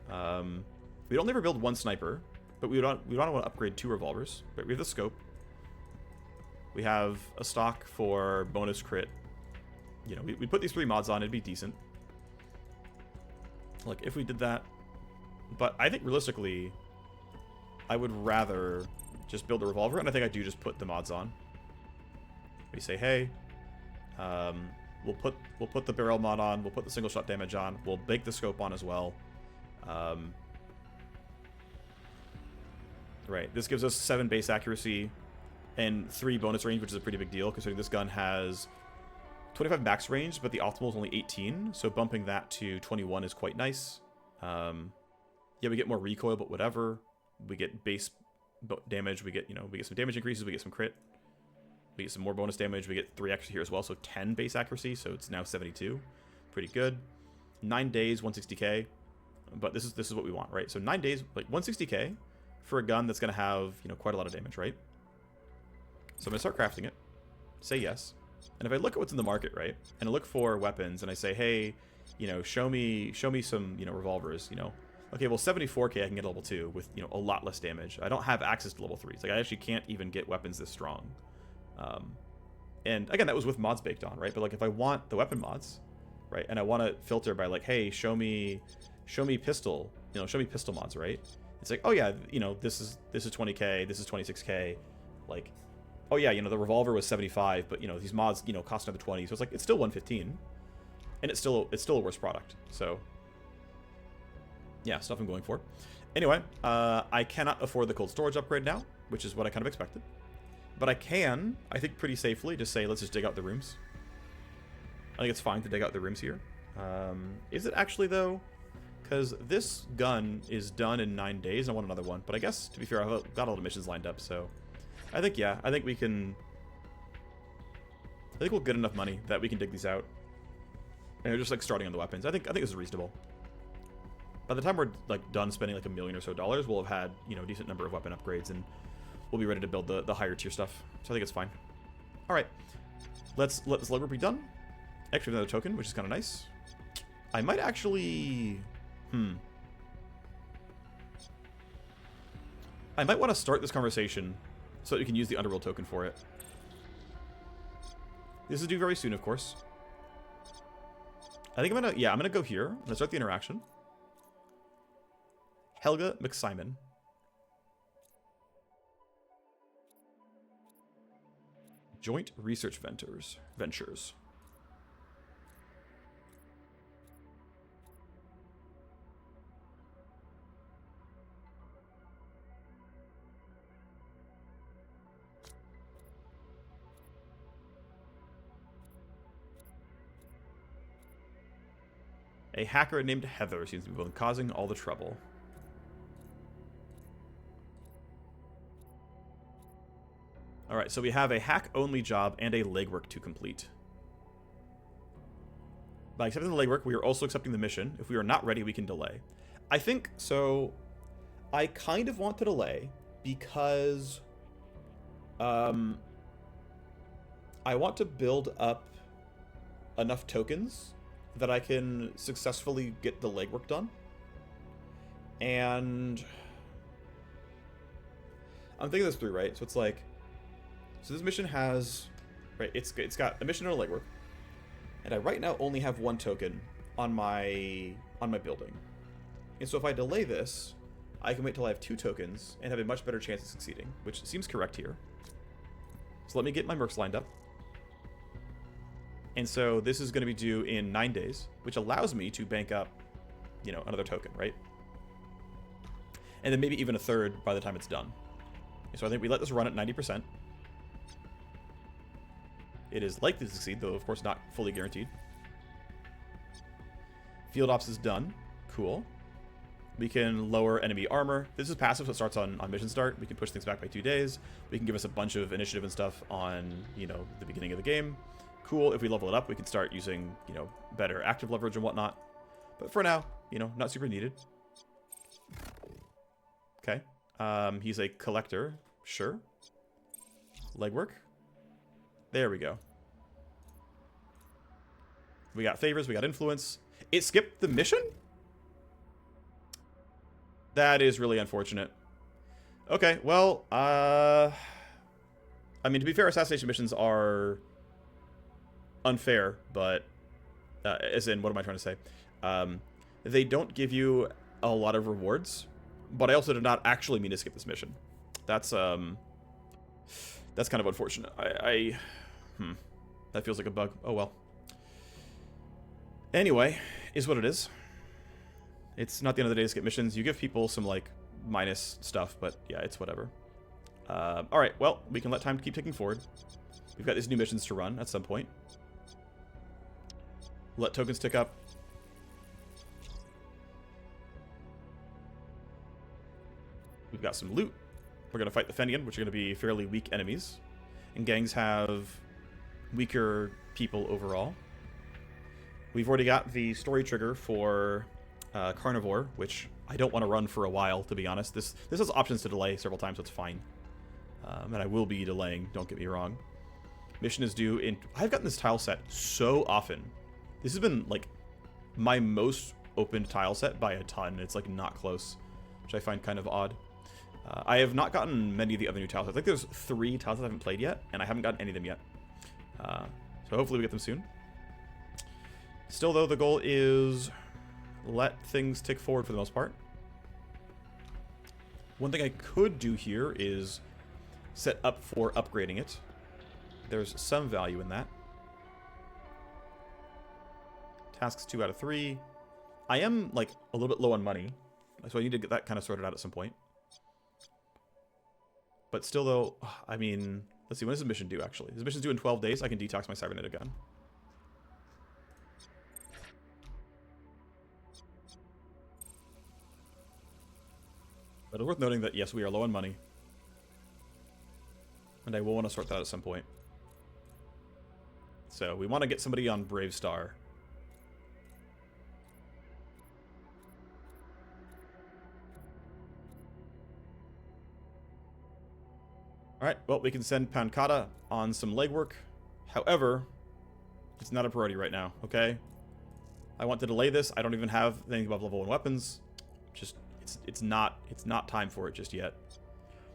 We'd only ever build 1 sniper, but we don't want to upgrade 2 revolvers. Right? We have the scope. We have a stock for bonus crit. You know, we put these 3 mods on, it'd be decent. Like, if we did that. But I think realistically, I would rather just build a revolver, and I think I do just put the mods on. We say, hey, we'll put the barrel mod on, we'll put the single shot damage on, we'll bake the scope on as well. Right, this gives us 7 base accuracy and 3 bonus range, which is a pretty big deal, considering this gun has 25 max range, but the optimal is only 18, so bumping that to 21 is quite nice. Yeah, we get more recoil, but whatever. We get base damage, we get some damage increases, we get some crit. We get some more bonus damage, we get 3 extra here as well, so 10 base accuracy, so it's now 72. Pretty good. 9 days, 160k. But this is what we want, right? So 9 days, like 160k for a gun that's gonna have, quite a lot of damage, right? So I'm gonna start crafting it. Say yes. And if I look at what's in the market, right, and I look for weapons, and I say, hey, show me some, revolvers, okay, well, 74k I can get level 2 with, a lot less damage. I don't have access to level 3. It's like I actually can't even get weapons this strong. And again, that was with mods baked on, right? But like, if I want the weapon mods, right, and I want to filter by like, hey, show me pistol, show me pistol mods, right? It's like, oh yeah, this is 20k, this is 26k, like, oh yeah, the revolver was 75, but these mods, cost another 20, so it's like, it's still 115, and it's still a worse product. So yeah, stuff I'm going for. Anyway, I cannot afford the cold storage upgrade now, which is what I kind of expected, but I can, I think, pretty safely just say, let's just dig out the rooms. I think it's fine to dig out the rooms here. Is it actually though? Because this gun is done in 9 days. I want another one, but I guess, to be fair, I've got all the missions lined up, so I think, yeah, I think we can... I think we'll get enough money that we can dig these out. And we're just, like, starting on the weapons. I think this is reasonable. by the time we're like done spending like $1 million or so, we'll have had, you know, a decent number of weapon upgrades, and we'll be ready to build the higher tier stuff. So I think it's fine. All right, let's let this legwork be done. Actually, another token, which is kind of nice. I might actually, I might want to start this conversation so that we can use the Underworld token for it. This is due very soon, of course. I think I'm gonna go here. I'm gonna start the interaction. Helga McSimon. Joint research ventures. A hacker named Heather seems to be causing all the trouble. Alright, so we have a hack-only job and a legwork to complete. By accepting the legwork, we are also accepting the mission. If we are not ready, we can delay. I think, so... I kind of want to delay because... I want to build up enough tokens that I can successfully get the legwork done. And... I'm thinking this through, right? So it's like... So this mission has... Right, it's got a mission and a legwork. And I right now only have one token on my building. And so if I delay this, I can wait till I have 2 tokens and have a much better chance of succeeding, which seems correct here. So let me get my mercs lined up. And so this is going to be due in 9 days, which allows me to bank up, you know, another token, right? And then maybe even a third by the time it's done. So I think we let this run at 90%. It is likely to succeed, though of course not fully guaranteed. Field Ops is done. Cool. We can lower enemy armor. This is passive, so it starts on mission start. We can push things back by 2 days. We can give us a bunch of initiative and stuff on, you know, the beginning of the game. Cool. If we level it up, we can start using, you know, better active leverage and whatnot. But for now, you know, not super needed. Okay. He's a collector. Sure. Legwork. There we go. We got favors, we got influence. It skipped the mission? That is really unfortunate. Okay, well, I mean, to be fair, assassination missions are unfair, but, as in, what am I trying to say? They don't give you a lot of rewards, but I also did not actually mean to skip this mission. That's kind of unfortunate. That feels like a bug. Oh, well. Anyway, is what it is. It's not the end of the day to skip missions. You give people some, like, minus stuff, but yeah, it's whatever. Alright, well, we can let time keep ticking forward. We've got these new missions to run at some point. Let tokens tick up. We've got some loot. We're going to fight the Fenian, which are going to be fairly weak enemies. And gangs have weaker people overall. We've already got the story trigger for Carnivore, which I don't want to run for a while, to be honest. This has options to delay several times, so it's fine. And I will be delaying, don't get me wrong. Mission is due in... I've gotten this tile set so often. This has been, like, my most opened tile set by a ton. It's, like, not close, which I find kind of odd. I have not gotten many of the other new tiles. I think there's 3 tiles I haven't played yet, and I haven't gotten any of them yet. So hopefully we get them soon. Still, though, the goal is let things tick forward for the most part. One thing I could do here is set up for upgrading it. There's some value in that. Tasks 2 out of 3. I am, like, a little bit low on money, so I need to get that kind of sorted out at some point. But still, though, I mean, let's see, when does the mission due, actually? This mission's due in 12 days. I can detox my cybernetic gun. But it's worth noting that, yes, we are low on money. And I will want to sort that out at some point. So, we want to get somebody on Brave Star. Alright, well, we can send Pankata on some legwork. However, it's not a priority right now, okay? I want to delay this. I don't even have anything above level 1 weapons. Just, it's not time for it just yet.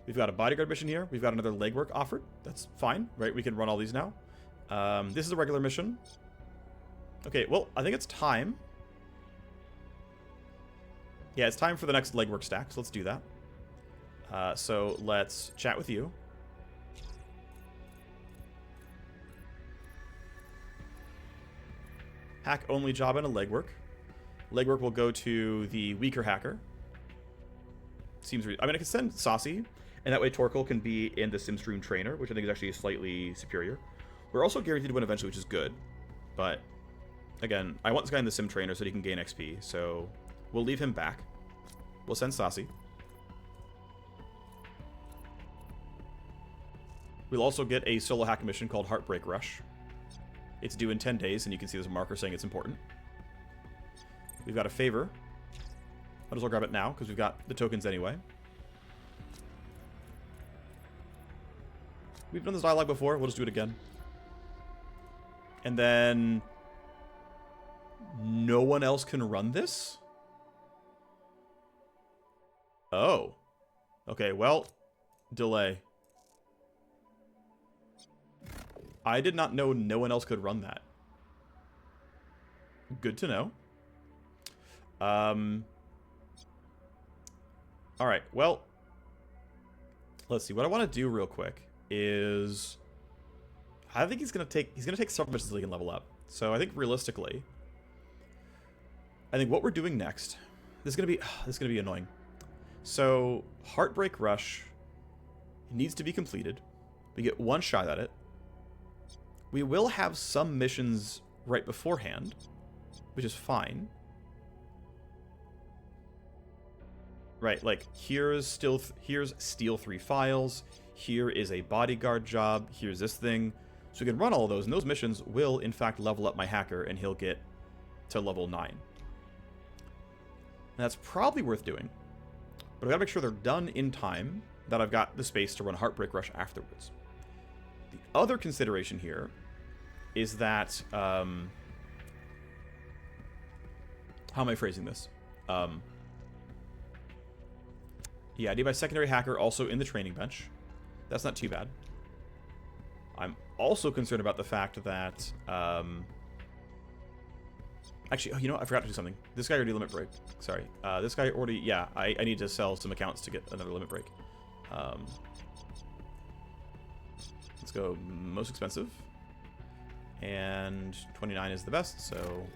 We've got a bodyguard mission here. We've got another legwork offered. That's fine, right? We can run all these now. This is a regular mission. Okay, well, I think it's time. Yeah, it's time for the next legwork stack, so let's do that. So let's chat with you. Hack only job and a legwork. Legwork will go to the weaker hacker. Seems I mean, I can send Saucy, and that way Torkel can be in the Simstream trainer, which I think is actually slightly superior. We're also guaranteed to win eventually, which is good. But again, I want this guy in the Sim trainer so that he can gain XP. So we'll leave him back. We'll send Saucy. We'll also get a solo hack mission called Heartbreak Rush. It's due in 10 days, and you can see there's a marker saying it's important. We've got a favor. Might as well grab it now, because we've got the tokens anyway. We've done this dialogue before. We'll just do it again. And then no one else can run this? Oh. Okay, well, delay. I did not know no one else could run that. Good to know. Alright, well, let's see. What I want to do real quick is I think he's gonna take several missions so he can level up. So I think realistically, I think what we're doing next, this is gonna be annoying. So Heartbreak Rush needs to be completed. We get one shot at it. We will have some missions right beforehand, which is fine. Right, like here's steal 3 files. Here is a bodyguard job. Here's this thing. So we can run all of those, and those missions will, in fact, level up my hacker, and he'll get to level 9. And that's probably worth doing. But I've got to make sure they're done in time, that I've got the space to run Heartbreak Rush afterwards. The other consideration here is that... how am I phrasing this? Yeah, I need my secondary hacker also in the training bench. That's not too bad. I'm also concerned about the fact that... actually, oh, you know what? I forgot to do something. This guy already limit break. Sorry. This guy already... Yeah, I need to sell some accounts to get another limit break. Let's go most expensive. And 29 is the best, so...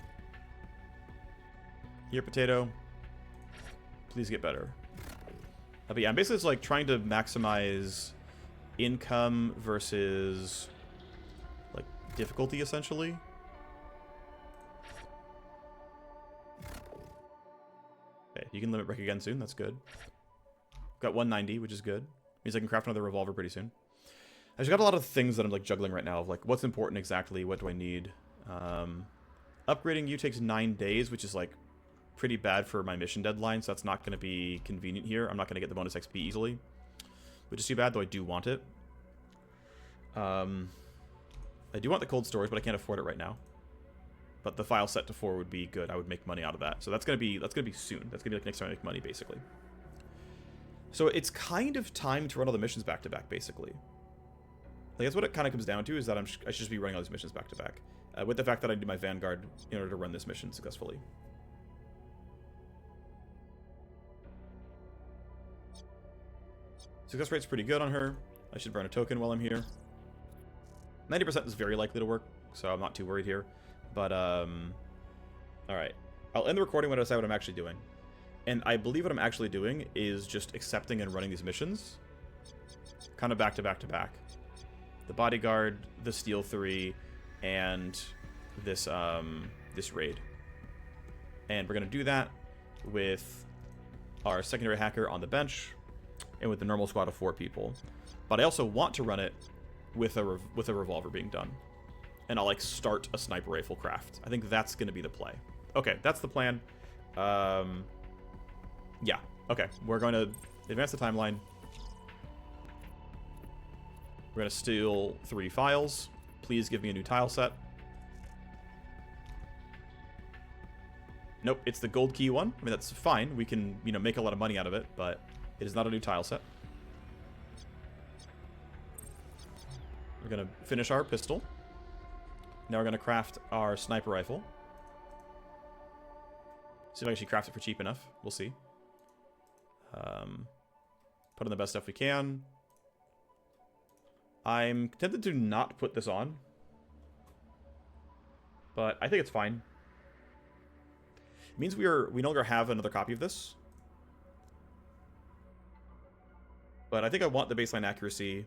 Here, potato. Please get better. But yeah, I'm basically just like trying to maximize income versus like difficulty, essentially. Okay, you can limit break again soon. That's good. Got 190, which is good. Means I can craft another revolver pretty soon. I've just got a lot of things that I'm like juggling right now of like what's important exactly, what do I need. Upgrading you takes 9 days, which is like pretty bad for my mission deadline, so that's not going to be convenient here. I'm not going to get the bonus XP easily, which is too bad, though I do want it. I do want the cold storage, but I can't afford it right now. But the file set to 4 would be good. I would make money out of that. So that's gonna be soon. That's gonna be like next time I make money, basically. So it's kind of time to run all the missions back to back, basically. Like that's what it kind of comes down to, is that I should just be running all these missions back to back, with the fact that I need my Vanguard in order to run this mission successfully. Success rate's pretty good on her. I should burn a token while I'm here. 90% is very likely to work, so I'm not too worried here. But, alright. I'll end the recording when I decide what I'm actually doing. And I believe what I'm actually doing is just accepting and running these missions. Kind of back to back to back. The bodyguard, the steal 3, and this, this raid. And we're going to do that with our secondary hacker on the bench, and with the normal squad of 4 people. But I also want to run it with a revolver being done. And I'll like start a sniper rifle craft. I think that's going to be the play. Okay, that's the plan. Yeah, okay. We're going to advance the timeline. We're going to steal 3 files. Please give me a new tile set. Nope, it's the gold key one. I mean, that's fine. We can, you know, make a lot of money out of it, but it is not a new tile set. We're going to finish our pistol. Now we're going to craft our sniper rifle. See if I can actually craft it for cheap enough. We'll see. Put on the best stuff we can. I'm tempted to not put this on, but I think it's fine. It means we no longer have another copy of this. But I think I want the baseline accuracy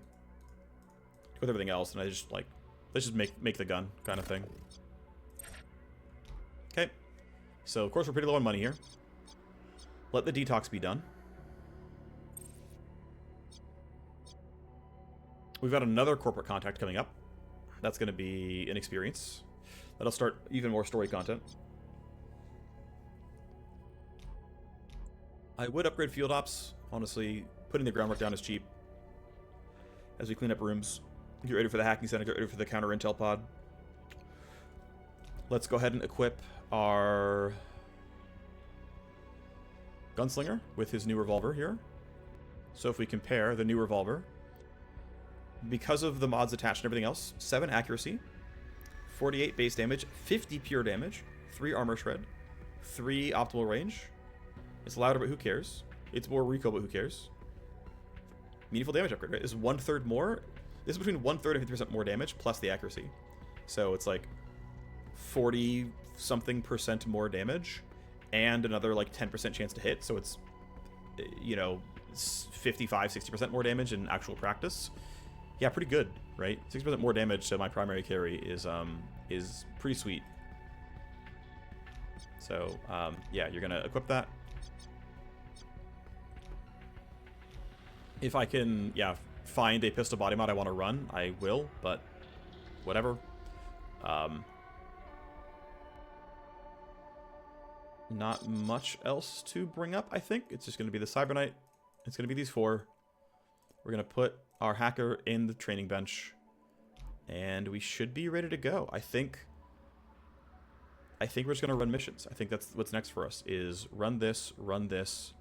with everything else, and I just like, let's just make the gun kind of thing. Okay. So of course we're pretty low on money here. Let the detox be done. We've got another corporate contact coming up. That's going to be an experience. That'll start even more story content. I would upgrade field ops. Honestly, putting the groundwork down is cheap. As we clean up rooms, get ready for the hacking center, get ready for the counter intel pod. Let's go ahead and equip our gunslinger with his new revolver here. So if we compare the new revolver, because of the mods attached and everything else, 7 accuracy, 48 base damage, 50 pure damage, 3 armor shred, 3 optimal range. It's louder, but who cares? It's more recoil, but who cares? Meaningful damage upgrade, right? This is 1/3 more. This is between 1/3 and 50% more damage plus the accuracy. So it's like 40-something% more damage and another like 10% chance to hit. So it's, you know, 55-60% more damage in actual practice. Yeah, pretty good, right? 6% more damage to my primary carry is pretty sweet. So yeah, you're gonna equip that. If I can, yeah, find a pistol body mod I want to run, I will, but whatever. Not much else to bring up, I think. It's just going to be the Cyber Knight. It's going to be these 4. We're going to put our hacker in the training bench, and we should be ready to go. I think we're just going to run missions. I think that's what's next for us, is run this, run this.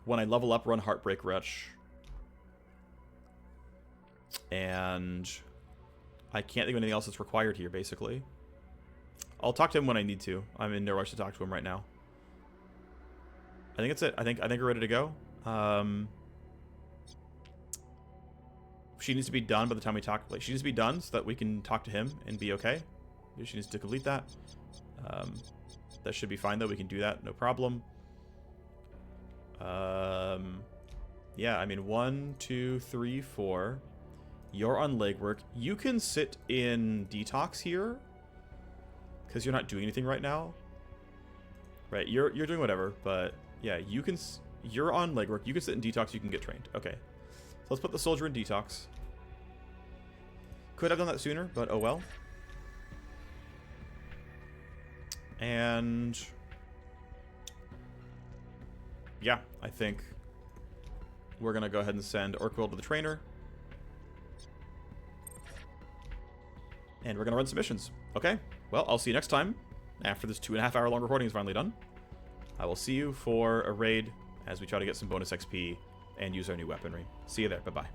When I level up, run Heartbreak Rush. And I can't think of anything else that's required here, basically. I'll talk to him when I need to. I'm in no rush to talk to him right now. I think that's it. I think we're ready to go. She needs to be done by the time we talk. Like, she needs to be done so that we can talk to him and be okay. She needs to complete that. That should be fine, though. We can do that, no problem. Yeah, I mean, 1, 2, 3, 4. You're on legwork. You can sit in detox here because you're not doing anything right now. Right, you're doing whatever, but yeah, you're on legwork. You can sit in detox. You can get trained. Okay, so let's put the soldier in detox. Could have done that sooner, but oh well. And yeah, I think we're going to go ahead and send Orquill to the trainer. And we're going to run some missions. Okay, well, I'll see you next time after this 2.5-hour long recording is finally done. I will see you for a raid as we try to get some bonus XP and use our new weaponry. See you there. Bye-bye.